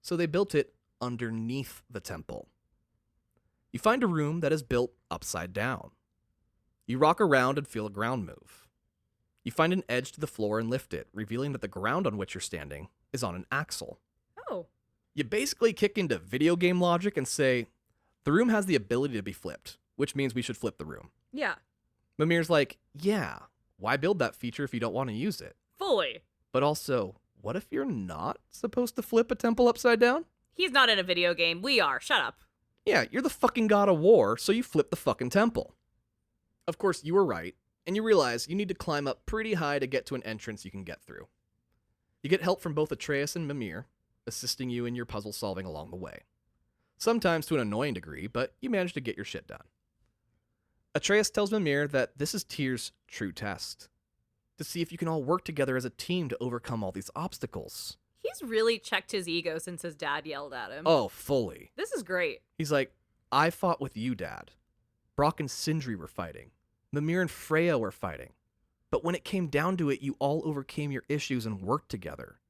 So they built it underneath the temple. You find a room that is built upside down. You rock around and feel a ground move. You find an edge to the floor and lift it, revealing that the ground on which you're standing is on an axle. Oh. You basically kick into video game logic and say, the room has the ability to be flipped, which means we should flip the room. Yeah. Mimir's like, yeah, why build that feature if you don't want to use it? Fully. But also, what if you're not supposed to flip a temple upside down? He's not in a video game. We are. Shut up. Yeah, you're the fucking god of war, so you flip the fucking temple. Of course, you were right, and you realize you need to climb up pretty high to get to an entrance you can get through. You get help from both Atreus and Mimir, assisting you in your puzzle solving along the way. Sometimes to an annoying degree, but you manage to get your shit done. Atreus tells Mimir that this is Tyr's true test, to see if you can all work together as a team to overcome all these obstacles. He's really checked his ego since his dad yelled at him. Oh, fully. This is great. He's like, I fought with you, Dad. Brock and Sindri were fighting. Mimir and Freya were fighting. But when it came down to it, you all overcame your issues and worked together.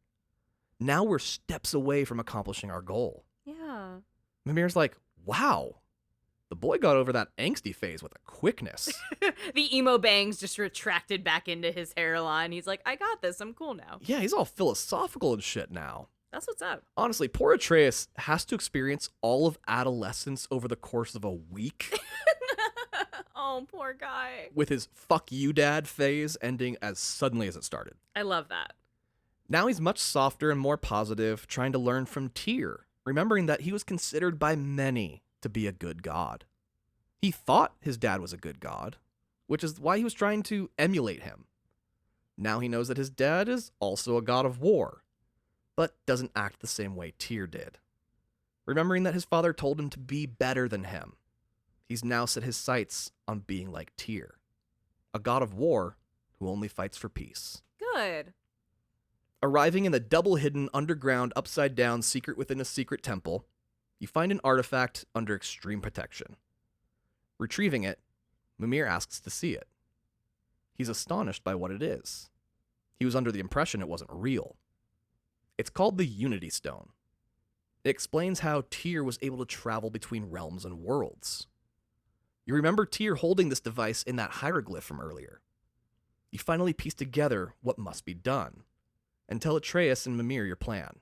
Now we're steps away from accomplishing our goal. Yeah. Mimir's like, wow. The boy got over that angsty phase with a quickness. The emo bangs just retracted back into his hairline. He's like, I got this. I'm cool now. Yeah, he's all philosophical and shit now. That's what's up. Honestly, poor Atreus has to experience all of adolescence over the course of a week. Oh, poor guy. With his fuck you dad phase ending as suddenly as it started. I love that. Now he's much softer and more positive, trying to learn from Tyr, remembering that he was considered by many to be a good god. He thought his dad was a good god, which is why he was trying to emulate him. Now he knows that his dad is also a god of war, but doesn't act the same way Tyr did. Remembering that his father told him to be better than him, he's now set his sights on being like Tyr, a god of war who only fights for peace. Good. Arriving in the double-hidden, underground, upside-down secret within a secret temple, you find an artifact under extreme protection. Retrieving it, Mimir asks to see it. He's astonished by what it is. He was under the impression it wasn't real. It's called the Unity Stone. It explains how Tyr was able to travel between realms and worlds. You remember Tyr holding this device in that hieroglyph from earlier. You finally piece together what must be done, and tell Atreus and Mimir your plan.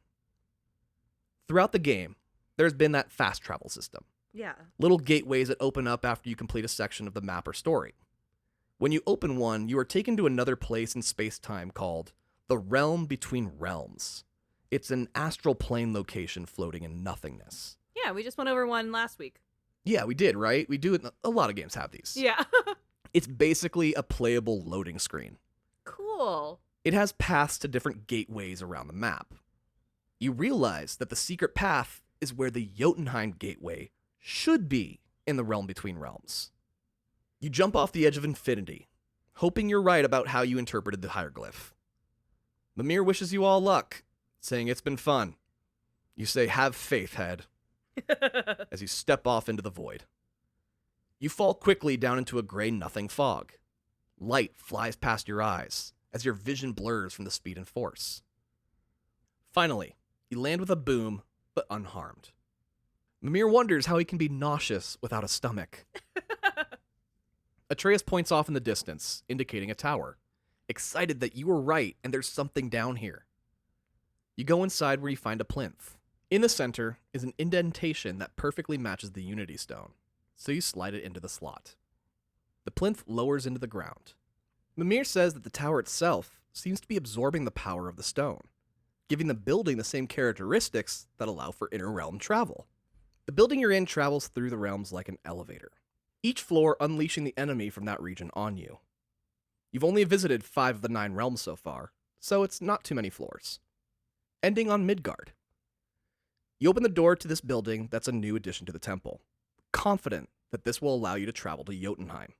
Throughout the game, there's been that fast travel system. Yeah. Little gateways that open up after you complete a section of the map or story. When you open one, you are taken to another place in space-time called the Realm Between Realms. It's an astral plane location floating in nothingness. Yeah, we just went over one last week. Yeah, we did, right? We do it. A lot of games have these. Yeah. It's basically a playable loading screen. Cool. It has paths to different gateways around the map. You realize that the secret path is where the Jotunheim gateway should be in the realm between realms. You jump off the edge of infinity, hoping you're right about how you interpreted the hieroglyph. Mimir wishes you all luck, saying it's been fun. You say, "Have faith, head," as you step off into the void. You fall quickly down into a gray nothing fog. Light flies past your eyes as your vision blurs from the speed and force. Finally, you land with a boom, but unharmed. Mimir wonders how he can be nauseous without a stomach. Atreus points off in the distance, indicating a tower, excited that you were right and there's something down here. You go inside where you find a plinth. In the center is an indentation that perfectly matches the Unity Stone, so you slide it into the slot. The plinth lowers into the ground. Mimir says that the tower itself seems to be absorbing the power of the stone, giving the building the same characteristics that allow for inter-realm travel. The building you're in travels through the realms like an elevator, each floor unleashing the enemy from that region on you. You've only visited 5 of the 9 realms so far, so it's not too many floors. Ending on Midgard. You open the door to this building that's a new addition to the temple, confident that this will allow you to travel to Jotunheim.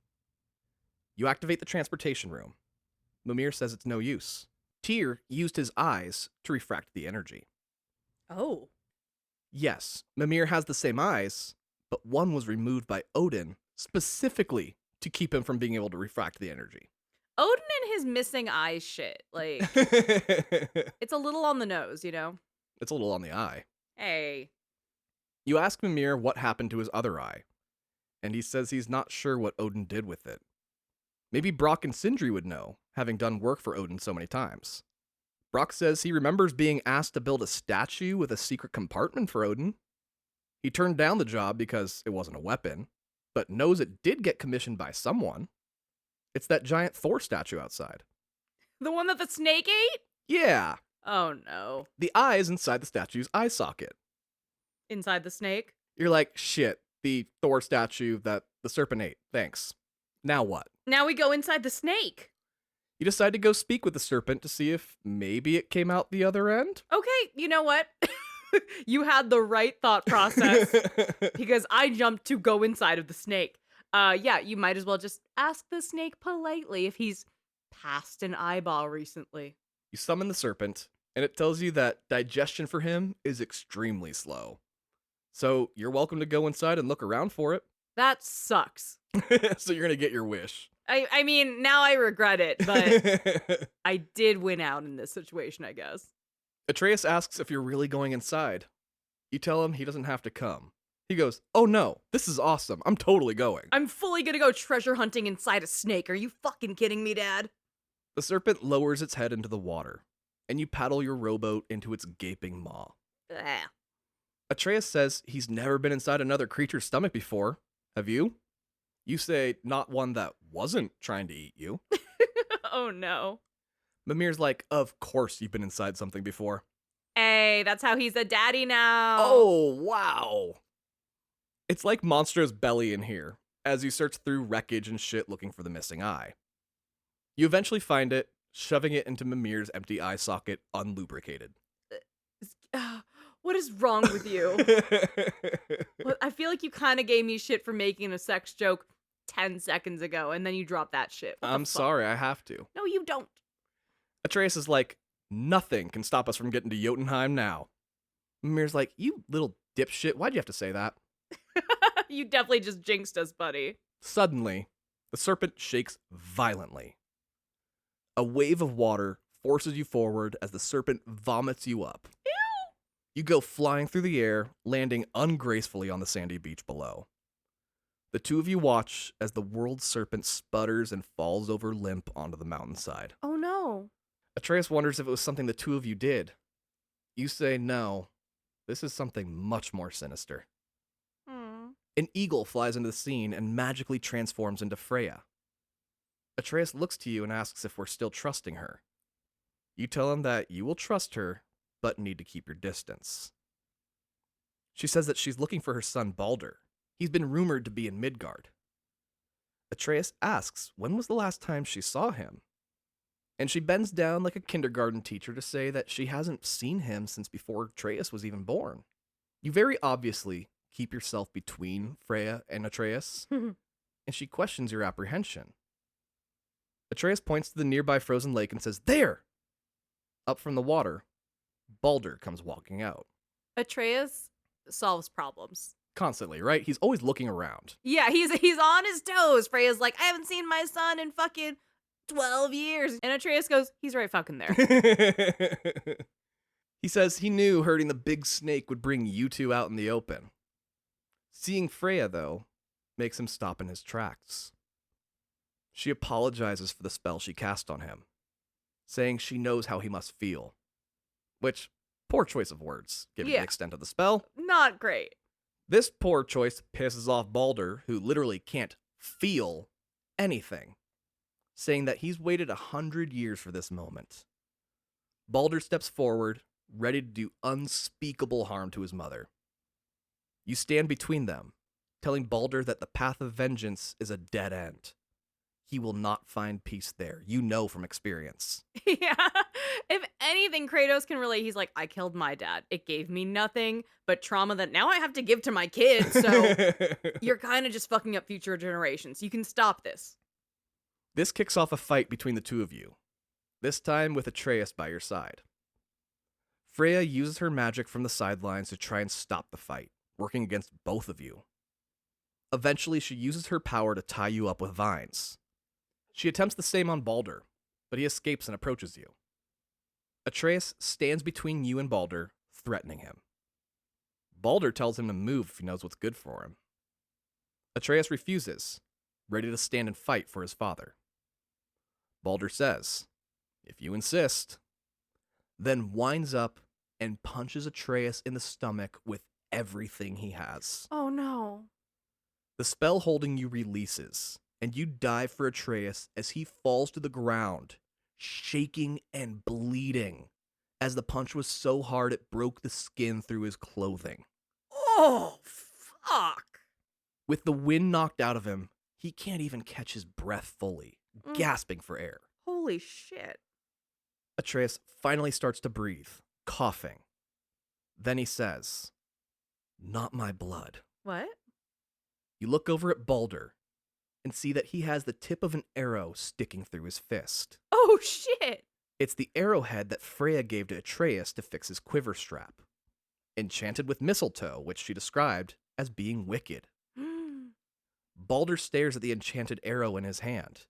You activate the transportation room. Mimir says it's no use. Tyr used his eyes to refract the energy. Oh. Yes, Mimir has the same eyes, but one was removed by Odin specifically to keep him from being able to refract the energy. Odin and his missing eyes shit. Like, it's a little on the nose, you know? It's a little on the eye. Hey. You ask Mimir what happened to his other eye, and he says he's not sure what Odin did with it. Maybe Brock and Sindri would know, having done work for Odin so many times. Brock says he remembers being asked to build a statue with a secret compartment for Odin. He turned down the job because it wasn't a weapon, but knows it did get commissioned by someone. It's that giant Thor statue outside. The one that the snake ate? Yeah, Oh no. the eye is inside the statue's eye socket. Inside the snake? You're like, shit, the Thor statue that the serpent ate. Thanks. Now what? Now we go inside the snake. You decide to go speak with the serpent to see if maybe it came out the other end? Okay, you know what? You had the right thought process because I jumped to go inside of the snake. Yeah, you might as well just ask the snake politely if he's passed an eyeball recently. You summon the serpent, and it tells you that digestion for him is extremely slow. So you're welcome to go inside and look around for it. That sucks. So you're going to get your wish. I mean, now I regret it, but I did win out in this situation, I guess. Atreus asks if you're really going inside. You tell him he doesn't have to come. He goes, "Oh no, this is awesome. I'm totally going." I'm fully gonna go treasure hunting inside a snake. Are you fucking kidding me, Dad? The serpent lowers its head into the water, and you paddle your rowboat into its gaping maw. Ugh. Atreus says he's never been inside another creature's stomach before. Have you? You say, not one that wasn't trying to eat you. Oh no. Mimir's like, of course you've been inside something before. Hey, that's how he's a daddy now. Oh, wow. It's like Monstro's belly in here, as you search through wreckage and shit looking for the missing eye. You eventually find it, shoving it into Mimir's empty eye socket unlubricated. What is wrong with you? Well, I feel like you kind of gave me shit for making a sex joke 10 seconds ago, and then you dropped that shit. What the I'm fuck? sorry, I have to. No, you don't. Atreus is like, nothing can stop us from getting to Jotunheim now. Mimir's like, you little dipshit, why'd you have to say that? You definitely just jinxed us, buddy. Suddenly, the serpent shakes violently. A wave of water forces you forward as the serpent vomits you up. Ew! You go flying through the air, landing ungracefully on the sandy beach below. The two of you watch as the world serpent sputters and falls over limp onto the mountainside. Oh no. Atreus wonders if it was something the two of you did. You say no. This is something much more sinister. An eagle flies into the scene and magically transforms into Freya. Atreus looks to you and asks if we're still trusting her. You tell him that you will trust her, but need to keep your distance. She says that she's looking for her son Balder. He's been rumored to be in Midgard. Atreus asks when was the last time she saw him. And she bends down like a kindergarten teacher to say that she hasn't seen him since before Atreus was even born. You very obviously keep yourself between Freya and Atreus, and she questions your apprehension. Atreus points to the nearby frozen lake and says, "There!" Up from the water, Balder comes walking out. Atreus solves problems. Constantly, right? He's always looking around. Yeah, he's on his toes. Freya's like, I haven't seen my son in fucking 12 years. And Atreus goes, he's right fucking there. He says he knew hurting the big snake would bring you two out in the open. Seeing Freya, though, makes him stop in his tracks. She apologizes for the spell she cast on him, saying she knows how he must feel. Which, poor choice of words, given the extent of the spell. Not great. This poor choice pisses off Balder, who literally can't feel anything, saying that he's waited 100 years for this moment. Balder steps forward, ready to do unspeakable harm to his mother. You stand between them, telling Balder that the path of vengeance is a dead end. He will not find peace there. You know from experience. Yeah. If anything, Kratos can relate. He's like, I killed my dad. It gave me nothing but trauma that now I have to give to my kids. So you're kind of just fucking up future generations. You can stop this. This kicks off a fight between the two of you, this time with Atreus by your side. Freya uses her magic from the sidelines to try and stop the fight, working against both of you. Eventually, she uses her power to tie you up with vines. She attempts the same on Balder, but he escapes and approaches you. Atreus stands between you and Balder, threatening him. Balder tells him to move if he knows what's good for him. Atreus refuses, ready to stand and fight for his father. Balder says, "If you insist," then winds up and punches Atreus in the stomach with everything he has. Oh no. The spell holding you releases, and you dive for Atreus as he falls to the ground, shaking and bleeding, as the punch was so hard it broke the skin through his clothing. Oh, fuck. With the wind knocked out of him, he can't even catch his breath fully, gasping for air. Holy shit. Atreus finally starts to breathe, coughing. Then he says, "Not my blood." What? You look over at Balder and see that he has the tip of an arrow sticking through his fist. Oh shit. It's the arrowhead that Freya gave to Atreus to fix his quiver strap, enchanted with mistletoe, which she described as being wicked. Balder stares at the enchanted arrow in his hand,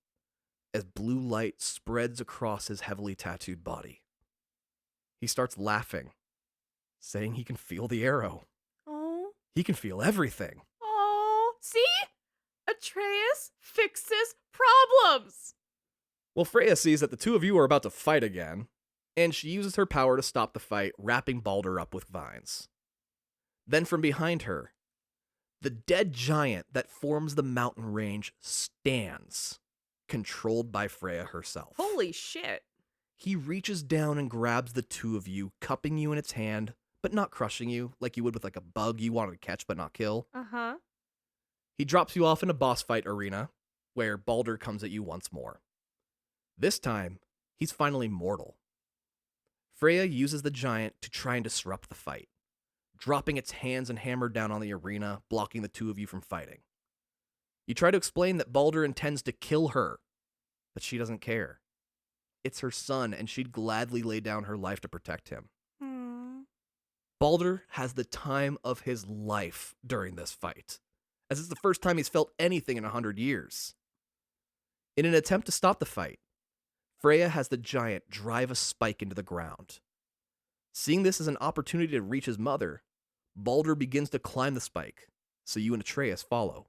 as blue light spreads across his heavily tattooed body. He starts laughing, saying he can feel the arrow. Oh. He can feel everything. Oh. See? Atreus fixes problems. Well, Freya sees that the two of you are about to fight again, and she uses her power to stop the fight, wrapping Balder up with vines. Then from behind her, the dead giant that forms the mountain range stands, controlled by Freya herself. Holy shit. He reaches down and grabs the two of you, cupping you in its hand, but not crushing you like you would with like a bug you wanted to catch but not kill. Uh-huh. He drops you off in a boss fight arena, where Balder comes at you once more. This time, he's finally mortal. Freya uses the giant to try and disrupt the fight, dropping its hands and hammer down on the arena, blocking the two of you from fighting. You try to explain that Balder intends to kill her, but she doesn't care. It's her son, and she'd gladly lay down her life to protect him. Balder has the time of his life during this fight, as it's the first time he's felt anything in 100 years. In an attempt to stop the fight, Freya has the giant drive a spike into the ground. Seeing this as an opportunity to reach his mother, Balder begins to climb the spike, so you and Atreus follow.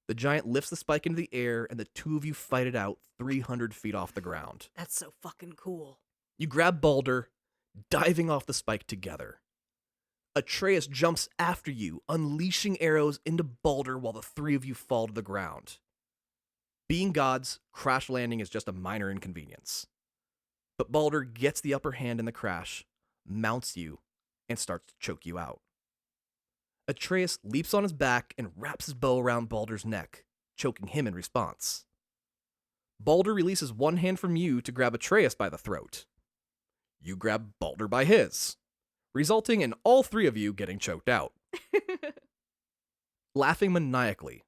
The giant lifts the spike into the air, and the two of you fight it out 300 feet off the ground. That's so fucking cool. You grab Balder, diving off the spike together. Atreus jumps after you, unleashing arrows into Balder while the three of you fall to the ground. Being gods, crash landing is just a minor inconvenience. But Balder gets the upper hand in the crash, mounts you, and starts to choke you out. Atreus leaps on his back and wraps his bow around Balder's neck, choking him in response. Balder releases one hand from you to grab Atreus by the throat. You grab Balder by his, resulting in all three of you getting choked out. Laughing maniacally,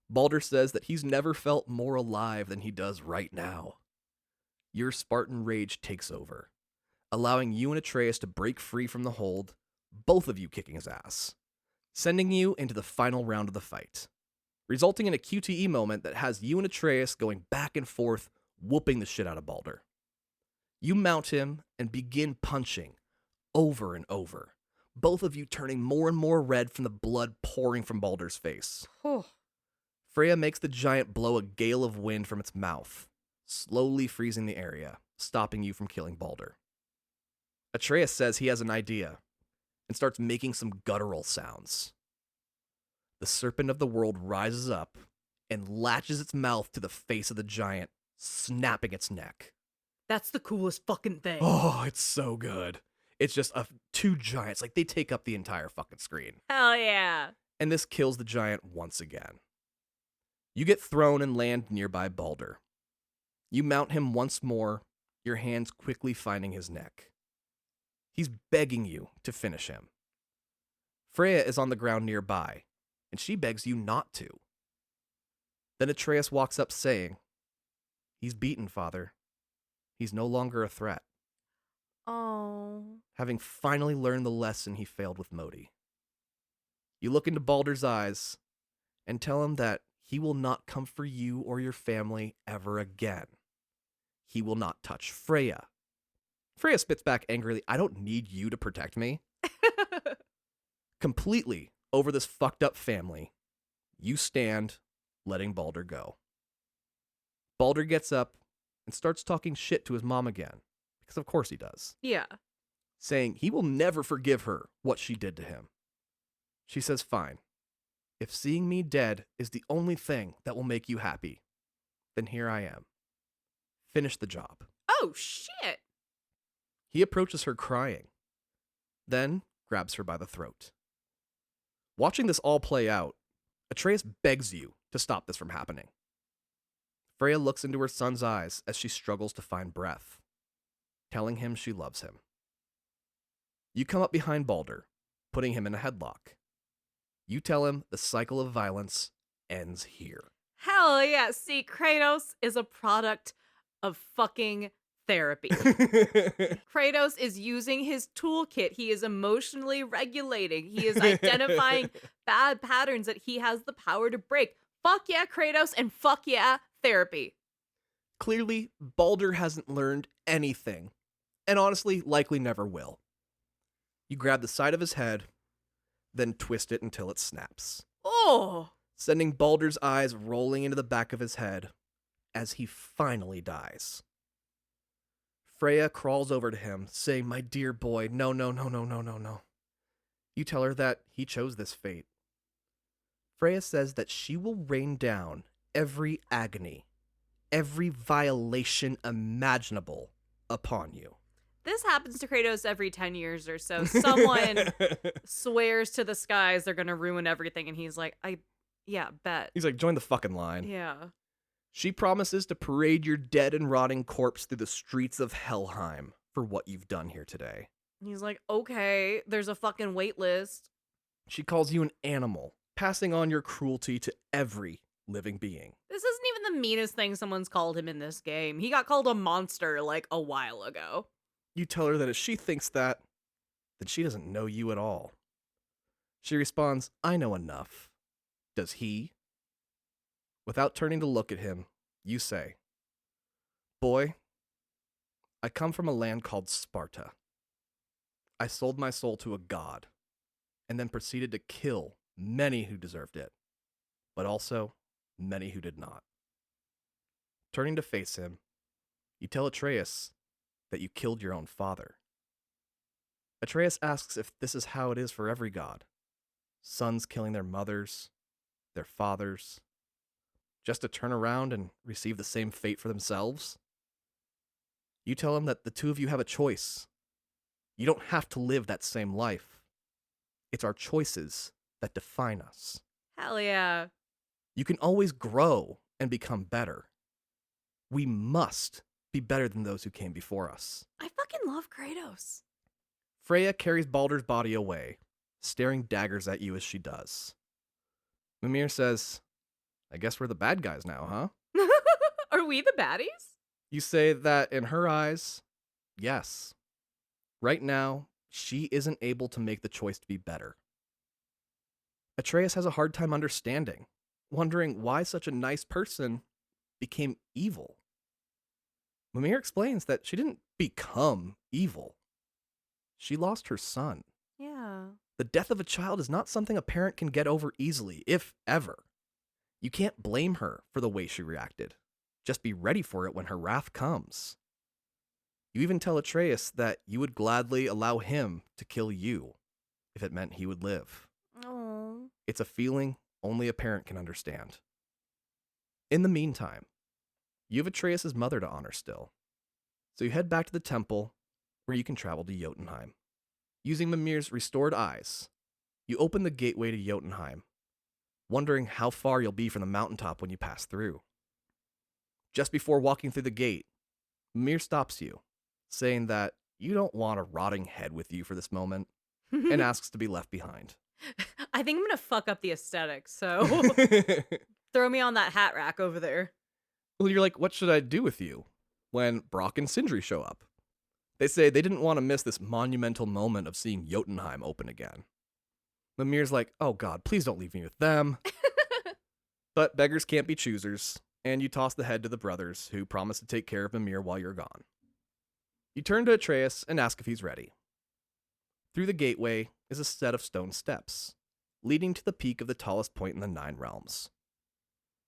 Balder says that he's never felt more alive than he does right now. Your Spartan rage takes over, allowing you and Atreus to break free from the hold, both of you kicking his ass, sending you into the final round of the fight, resulting in a QTE moment that has you and Atreus going back and forth, whooping the shit out of Balder. You mount him and begin punching over and over, both of you turning more and more red from the blood pouring from Balder's face. Freya makes the giant blow a gale of wind from its mouth, slowly freezing the area, stopping you from killing Balder. Atreus says he has an idea and starts making some guttural sounds. The serpent of the world rises up and latches its mouth to the face of the giant, snapping its neck. That's the coolest fucking thing. Oh, it's so good. It's just two giants, like they take up the entire fucking screen. Hell yeah. And this kills the giant once again. You get thrown and land nearby Balder. You mount him once more, your hands quickly finding his neck. He's begging you to finish him. Freya is on the ground nearby, and she begs you not to. Then Atreus walks up saying, "He's beaten, Father. He's no longer a threat." Oh. Having finally learned the lesson he failed with Modi. You look into Balder's eyes and tell him that he will not come for you or your family ever again. He will not touch Freya. Freya spits back angrily, "I don't need you to protect me." Completely over this fucked up family, you stand, letting Balder go. Balder gets up and starts talking shit to his mom again, because of course he does. Yeah. Saying he will never forgive her what she did to him. She says, "Fine. If seeing me dead is the only thing that will make you happy, then here I am. Finish the job." Oh, shit. He approaches her crying, then grabs her by the throat. Watching this all play out, Atreus begs you to stop this from happening. Freya looks into her son's eyes as she struggles to find breath, telling him she loves him. You come up behind Balder, putting him in a headlock. You tell him the cycle of violence ends here. Hell yeah. See, Kratos is a product of fucking therapy. Kratos is using his toolkit. He is emotionally regulating. He is identifying bad patterns that he has the power to break. Fuck yeah, Kratos, and fuck yeah, therapy. Clearly, Balder hasn't learned anything, and honestly, likely never will. You grab the side of his head, then twist it until it snaps, Oh. sending Balder's eyes rolling into the back of his head as he finally dies. Freya crawls over to him, saying, "My dear boy, no, no, no, no, no, no, no." You tell her that he chose this fate. Freya says that she will rain down every agony, every violation imaginable upon you. This happens to Kratos every 10 years or so. Someone swears to the skies they're going to ruin everything, and he's like, yeah, bet. He's like, "Join the fucking line." Yeah. She promises to parade your dead and rotting corpse through the streets of Helheim for what you've done here today. He's like, okay, there's a fucking wait list. She calls you an animal, passing on your cruelty to every living being. This isn't even the meanest thing someone's called him in this game. He got called a monster like a while ago. You tell her that if she thinks that, then she doesn't know you at all. She responds, "I know enough." Does he? Without turning to look at him, you say, "Boy, I come from a land called Sparta. I sold my soul to a god, and then proceeded to kill many who deserved it, but also many who did not." Turning to face him, you tell Atreus that you killed your own father. Atreus asks if this is how it is for every god. Sons killing their mothers, their fathers, just to turn around and receive the same fate for themselves. You tell him that the two of you have a choice. You don't have to live that same life. It's our choices that define us. Hell yeah. You can always grow and become better. We must be better than those who came before us. I fucking love Kratos. Freya carries Baldur's body away, staring daggers at you as she does. Mimir says, I guess we're the bad guys now, huh? Are we the baddies? You say that in her eyes, yes. Right now, she isn't able to make the choice to be better. Atreus has a hard time understanding, wondering why such a nice person became evil. Mimir explains that she didn't become evil. She lost her son. Yeah. The death of a child is not something a parent can get over easily, if ever. You can't blame her for the way she reacted. Just be ready for it when her wrath comes. You even tell Atreus that you would gladly allow him to kill you if it meant he would live. Oh. It's a feeling only a parent can understand. In the meantime, you have Atreus' mother to honor still. So you head back to the temple where you can travel to Jotunheim. Using Mimir's restored eyes, you open the gateway to Jotunheim, wondering how far you'll be from the mountaintop when you pass through. Just before walking through the gate, Mimir stops you, saying that you don't want a rotting head with you for this moment, and asks to be left behind. I think I'm gonna fuck up the aesthetic, so throw me on that hat rack over there. Well, you're like, what should I do with you? When Brock and Sindri show up. They say they didn't want to miss this monumental moment of seeing Jotunheim open again. Mimir's like, oh god, please don't leave me with them. But beggars can't be choosers, and you toss the head to the brothers, who promise to take care of Mimir while you're gone. You turn to Atreus and ask if he's ready. Through the gateway is a set of stone steps, leading to the peak of the tallest point in the 9 realms.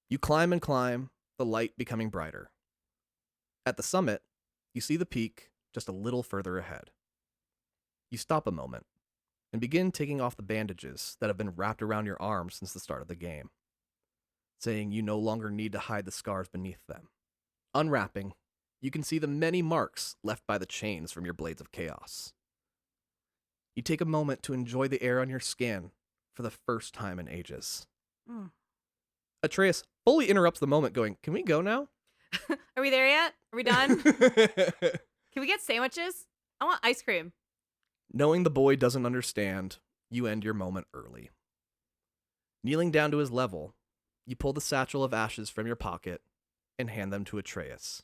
You climb and climb, the light becoming brighter. At the summit, you see the peak just a little further ahead. You stop a moment and begin taking off the bandages that have been wrapped around your arms since the start of the game, saying you no longer need to hide the scars beneath them. Unwrapping, you can see the many marks left by the chains from your blades of chaos. You take a moment to enjoy the air on your skin for the first time in ages. Atreus fully interrupts the moment, going, can we go now? Are we there yet? Are we done? Can we get sandwiches? I want ice cream. Knowing the boy doesn't understand, you end your moment early. Kneeling down to his level, you pull the satchel of ashes from your pocket and hand them to Atreus,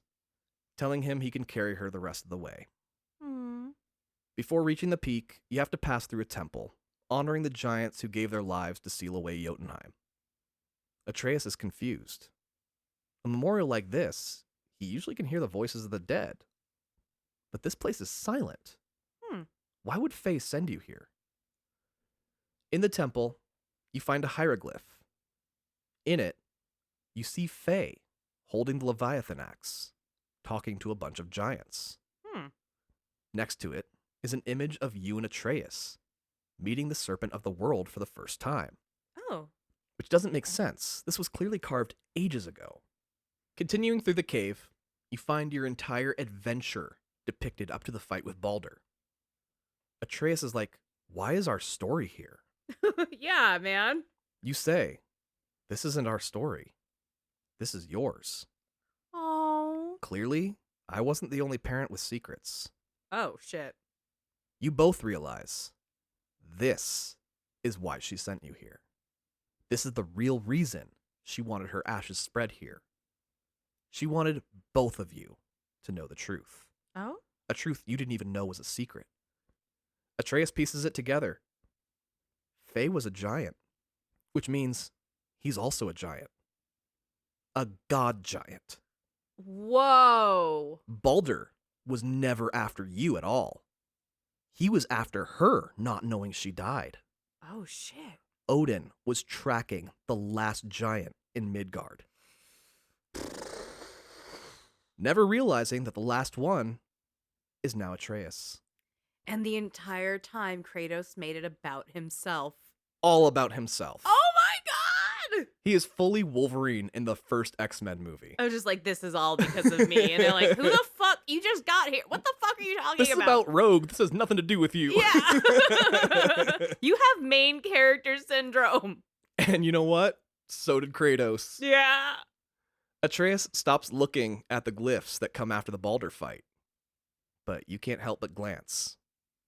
telling him he can carry her the rest of the way. Before reaching the peak, you have to pass through a temple, honoring the giants who gave their lives to seal away Jotunheim. Atreus is confused. A memorial like this, he usually can hear the voices of the dead. But this place is silent. Why would Faye send you here? In the temple, you find a hieroglyph. In it, you see Faye holding the Leviathan axe, talking to a bunch of giants. Next to it is an image of you and Atreus, meeting the Serpent of the World for the first time. Oh. Which doesn't make sense. This was clearly carved ages ago. Continuing through the cave, you find your entire adventure depicted up to the fight with Baldur. Atreus is like, why is our story here? Yeah, man. You say, this isn't our story. This is yours. Oh. Clearly, I wasn't the only parent with secrets. Oh, shit. You both realize this is why she sent you here. This is the real reason she wanted her ashes spread here. She wanted both of you to know the truth. Oh? A truth you didn't even know was a secret. Atreus pieces it together. Faye was a giant, which means he's also a giant. A god giant. Whoa. Baldur was never after you at all. He was after her, not knowing she died. Oh, shit. Odin was tracking the last giant in Midgard, never realizing that the last one is now Atreus. And the entire time, Kratos made it about himself. All about himself. Oh my god! He is fully Wolverine in the first X-Men movie. I was just like, this is all because of me. And they're like, who the fuck? You just got here. What the fuck are you talking This is about Rogue. This has nothing to do with you. Yeah. You have main character syndrome. And you know what? So did Kratos. Yeah. Atreus stops looking at the glyphs that come after the Baldur fight. But you can't help but glance,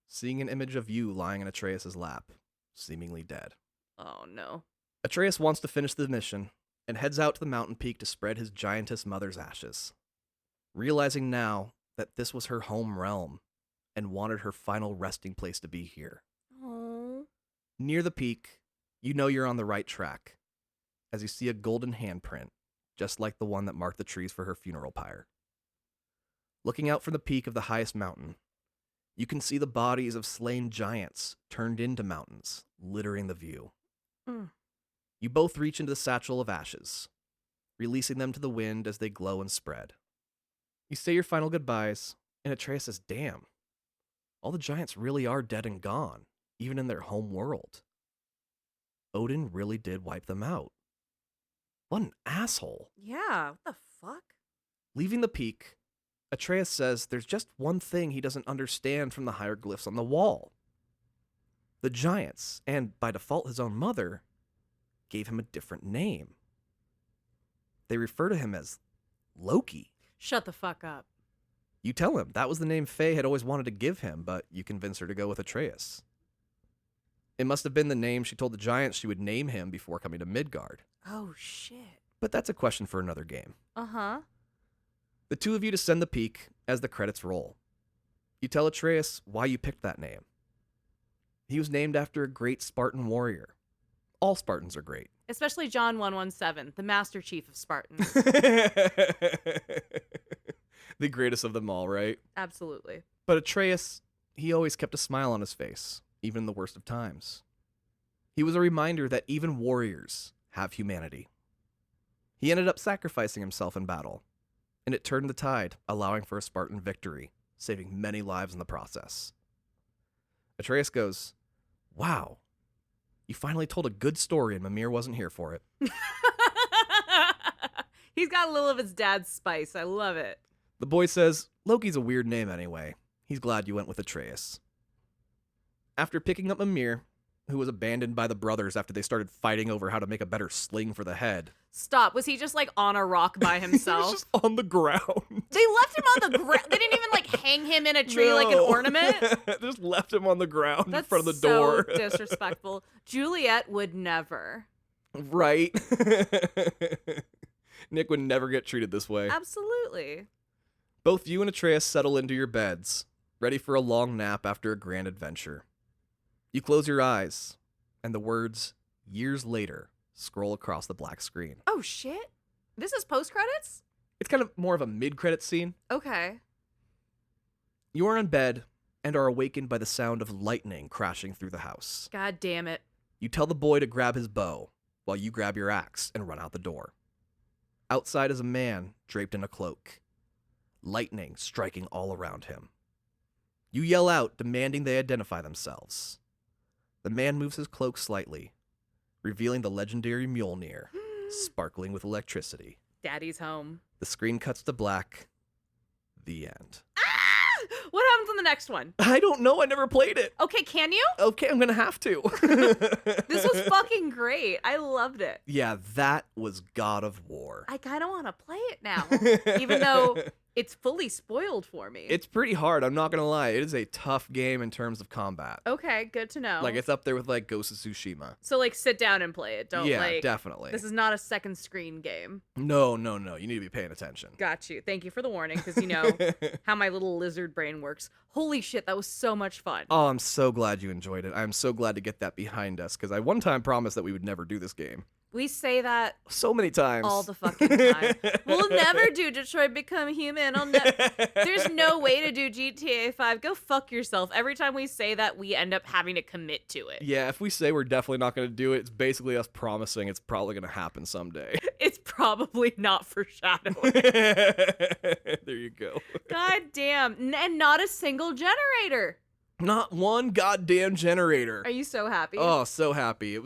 seeing an image of you lying in Atreus' lap, seemingly dead. Oh, no. Atreus wants to finish the mission and heads out to the mountain peak to spread his giantess mother's ashes, realizing now that this was her home realm and wanted her final resting place to be here. Oh. Near the peak, you know you're on the right track, as you see a golden handprint, just like the one that marked the trees for her funeral pyre. Looking out from the peak of the highest mountain, you can see the bodies of slain giants turned into mountains, littering the view. Mm. You both reach into the satchel of ashes, releasing them to the wind as they glow and spread. You say your final goodbyes, and Atreus says, "Damn, all the giants really are dead and gone, even in their home world. Odin really did wipe them out. What an asshole." Yeah, what the fuck? Leaving the peak, Atreus says there's just one thing he doesn't understand from the hieroglyphs on the wall. The giants, and by default his own mother, gave him a different name. They refer to him as Loki. Shut the fuck up. You tell him that was the name Faye had always wanted to give him, but you convince her to go with Atreus. It must have been the name she told the giants she would name him before coming to Midgard. Oh, shit. But that's a question for another game. Uh-huh. The two of you descend the peak as the credits roll. You tell Atreus why you picked that name. He was named after a great Spartan warrior. All Spartans are great. Especially John 117, the Master Chief of Spartans. The greatest of them all, right? Absolutely. But Atreus, he always kept a smile on his face, even in the worst of times. He was a reminder that even warriors have humanity. He ended up sacrificing himself in battle, and it turned the tide, allowing for a Spartan victory, saving many lives in the process. Atreus goes, "Wow, you finally told a good story and Mimir wasn't here for it." He's got a little of his dad's spice. I love it. The boy says, "Loki's a weird name anyway. He's glad you went with Atreus." After picking up Mimir, who was abandoned by the brothers after they started fighting over how to make a better sling for the head. Stop. Was he just like on a rock by He was himself? just on the ground. They left him on the ground. They didn't even like hang him in a tree like an No. ornament. Just left him on the ground That's in front of the so door. disrespectful. Juliet would never. Right? Nick would never get treated this way. Absolutely. Both you and Atreus settle into your beds, ready for a long nap after a grand adventure. You close your eyes, and the words, "years later," scroll across the black screen. Oh, shit. This is post-credits? It's kind of more of a mid-credit scene. Okay. You are in bed and are awakened by the sound of lightning crashing through the house. God damn it. You tell the boy to grab his bow, while you grab your axe and run out the door. Outside is a man draped in a cloak, lightning striking all around him. You yell out, demanding they identify themselves. The man moves his cloak slightly, revealing the legendary Mjolnir, sparkling with electricity. Daddy's home. The screen cuts to black. The end. What happens on the next one? I don't know. I never played it. Okay, can you? Okay, I'm gonna have to. This was fucking great. I loved it. Yeah, that was God of War. I kind of want to play it now, even though it's fully spoiled for me. It's pretty hard, I'm not gonna lie. It is a tough game in terms of combat. Okay, good to know. Like, it's up there with, like, Ghost of Tsushima. So, like, sit down and play it. Don't, Yeah, like... definitely. This is not a second screen game. No. You need to be paying attention. Got you. Thank you for the warning, because you know how my little lizard brain works. Holy shit, that was so much fun. Oh, I'm so glad you enjoyed it. I'm so glad to get that behind us, because I one time promised that we would never do this game. We say that So many times. all the fucking time. We'll never do Detroit Become Human. There's no way to do GTA 5. Go fuck yourself. Every time we say that, we end up having to commit to it. Yeah, if we say we're definitely not going to do it, it's basically us promising it's probably going to happen someday. It's probably not foreshadowing. There you go. God damn. And not a single generator. Not one goddamn generator. Are you so happy? Oh, so happy.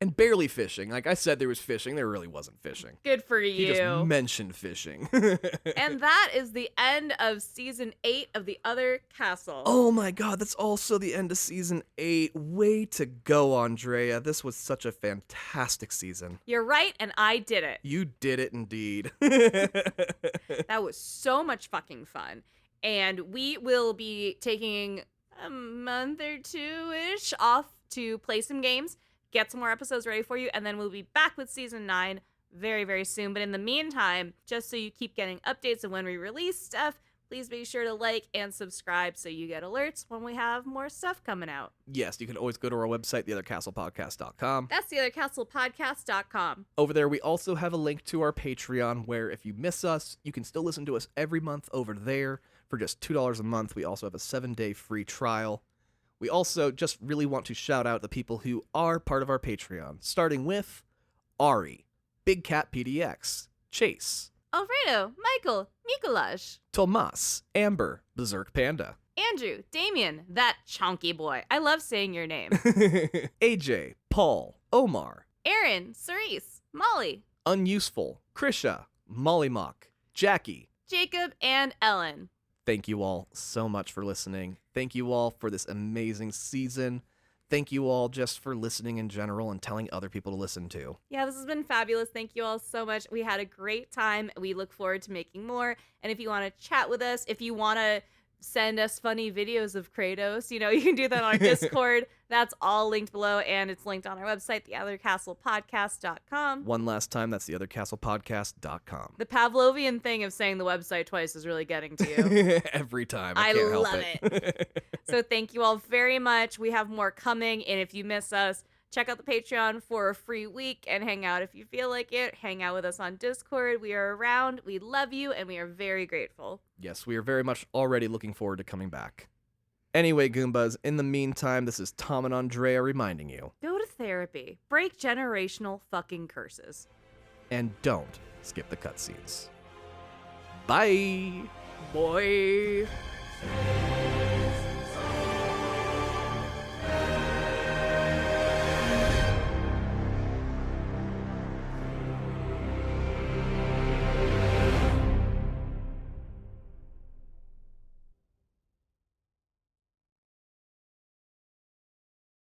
And barely fishing. Like I said, there was fishing. There really wasn't fishing. Good for He just you. mentioned fishing. And that is the end of season 8 of The Other Castle. Oh my god, that's also the end of season 8. Way to go, Andrea. This was such a fantastic season. You're right, and I did it. You did it indeed. That was so much fucking fun. And we will be taking a month or two-ish off to play some games, get some more episodes ready for you, and then we'll be back with season 9 very, very soon. But in the meantime, just so you keep getting updates of when we release stuff, please be sure to like and subscribe so you get alerts when we have more stuff coming out. Yes, you can always go to our website, theothercastlepodcast.com. That's theothercastlepodcast.com. Over there, we also have a link to our Patreon where if you miss us, you can still listen to us every month over there for just $2 a month. We also have a 7-day free trial. We also just really want to shout out the people who are part of our Patreon, starting with Ari, Big Cat PDX, Chase, Alfredo, Michael, Nikolaj, Tomas, Amber, Berserk Panda, Andrew, Damien, that chunky boy. I love saying your name. AJ, Paul, Omar, Aaron, Cerise, Molly, Unuseful, Krisha, Molly Mock, Jackie. Jacob, and Ellen. Thank you all so much for listening. Thank you all for this amazing season. Thank you all just for listening in general and telling other people to listen to. Yeah, this has been fabulous. Thank you all so much. We had a great time. We look forward to making more. And if you want to chat with us, if you want to send us funny videos of Kratos, you can do that on our Discord. That's all linked below, and it's linked on our website, theothercastlepodcast.com. One last time, that's theothercastlepodcast.com. The Pavlovian thing of saying the website twice is really getting to you. Every time. I can't help love it. So thank you all very much. We have more coming, and if you miss us, check out the Patreon for a free week and hang out if you feel like it. Hang out with us on Discord. We are around. We love you, and we are very grateful. Yes, we are very much already looking forward to coming back. Anyway, Goombas, in the meantime, this is Tom and Andrea reminding you. Go to therapy. Break generational fucking curses. And don't skip the cutscenes. Bye! Boy.